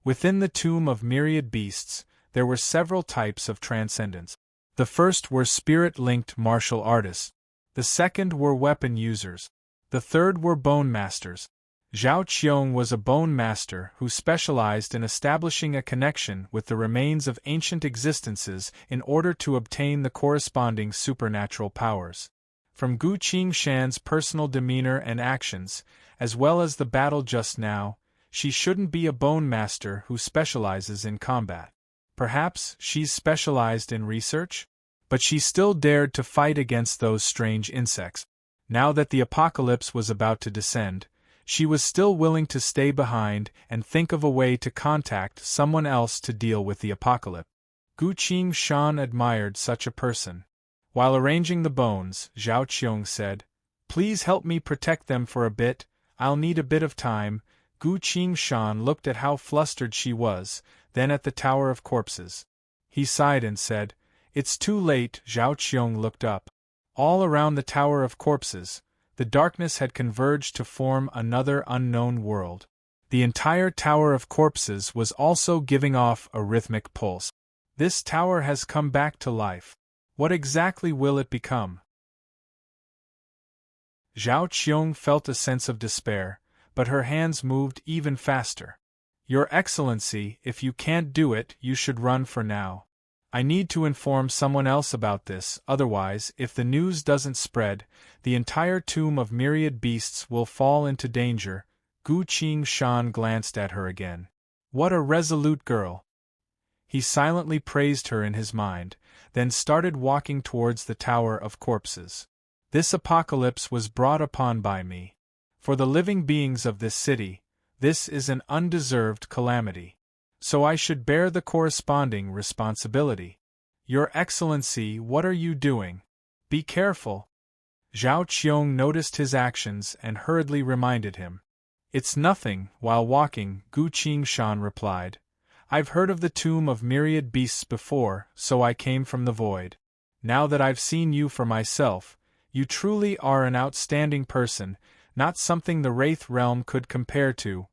Within the tomb of myriad beasts, there were several types of transcendence. The first were spirit-linked martial artists. The second were weapon users. The third were bone masters. Zhao Qiong was a bone master who specialized in establishing a connection with the remains of ancient existences in order to obtain the corresponding supernatural powers. From Gu Qingshan's personal demeanor and actions, as well as the battle just now, she shouldn't be a bone master who specializes in combat. Perhaps she's specialized in research? But she still dared to fight against those strange insects. Now that the apocalypse was about to descend, she was still willing to stay behind and think of a way to contact someone else to deal with the apocalypse. Gu Qingshan admired such a person. While arranging the bones, Zhao Qiong said, "Please help me protect them for a bit, I'll need a bit of time." Gu Qingshan looked at how flustered she was, then at the Tower of Corpses. He sighed and said, "It's too late." Zhao Qiong looked up. All around the Tower of Corpses, the darkness had converged to form another unknown world. The entire Tower of Corpses was also giving off a rhythmic pulse. This tower has come back to life. What exactly will it become? Zhao Qiong felt a sense of despair, but her hands moved even faster. "Your Excellency, if you can't do it, you should run for now. I need to inform someone else about this, otherwise, if the news doesn't spread, the entire tomb of myriad beasts will fall into danger." Gu Qingshan glanced at her again. What a resolute girl! He silently praised her in his mind, then started walking towards the Tower of Corpses. "This apocalypse was brought upon by me. For the living beings of this city, this is an undeserved calamity. So I should bear the corresponding responsibility. Your Excellency, what are you doing? Be careful." Zhao Qiong noticed his actions and hurriedly reminded him. "It's nothing." While walking, Gu Qingshan replied, "I've heard of the tomb of myriad beasts before, so I came from the void. Now that I've seen you for myself, you truly are an outstanding person, not something the Wraith realm could compare to."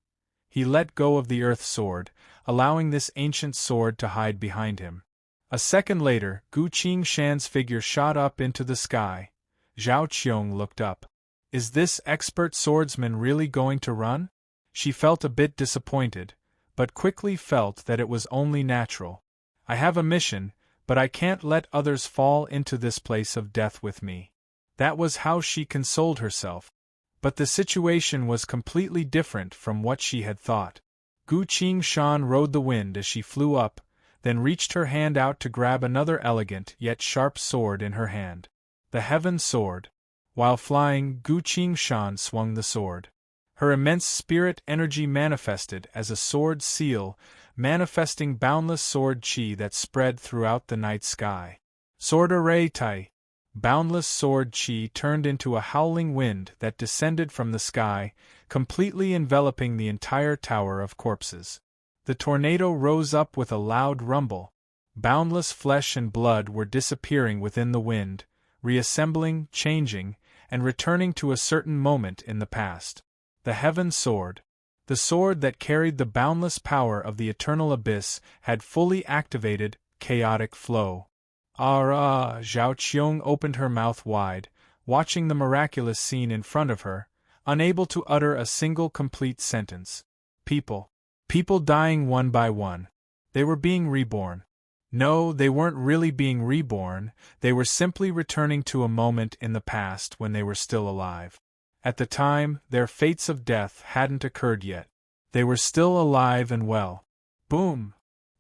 He let go of the earth sword, allowing this ancient sword to hide behind him. A second later, Gu Qingshan's figure shot up into the sky. Zhao Qiong looked up. Is this expert swordsman really going to run? She felt a bit disappointed, but quickly felt that it was only natural. "I have a mission, but I can't let others fall into this place of death with me." That was how she consoled herself. But the situation was completely different from what she had thought. Gu Qingshan rode the wind as she flew up, then reached her hand out to grab another elegant yet sharp sword in her hand. The Heaven Sword. While flying, Gu Qingshan swung the sword. Her immense spirit energy manifested as a sword seal, manifesting boundless sword chi that spread throughout the night sky. Sword array tai. Boundless sword chi turned into a howling wind that descended from the sky, completely enveloping the entire Tower of Corpses. The tornado rose up with a loud rumble. Boundless flesh and blood were disappearing within the wind, reassembling, changing, and returning to a certain moment in the past. The Heaven Sword. The sword that carried the boundless power of the eternal abyss had fully activated chaotic flow. Zhao Qiong opened her mouth wide, watching the miraculous scene in front of her, unable to utter a single complete sentence. People dying one by one. They were being reborn. No, they weren't really being reborn, they were simply returning to a moment in the past when they were still alive. At the time, their fates of death hadn't occurred yet. They were still alive and well. Boom!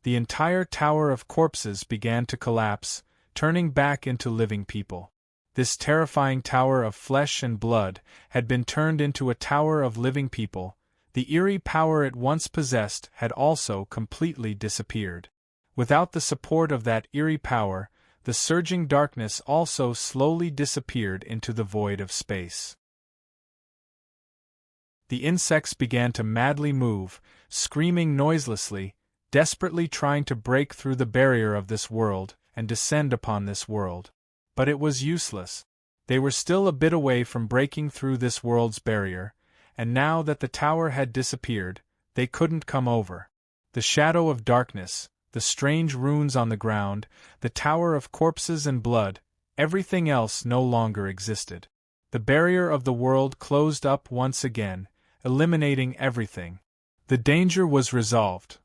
The entire Tower of Corpses began to collapse, turning back into living people. This terrifying tower of flesh and blood had been turned into a tower of living people. The eerie power it once possessed had also completely disappeared. Without the support of that eerie power, the surging darkness also slowly disappeared into the void of space. The insects began to madly move, screaming noiselessly, desperately trying to break through the barrier of this world and descend upon this world. But it was useless. They were still a bit away from breaking through this world's barrier, and now that the tower had disappeared, they couldn't come over. The shadow of darkness, the strange runes on the ground, the tower of corpses and blood, everything else no longer existed. The barrier of the world closed up once again, eliminating everything. The danger was resolved.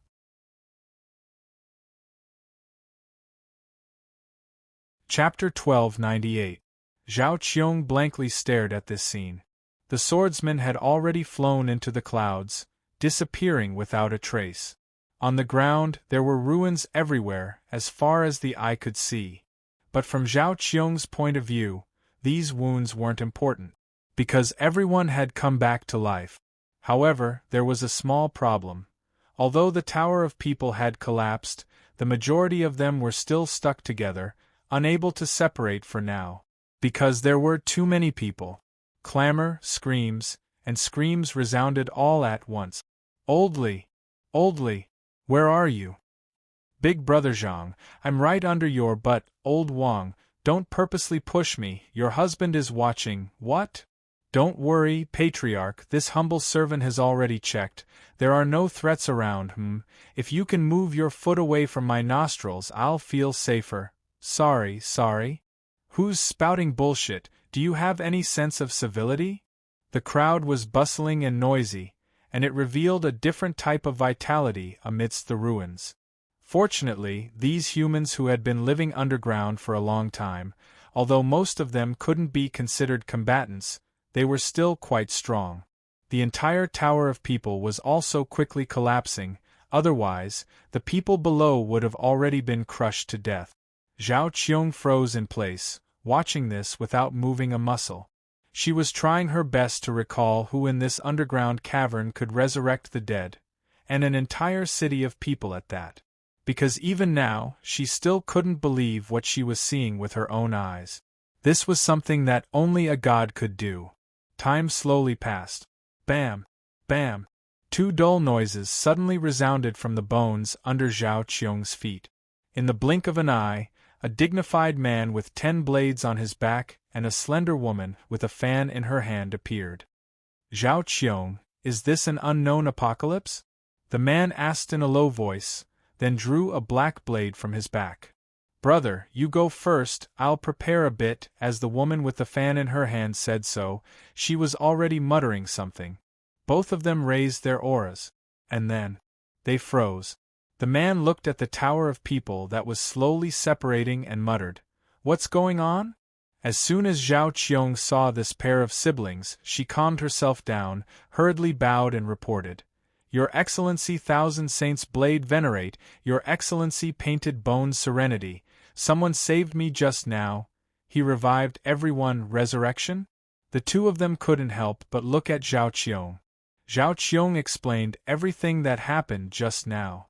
Chapter 1298. Zhao Qiong blankly stared at this scene. The swordsman had already flown into the clouds, disappearing without a trace. On the ground there were ruins everywhere, as far as the eye could see. But from Zhao Qiong's point of view, these wounds weren't important, because everyone had come back to life. However, there was a small problem. Although the Tower of People had collapsed, the majority of them were still stuck together, unable to separate for now. Because there were too many people. Clamor, screams, and screams resounded all at once. Old Li! Old Li! Where are you? Big Brother Zhang, I'm right under your butt, Old Wang, don't purposely push me, your husband is watching, what? Don't worry, Patriarch, this humble servant has already checked, there are no threats around, If you can move your foot away from my nostrils I'll feel safer. Sorry. Who's spouting bullshit, do you have any sense of civility? The crowd was bustling and noisy, and it revealed a different type of vitality amidst the ruins. Fortunately, these humans who had been living underground for a long time, although most of them couldn't be considered combatants, they were still quite strong. The entire Tower of People was also quickly collapsing, otherwise, the people below would have already been crushed to death. Zhao Qiong froze in place, watching this without moving a muscle. She was trying her best to recall who in this underground cavern could resurrect the dead, and an entire city of people at that. Because even now, she still couldn't believe what she was seeing with her own eyes. This was something that only a god could do. Time slowly passed. Bam! Bam! Two dull noises suddenly resounded from the bones under Zhao Qiong's feet. In the blink of an eye, a dignified man with 10 blades on his back and a slender woman with a fan in her hand appeared. Zhao Qiong, is this an unknown apocalypse? The man asked in a low voice, then drew a black blade from his back. Brother, you go first, I'll prepare a bit. As the woman with the fan in her hand said so, she was already muttering something. Both of them raised their auras. And then, they froze. The man looked at the Tower of People that was slowly separating and muttered, "What's going on?" As soon as Zhao Qiong saw this pair of siblings, she calmed herself down, hurriedly bowed and reported, "Your Excellency Thousand Saints Blade Venerate, Your Excellency Painted Bones Serenity, someone saved me just now." He revived everyone. Resurrection? The two of them couldn't help but look at Zhao Qiong. Zhao Qiong explained everything that happened just now.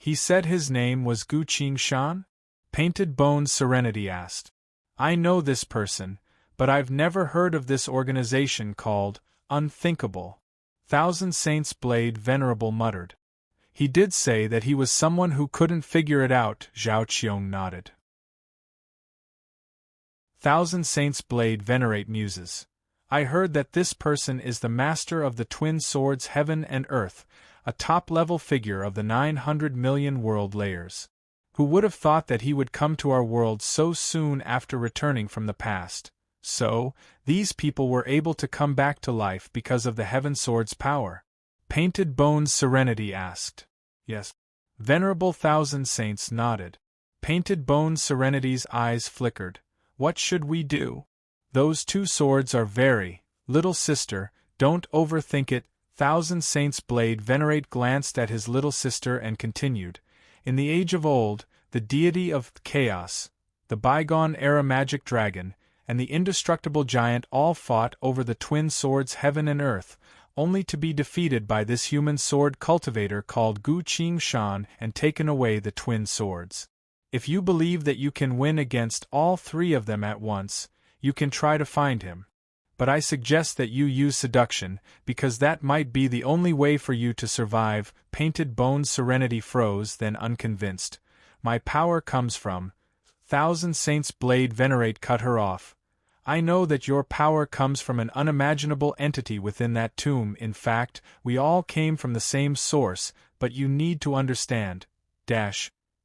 He said his name was Gu Qingshan? Painted Bones Serenity asked. I know this person, but I've never heard of this organization called Unthinkable. Thousand Saints Blade Venerable muttered. He did say that he was someone who couldn't figure it out. Zhao Qiong nodded. Thousand Saints Blade Venerate muses. I heard that this person is the master of the twin swords Heaven and Earth, a top-level figure of the 900 million world layers. Who would have thought that he would come to our world so soon after returning from the past? So, these people were able to come back to life because of the Heaven Sword's power. Painted Bones Serenity asked. Yes. Venerable Thousand Saints nodded. Painted Bones Serenity's eyes flickered. What should we do? Those two swords are very, little sister, don't overthink it. Thousand Saints Blade Venerate glanced at his little sister and continued. In the age of old, the deity of chaos, the bygone-era magic dragon, and the indestructible giant all fought over the twin swords Heaven and Earth, only to be defeated by this human sword cultivator called Gu Qingshan and taken away the twin swords. If you believe that you can win against all three of them at once, you can try to find him. but I suggest that you use seduction, because that might be the only way for you to survive." Painted Bones Serenity froze, then unconvinced. "My power comes from—" Thousand Saints Blade Venerate cut her off. "I know that your power comes from an unimaginable entity within that tomb. In fact, we all came from the same source, but you need to understand.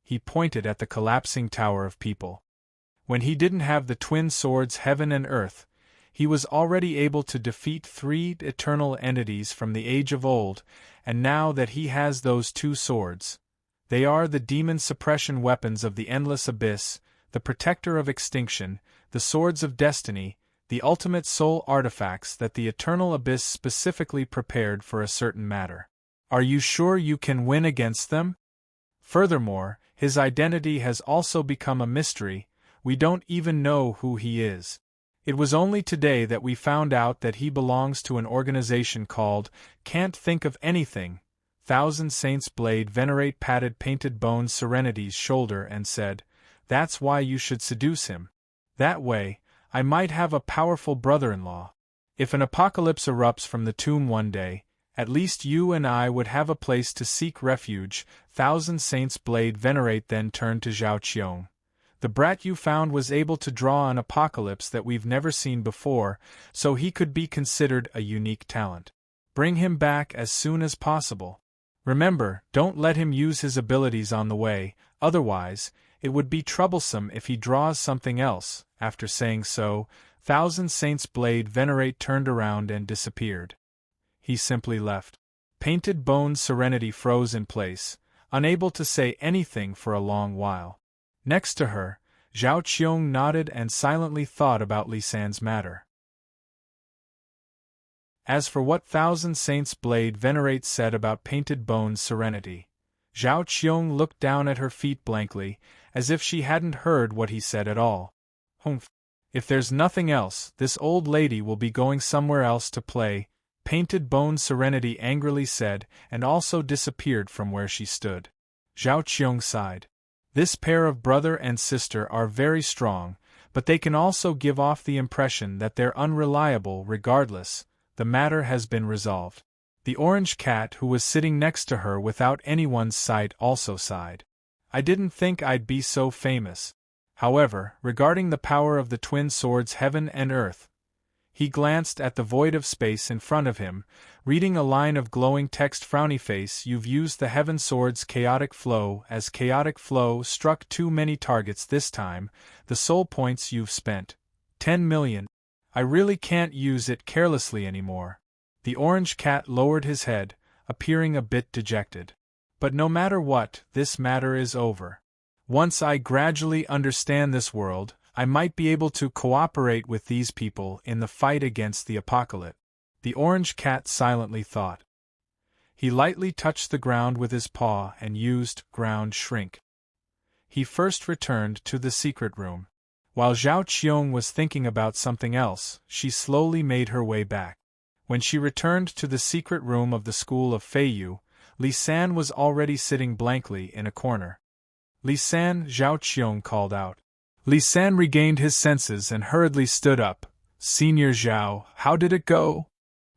He pointed at the collapsing tower of people. When he didn't have the twin swords heaven and earth, he was already able to defeat 3 eternal entities from the age of old, and now that he has those 2 swords, they are the demon suppression weapons of the endless abyss, the protector of extinction, the swords of destiny, the ultimate soul artifacts that the eternal abyss specifically prepared for a certain matter. Are you sure you can win against them? Furthermore, his identity has also become a mystery. We don't even know who he is. It was only today that we found out that he belongs to an organization called Can't Think of Anything." Thousand Saints Blade Venerate patted Painted Bones Serenity's shoulder and said, "That's why you should seduce him. That way, I might have a powerful brother-in-law. If an apocalypse erupts from the tomb one day, at least you and I would have a place to seek refuge." Thousand Saints Blade Venerate then turned to Zhao Qiong. "The brat you found was able to draw an apocalypse that we've never seen before, so he could be considered a unique talent. Bring him back as soon as possible. Remember, don't let him use his abilities on the way, otherwise, it would be troublesome if he draws something else." After saying so, Thousand Saints Blade Venerate turned around and disappeared. He simply left. Painted Bones Serenity froze in place, unable to say anything for a long while. Next to her, Zhao Qiong nodded and silently thought about Li San's matter. As for what Thousand Saints Blade Venerate said about Painted Bones Serenity, Zhao Qiong looked down at her feet blankly, as if she hadn't heard what he said at all. "Humph. If there's nothing else, this old lady will be going somewhere else to play," Painted Bones Serenity angrily said, and also disappeared from where she stood. Zhao Qiong sighed. This pair of brother and sister are very strong, but they can also give off the impression that they're unreliable. Regardless, the matter has been resolved. The orange cat who was sitting next to her without anyone's sight also sighed. "I didn't think I'd be so famous." However, regarding the power of the twin swords heaven and earth, he glanced at the void of space in front of him, reading a line of glowing text. "Frowny face, you've used the heaven sword's chaotic flow. As chaotic flow struck too many targets this time, the soul points you've spent, 10 million. I really can't use it carelessly anymore." The orange cat lowered his head, appearing a bit dejected. "But no matter what, this matter is over. Once I gradually understand this world, I might be able to cooperate with these people in the fight against the apocalypse." The orange cat silently thought. He lightly touched the ground with his paw and used ground shrink. He first returned to the secret room. While Zhao Qiong was thinking about something else, she slowly made her way back. When she returned to the secret room of the school of Feiyu, Li San was already sitting blankly in a corner. "Li San," Zhao Qiong called out. Li San regained his senses and hurriedly stood up. "Senior Zhao, how did it go?"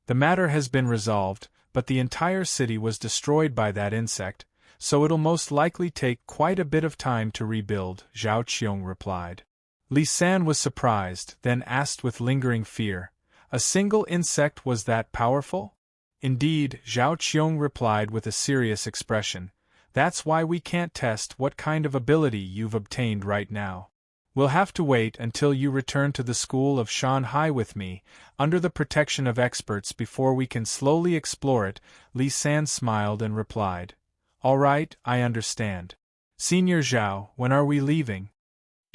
"The matter has been resolved, but the entire city was destroyed by that insect, so it'll most likely take quite a bit of time to rebuild," Zhao Qiong replied. Li San was surprised, then asked with lingering fear, "A single insect was that powerful?" "Indeed," Zhao Qiong replied with a serious expression. "That's why we can't test what kind of ability you've obtained right now. We'll have to wait until you return to the school of Shanghai with me, under the protection of experts, before we can slowly explore it." Li San smiled and replied, "All right, I understand. Senior Zhao, when are we leaving?"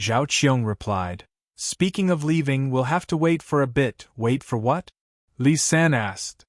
Zhao Qiong replied, "Speaking of leaving, we'll have to wait for a bit." "Wait for what?" Li San asked.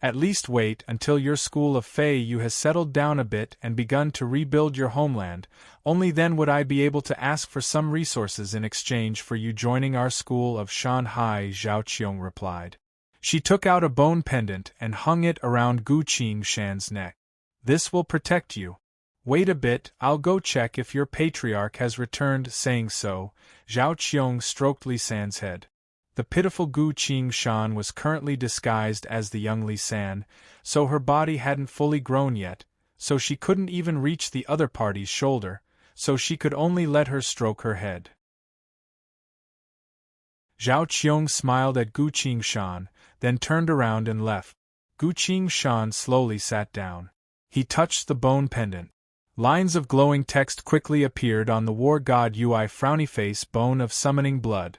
"At least wait until your school of Feiyu has settled down a bit and begun to rebuild your homeland. Only then would I be able to ask for some resources in exchange for you joining our school of Shanghai," Zhao Qiong replied. She took out a bone pendant and hung it around Gu Qingshan's neck. "This will protect you. Wait a bit, I'll go check if your patriarch has returned." Saying so, Zhao Qiong stroked Li San's head. The pitiful Gu Qing-shan was currently disguised as the young Li San, so her body hadn't fully grown yet, so she couldn't even reach the other party's shoulder, so she could only let her stroke her head. Zhao Qiong smiled at Gu Qing-shan, then turned around and left. Gu Qing-shan slowly sat down. He touched the bone pendant. Lines of glowing text quickly appeared on the war god Ui frowny face bone of summoning blood.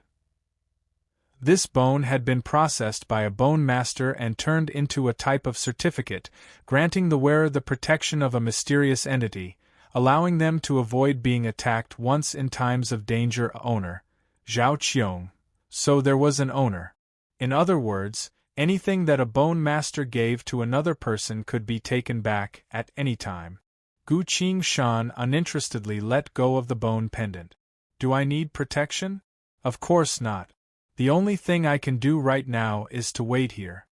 This bone had been processed by a bone master and turned into a type of certificate, granting the wearer the protection of a mysterious entity, allowing them to avoid being attacked once in times of danger. Owner, Zhao Qiong. So there was an owner. In other words, anything that a bone master gave to another person could be taken back at any time. Gu Qing-shan uninterestedly let go of the bone pendant. Do I need protection? Of course not. The only thing I can do right now is to wait here.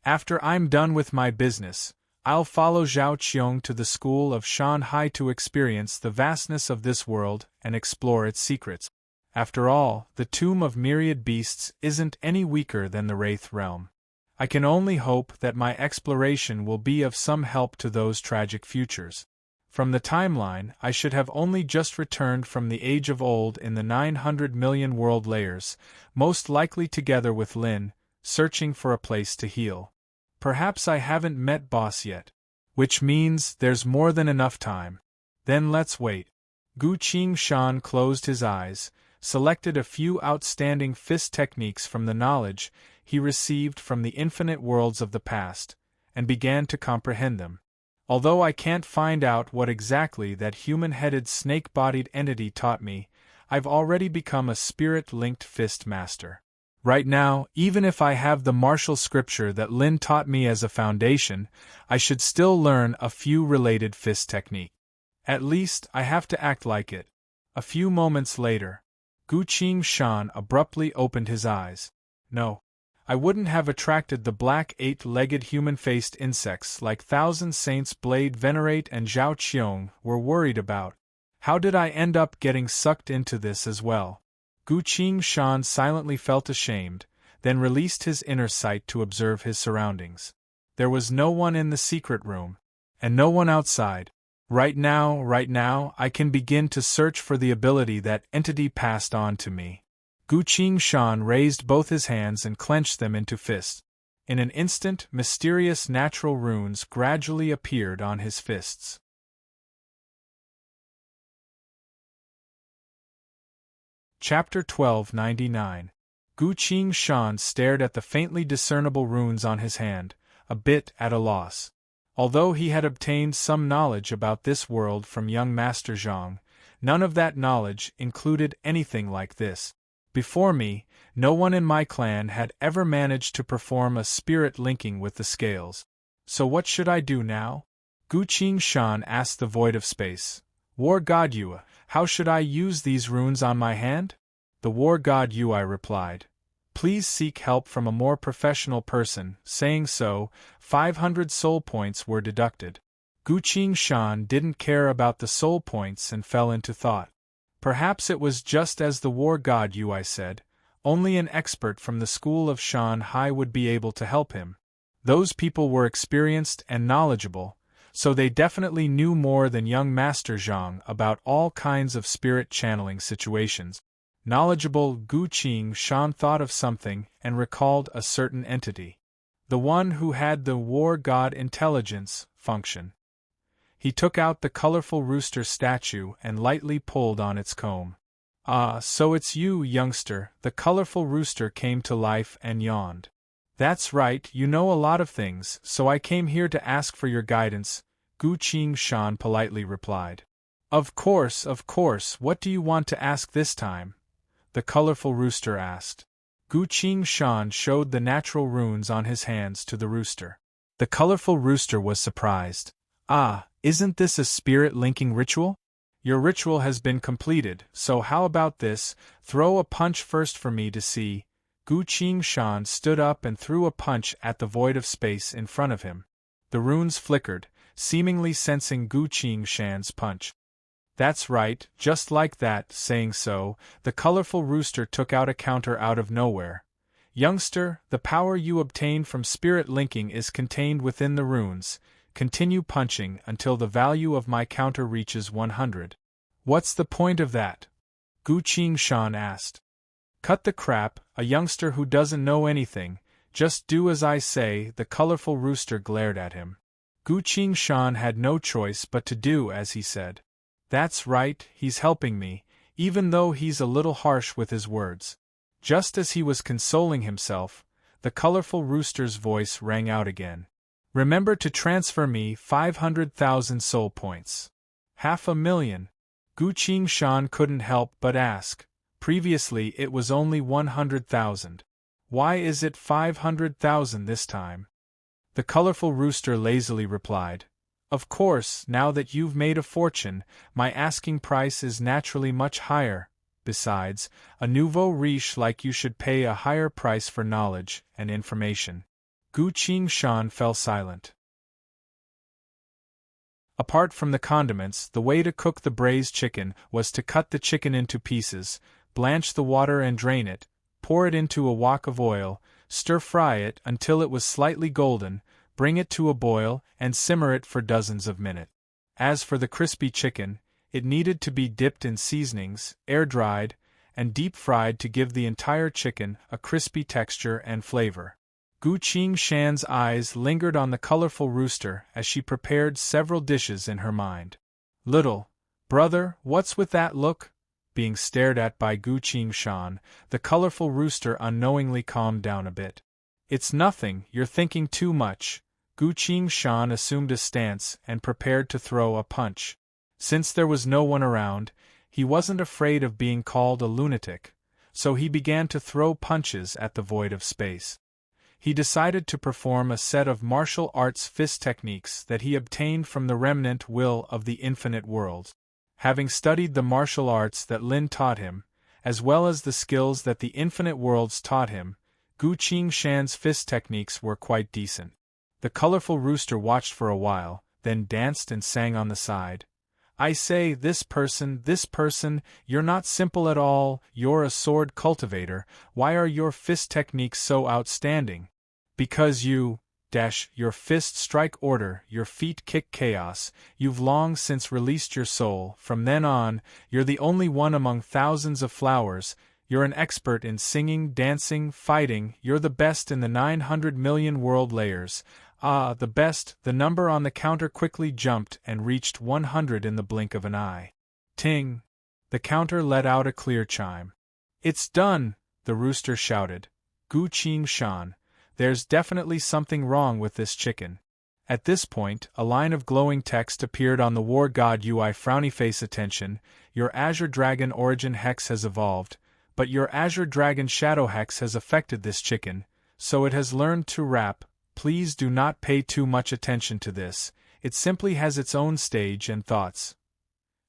After I'm done with my business, I'll follow Zhao Qiong to the school of Shanhai to experience the vastness of this world and explore its secrets. After all, the tomb of myriad beasts isn't any weaker than the Wraith realm. I can only hope that my exploration will be of some help to those tragic futures. From the timeline, I should have only just returned from the Age of Old in the 900 million world layers, most likely together with Lin, searching for a place to heal. Perhaps I haven't met Boss yet. Which means there's more than enough time. Then let's wait. Gu Qing-shan closed his eyes, selected a few outstanding fist techniques from the knowledge he received from the infinite worlds of the past, and began to comprehend them. Although I can't find out what exactly that human-headed snake-bodied entity taught me, I've already become a spirit-linked fist master. Right now, even if I have the martial scripture that Lin taught me as a foundation, I should still learn a few related fist techniques. At least, I have to act like it. A few moments later, Gu Qing-shan abruptly opened his eyes. No. I wouldn't have attracted the black eight-legged human-faced insects like Thousand Saints Blade Venerate and Zhao Qiong were worried about. How did I end up getting sucked into this as well? Gu Qing-shan silently felt ashamed, then released his inner sight to observe his surroundings. There was no one in the secret room, and no one outside. Right now, I can begin to search for the ability that entity passed on to me. Gu Qing-shan raised both his hands and clenched them into fists. In an instant, mysterious natural runes gradually appeared on his fists. Chapter 1299. Gu Qing-shan stared at the faintly discernible runes on his hand, a bit at a loss. Although he had obtained some knowledge about this world from young Master Zhang, none of that knowledge included anything like this. Before me, no one in my clan had ever managed to perform a spirit linking with the scales. So what should I do now? Gu Qing-shan asked the void of space. War God Ui, how should I use these runes on my hand? The war god Ui replied. Please seek help from a more professional person. Saying so, 500 soul points were deducted. Gu Qing-shan didn't care about the soul points and fell into thought. Perhaps it was just as the war god Ui said, only an expert from the school of Shanhai would be able to help him. Those people were experienced and knowledgeable, so they definitely knew more than young Master Zhang about all kinds of spirit channeling situations. Knowledgeable Gu Qing-shan thought of something and recalled a certain entity. The one who had the war god intelligence function. He took out the colorful rooster statue and lightly pulled on its comb. Ah, so it's you, youngster. The colorful rooster came to life and yawned. That's right, you know a lot of things, so I came here to ask for your guidance, Gu Qing-shan politely replied. Of course, what do you want to ask this time? The colorful rooster asked. Gu Qing-shan showed the natural runes on his hands to the rooster. The colorful rooster was surprised. Ah, isn't this a spirit-linking ritual? Your ritual has been completed, so how about this? Throw a punch first for me to see. Gu Qing-shan stood up and threw a punch at the void of space in front of him. The runes flickered, seemingly sensing Gu Qing-shan's punch. That's right, just like that. Saying so, the colorful rooster took out a counter out of nowhere. Youngster, the power you obtain from spirit linking is contained within the runes. Continue punching until the value of my counter reaches 100. What's the point of that? Gu Qingshan asked. Cut the crap, a youngster who doesn't know anything. Just do as I say, the colorful rooster glared at him. Gu Qingshan had no choice but to do as he said. That's right, he's helping me, even though he's a little harsh with his words. Just as he was consoling himself, the colorful rooster's voice rang out again. Remember to transfer me 500,000 soul points. 500,000. Gu Qingshan couldn't help but ask. Previously it was only 100,000. Why is it 500,000 this time? The colorful rooster lazily replied. Of course, now that you've made a fortune, my asking price is naturally much higher. Besides, a nouveau riche like you should pay a higher price for knowledge and information. Gu Qingshan fell silent. Apart from the condiments, the way to cook the braised chicken was to cut the chicken into pieces, blanch the water and drain it, pour it into a wok of oil, stir-fry it until it was slightly golden, bring it to a boil, and simmer it for dozens of minutes. As for the crispy chicken, it needed to be dipped in seasonings, air-dried, and deep-fried to give the entire chicken a crispy texture and flavor. Gu Qingshan's eyes lingered on the colorful rooster as she prepared several dishes in her mind. Little brother, what's with that look? Being stared at by Gu Qingshan, the colorful rooster unknowingly calmed down a bit. It's nothing, you're thinking too much. Gu Qingshan assumed a stance and prepared to throw a punch. Since there was no one around, he wasn't afraid of being called a lunatic, so he began to throw punches at the void of space. He decided to perform a set of martial arts fist techniques that he obtained from the remnant will of the infinite world. Having studied the martial arts that Lin taught him, as well as the skills that the infinite worlds taught him, Gu Qingshan's fist techniques were quite decent. The colorful rooster watched for a while, then danced and sang on the side. I say, this person, you're not simple at all, you're a sword cultivator. Why are your fist techniques so outstanding? Because you, your fists strike order, your feet kick chaos, you've long since released your soul, from then on, you're the only one among thousands of flowers, you're an expert in singing, dancing, fighting, you're the best in the 900 million world layers. Ah, the best, the number on the counter quickly jumped and reached 100 in the blink of an eye. Ting! The counter let out a clear chime. It's done, the rooster shouted. Gu Qingshan, there's definitely something wrong with this chicken. At this point, a line of glowing text appeared on the war god UI frowny-face. Attention, your Azure Dragon origin hex has evolved, but your Azure Dragon shadow hex has affected this chicken, so it has learned to rap. Please do not pay too much attention to this, it simply has its own stage and thoughts.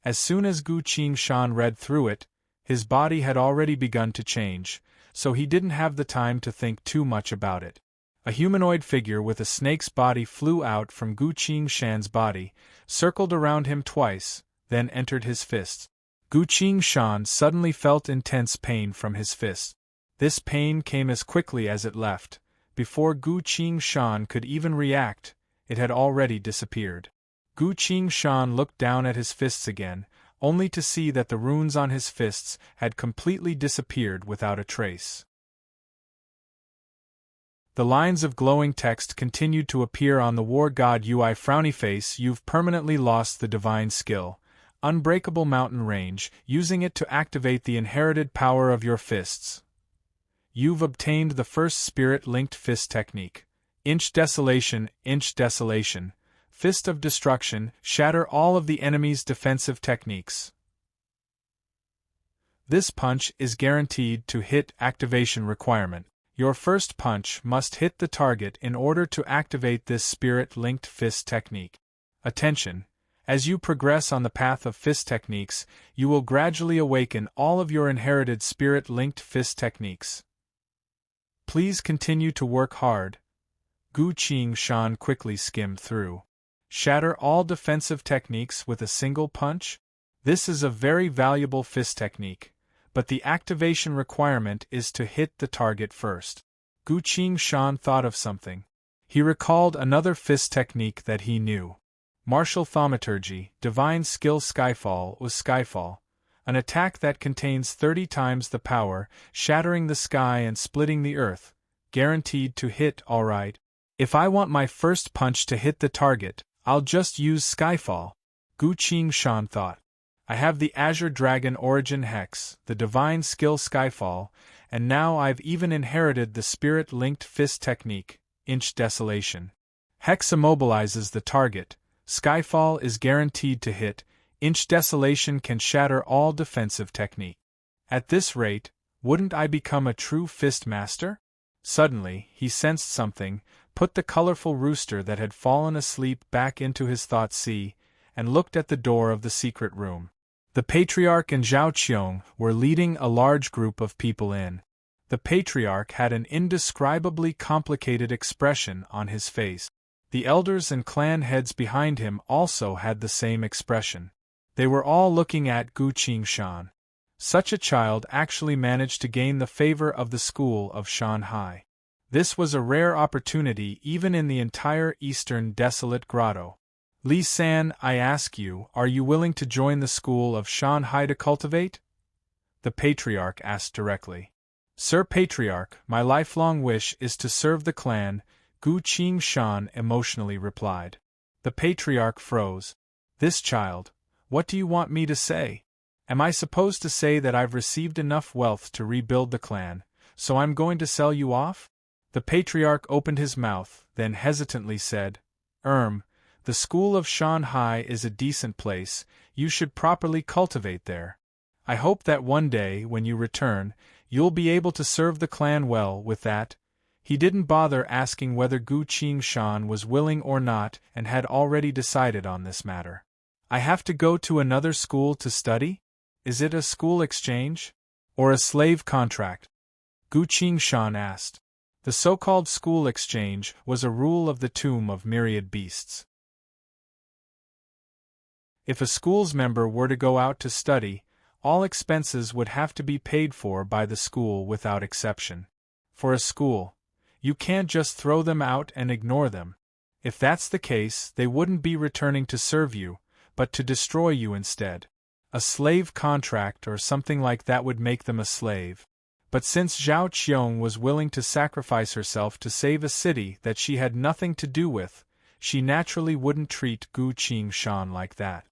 As soon as Gu Qingshan read through it, his body had already begun to change, so he didn't have the time to think too much about it. A humanoid figure with a snake's body flew out from Gu Qingshan's body, circled around him twice, then entered his fists. Gu Qingshan suddenly felt intense pain from his fists. This pain came as quickly as it left. Before Gu Qingshan could even react, it had already disappeared. Gu Qingshan looked down at his fists again, only to see that the runes on his fists had completely disappeared without a trace. The lines of glowing text continued to appear on the war god UI frowny-face. You've permanently lost the divine skill, Unbreakable Mountain Range, using it to activate the inherited power of your fists. You've obtained the first spirit-linked fist technique, Inch Desolation, Fist of Destruction, shatter all of the enemy's defensive techniques. This punch is guaranteed to hit activation requirement. Your first punch must hit the target in order to activate this spirit-linked fist technique. Attention! As you progress on the path of fist techniques, you will gradually awaken all of your inherited spirit-linked fist techniques. Please continue to work hard. Gu Qingshan quickly skimmed through. Shatter all defensive techniques with a single punch? This is a very valuable fist technique, but the activation requirement is to hit the target first. Gu Qingshan thought of something. He recalled another fist technique that he knew. Martial thaumaturgy, divine skill Skyfall was Skyfall, an attack that contains 30 times the power, shattering the sky and splitting the earth, guaranteed to hit alright. If I want my first punch to hit the target, I'll just use Skyfall, Gu Qingshan thought. I have the Azure Dragon Origin Hex, the divine skill Skyfall, and now I've even inherited the spirit-linked fist technique, Inch Desolation. Hex immobilizes the target, Skyfall is guaranteed to hit, Inch Desolation can shatter all defensive technique. At this rate, wouldn't I become a true fist master? Suddenly, he sensed something, put the colorful rooster that had fallen asleep back into his thought sea, and looked at the door of the secret room. The Patriarch and Zhao Qiong were leading a large group of people in. The Patriarch had an indescribably complicated expression on his face. The elders and clan heads behind him also had the same expression. They were all looking at Gu Qingshan. Such a child actually managed to gain the favor of the school of Shanhai. This was a rare opportunity even in the entire eastern desolate grotto. Li San, I ask you, are you willing to join the school of Shanhai to cultivate? The Patriarch asked directly. Sir Patriarch, my lifelong wish is to serve the clan, Gu Qingshan emotionally replied. The Patriarch froze. This child, what do you want me to say? Am I supposed to say that I've received enough wealth to rebuild the clan, so I'm going to sell you off? The Patriarch opened his mouth, then hesitantly said, the school of Shanhai is a decent place, you should properly cultivate there. I hope that one day, when you return, you'll be able to serve the clan well with that. He didn't bother asking whether Gu Qingshan was willing or not and had already decided on this matter. I have to go to another school to study? Is it a school exchange? Or a slave contract? Gu Qingshan asked. The so-called school exchange was a rule of the Tomb of Myriad Beasts. If a school's member were to go out to study, all expenses would have to be paid for by the school without exception. For a school, you can't just throw them out and ignore them. If that's the case, they wouldn't be returning to serve you, but to destroy you instead. A slave contract or something like that would make them a slave. But since Zhao Qiong was willing to sacrifice herself to save a city that she had nothing to do with, she naturally wouldn't treat Gu Qingshan like that.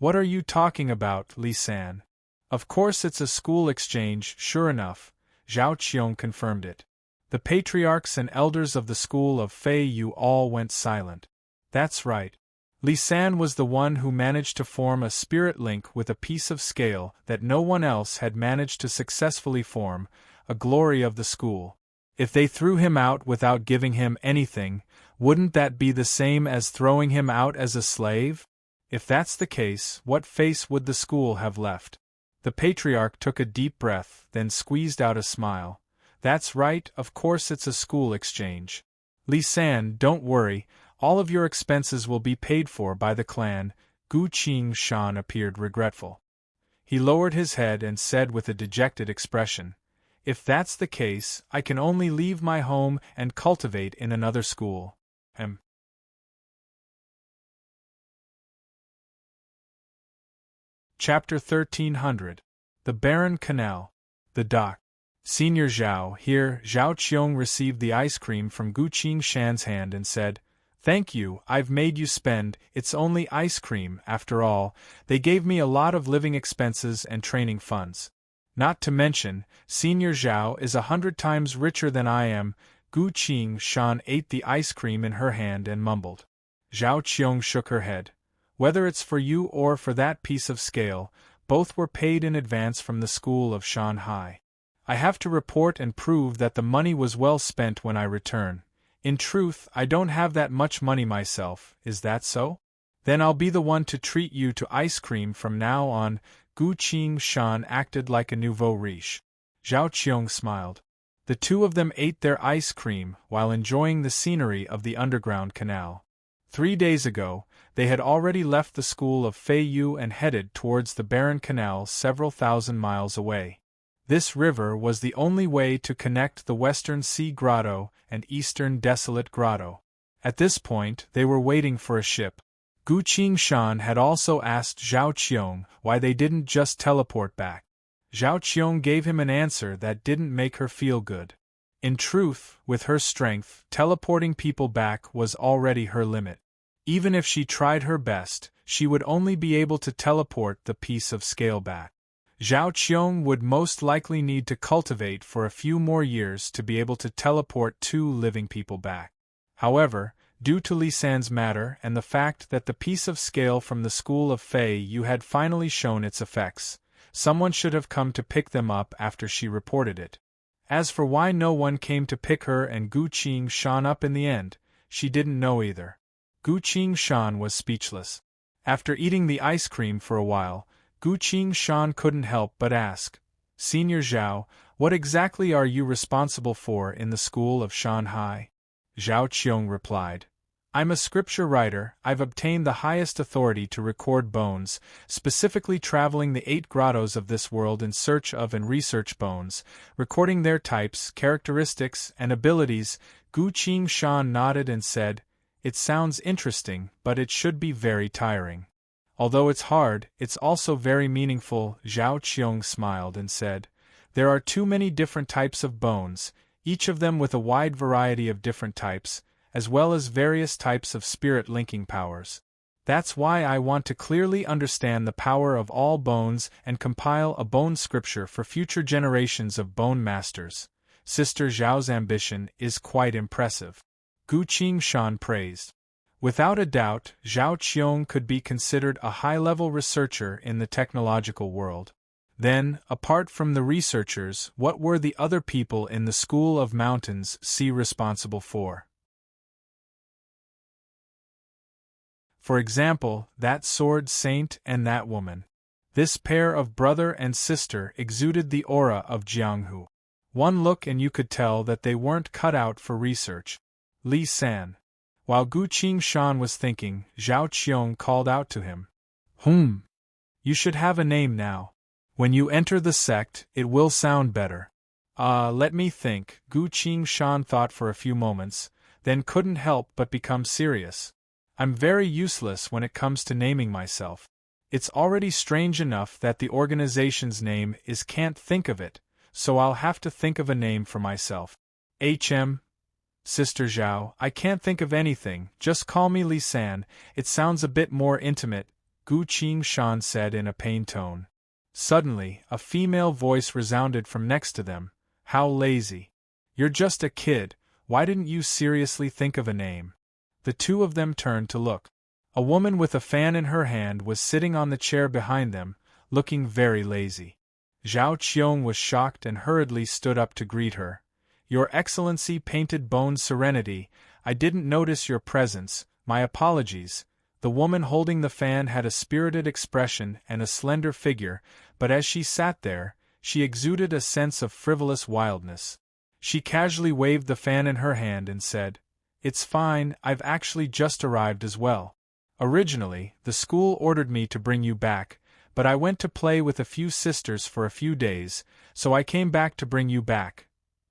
What are you talking about, Li San? Of course it's a school exchange, sure enough, Zhao Qiong confirmed it. The patriarchs and elders of the school of Fei Yu all went silent. That's right. Li San was the one who managed to form a spirit link with a piece of scale that no one else had managed to successfully form, a glory of the school. If they threw him out without giving him anything, wouldn't that be the same as throwing him out as a slave? If that's the case, what face would the school have left? The patriarch took a deep breath, then squeezed out a smile. That's right, of course it's a school exchange. Li San, don't worry, all of your expenses will be paid for by the clan. Gu Qingshan appeared regretful. He lowered his head and said with a dejected expression, if that's the case, I can only leave my home and cultivate in another school. Chapter 1300. The Barren Canal. The Dock. Senior Zhao, here, Zhao Qiong received the ice cream from Gu Qingshan's hand and said, Thank you, I've made you spend, it's only ice cream, after all, they gave me a lot of living expenses and training funds. Not to mention, Senior Zhao is 100 times richer than I am. Gu Qingshan ate the ice cream in her hand and mumbled. Zhao Qiong shook her head. Whether it's for you or for that piece of scale, both were paid in advance from the school of Shanhai. I have to report and prove that the money was well spent when I return. In truth, I don't have that much money myself, is that so? Then I'll be the one to treat you to ice cream from now on. Gu Qingshan acted like a nouveau riche. Zhao Qiong smiled. The two of them ate their ice cream while enjoying the scenery of the underground canal. 3 days ago, they had already left the school of Fei Yu and headed towards the barren canal several thousand miles away. This river was the only way to connect the Western Sea Grotto and Eastern Desolate Grotto. At this point, they were waiting for a ship. Gu Qingshan had also asked Zhao Qiong why they didn't just teleport back. Zhao Qiong gave him an answer that didn't make her feel good. In truth, with her strength, teleporting people back was already her limit. Even if she tried her best, she would only be able to teleport the piece of scale back. Zhao Qiong would most likely need to cultivate for a few more years to be able to teleport 2 living people back. However, due to Li San's matter and the fact that the piece of scale from the school of Fei Yu had finally shown its effects, someone should have come to pick them up after she reported it. As for why no one came to pick her and Gu Qingshan up in the end, she didn't know either. Gu Qingshan was speechless. After eating the ice cream for a while, Gu Qingshan couldn't help but ask, "Senior Zhao, what exactly are you responsible for in the school of Shanhai?" Zhao Qiong replied, "I'm a scripture writer. I've obtained the highest authority to record bones, specifically traveling the 8 grottos of this world in search of and research bones, recording their types, characteristics, and abilities." Gu Qingshan nodded and said, "It sounds interesting, but it should be very tiring. Although it's hard, it's also very meaningful." Zhao Qiong smiled and said, "There are too many different types of bones, each of them with a wide variety of different types, as well as various types of spirit linking powers. That's why I want to clearly understand the power of all bones and compile a bone scripture for future generations of bone masters." Sister Zhao's ambition is quite impressive. Gu Qingshan praised. Without a doubt, Zhao Qiong could be considered a high-level researcher in the technological world. Then, apart from the researchers, what were the other people in the School of Mountains Sea responsible for? For example, that sword saint and that woman. This pair of brother and sister exuded the aura of Jianghu. One look and you could tell that they weren't cut out for research. Li San. While Gu Qingshan was thinking, Zhao Qiong called out to him, You should have a name now. When you enter the sect, it will sound better." Let me think." Gu Qingshan thought for a few moments, then couldn't help but become serious. "I'm very useless when it comes to naming myself. It's already strange enough that the organization's name is can't think of it, so I'll have to think of a name for myself." Sister Zhao, I can't think of anything, just call me Li San, it sounds a bit more intimate," Gu Qingshan said in a pained tone. Suddenly, a female voice resounded from next to them, "How lazy. You're just a kid, why didn't you seriously think of a name?" The two of them turned to look. A woman with a fan in her hand was sitting on the chair behind them, looking very lazy. Zhao Qiong was shocked and hurriedly stood up to greet her. "Your Excellency Painted Bones Serenity, I didn't notice your presence, my apologies." The woman holding the fan had a spirited expression and a slender figure, but as she sat there, she exuded a sense of frivolous wildness. She casually waved the fan in her hand and said, "It's fine, I've actually just arrived as well. Originally, the school ordered me to bring you back, but I went to play with a few sisters for a few days, so I came back to bring you back.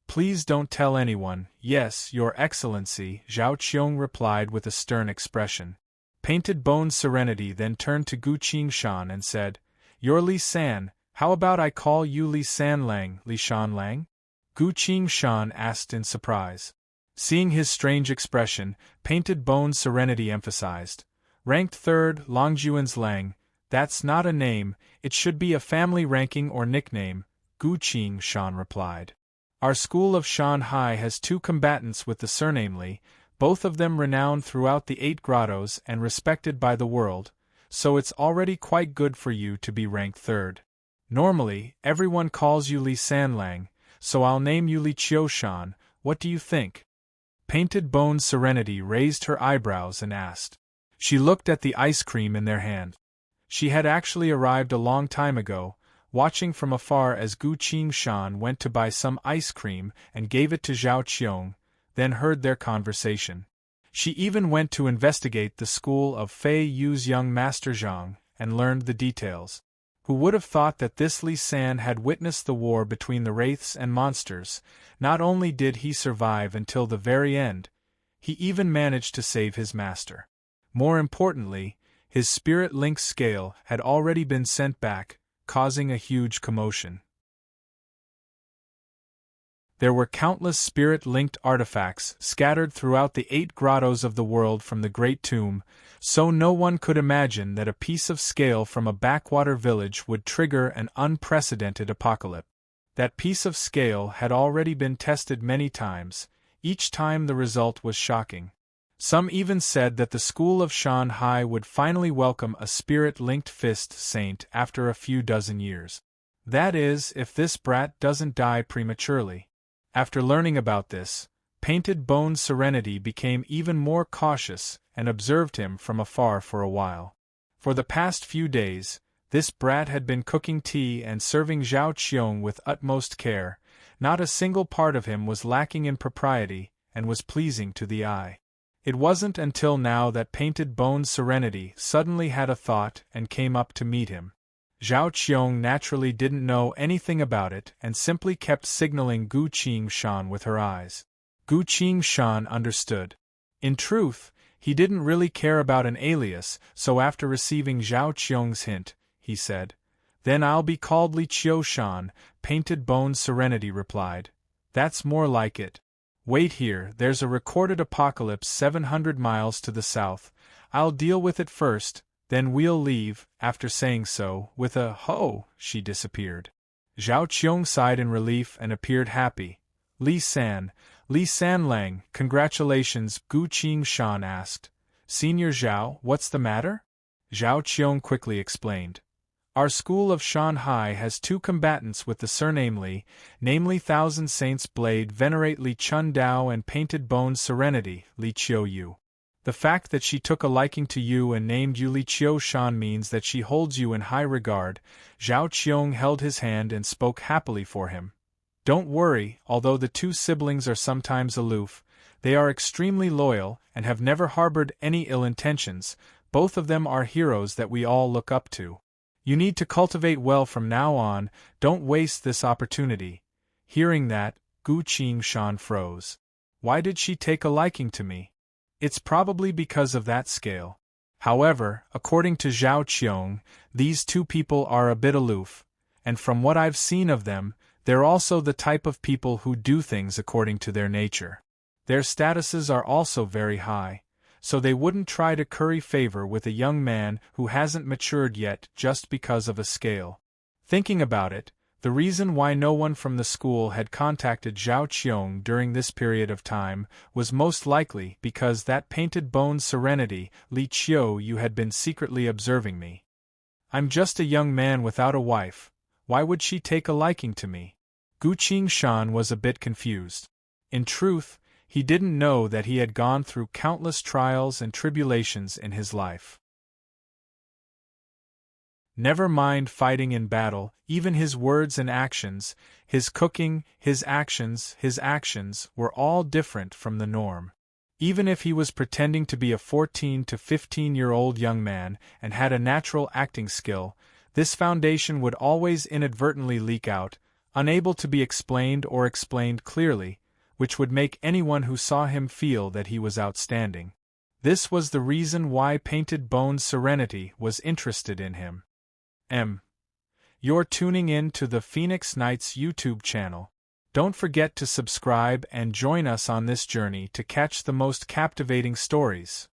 Please don't tell anyone." "Yes, Your Excellency," Zhao Qiong replied with a stern expression. Painted Bones Serenity then turned to Gu Qingshan and said, "You're Li San, how about I call you Li San Lang, Li Shan Lang?" Gu Qingshan asked in surprise. Seeing his strange expression, Painted Bones Serenity emphasized, "Ranked 3rd, Longjuan's Lang, that's not a name, it should be a family ranking or nickname," Gu Qingshan replied. "Our school of Shanhai has 2 combatants with the surname Li, both of them renowned throughout the 8 grottos and respected by the world, so it's already quite good for you to be ranked 3rd. Normally, everyone calls you Li Sanlang, so I'll name you Li Qiushan, what do you think?" Painted Bones Serenity raised her eyebrows and asked. She looked at the ice cream in their hand. She had actually arrived a long time ago, watching from afar as Gu Qingshan went to buy some ice cream and gave it to Zhao Qiong, then heard their conversation. She even went to investigate the school of Fei Yu's young master Zhang, and learned the details. Who would have thought that this Lee San had witnessed the war between the wraiths and monsters? Not only did he survive until the very end, he even managed to save his master. More importantly, his spirit link scale had already been sent back, causing a huge commotion. There were countless spirit-linked artifacts scattered throughout the 8 grottos of the world from the Great Tomb, so no one could imagine that a piece of scale from a backwater village would trigger an unprecedented apocalypse. That piece of scale had already been tested many times, each time the result was shocking. Some even said that the school of Shanghai would finally welcome a spirit-linked fist saint after a few dozen years. That is, if this brat doesn't die prematurely. After learning about this, Painted Bone's Serenity became even more cautious and observed him from afar for a while. For the past few days, this brat had been cooking tea and serving Zhao Qiong with utmost care. Not a single part of him was lacking in propriety, and was pleasing to the eye. It wasn't until now that Painted Bone's Serenity suddenly had a thought and came up to meet him. Zhao Qiong naturally didn't know anything about it and simply kept signaling Gu Qingshan with her eyes. Gu Qingshan understood. In truth, he didn't really care about an alias, so after receiving Zhao Qiong's hint, he said, "Then I'll be called Li Qiushan," Painted Bone's Serenity replied. "That's more like it. Wait here, there's a recorded apocalypse 700 miles to the south. I'll deal with it first, then we'll leave." After saying so, with a "ho," she disappeared. Zhao Qiong sighed in relief and appeared happy. Li Sanlang, congratulations," Gu Qingshan asked. "Senior Zhao, what's the matter?" Zhao Qiong quickly explained. "Our school of Shanghai has 2 combatants with the surname Li, namely Thousand Saints Blade Venerate Li Chun Dao and Painted Bone's Serenity, Li Qiu Yu. The fact that she took a liking to you and named you Li Qiushan means that she holds you in high regard." Zhao Qiong held his hand and spoke happily for him. "Don't worry, although the 2 siblings are sometimes aloof, they are extremely loyal and have never harbored any ill intentions. Both of them are heroes that we all look up to. You need to cultivate well from now on, don't waste this opportunity." Hearing that, Gu Qingshan froze. Why did she take a liking to me? It's probably because of that scale. However, according to Zhao Qiong, these 2 people are a bit aloof, and from what I've seen of them, they're also the type of people who do things according to their nature. Their statuses are also very high, so they wouldn't try to curry favor with a young man who hasn't matured yet just because of a scale. Thinking about it, the reason why no one from the school had contacted Zhao Qiong during this period of time was most likely because that Painted Bone's Serenity, Li Qiu Yu, had been secretly observing me. I'm just a young man without a wife. Why would she take a liking to me? Gu Qingshan was a bit confused. In truth, he didn't know that he had gone through countless trials and tribulations in his life. Never mind fighting in battle, even his words and actions, his cooking, his actions were all different from the norm. Even if he was pretending to be a 14 to 15-year-old young man and had a natural acting skill, this foundation would always inadvertently leak out, unable to be explained or explained clearly, which would make anyone who saw him feel that he was outstanding. This was the reason why Painted Bone's Serenity was interested in him. You're tuning in to the Phoenix Knights YouTube channel. Don't forget to subscribe and join us on this journey to catch the most captivating stories.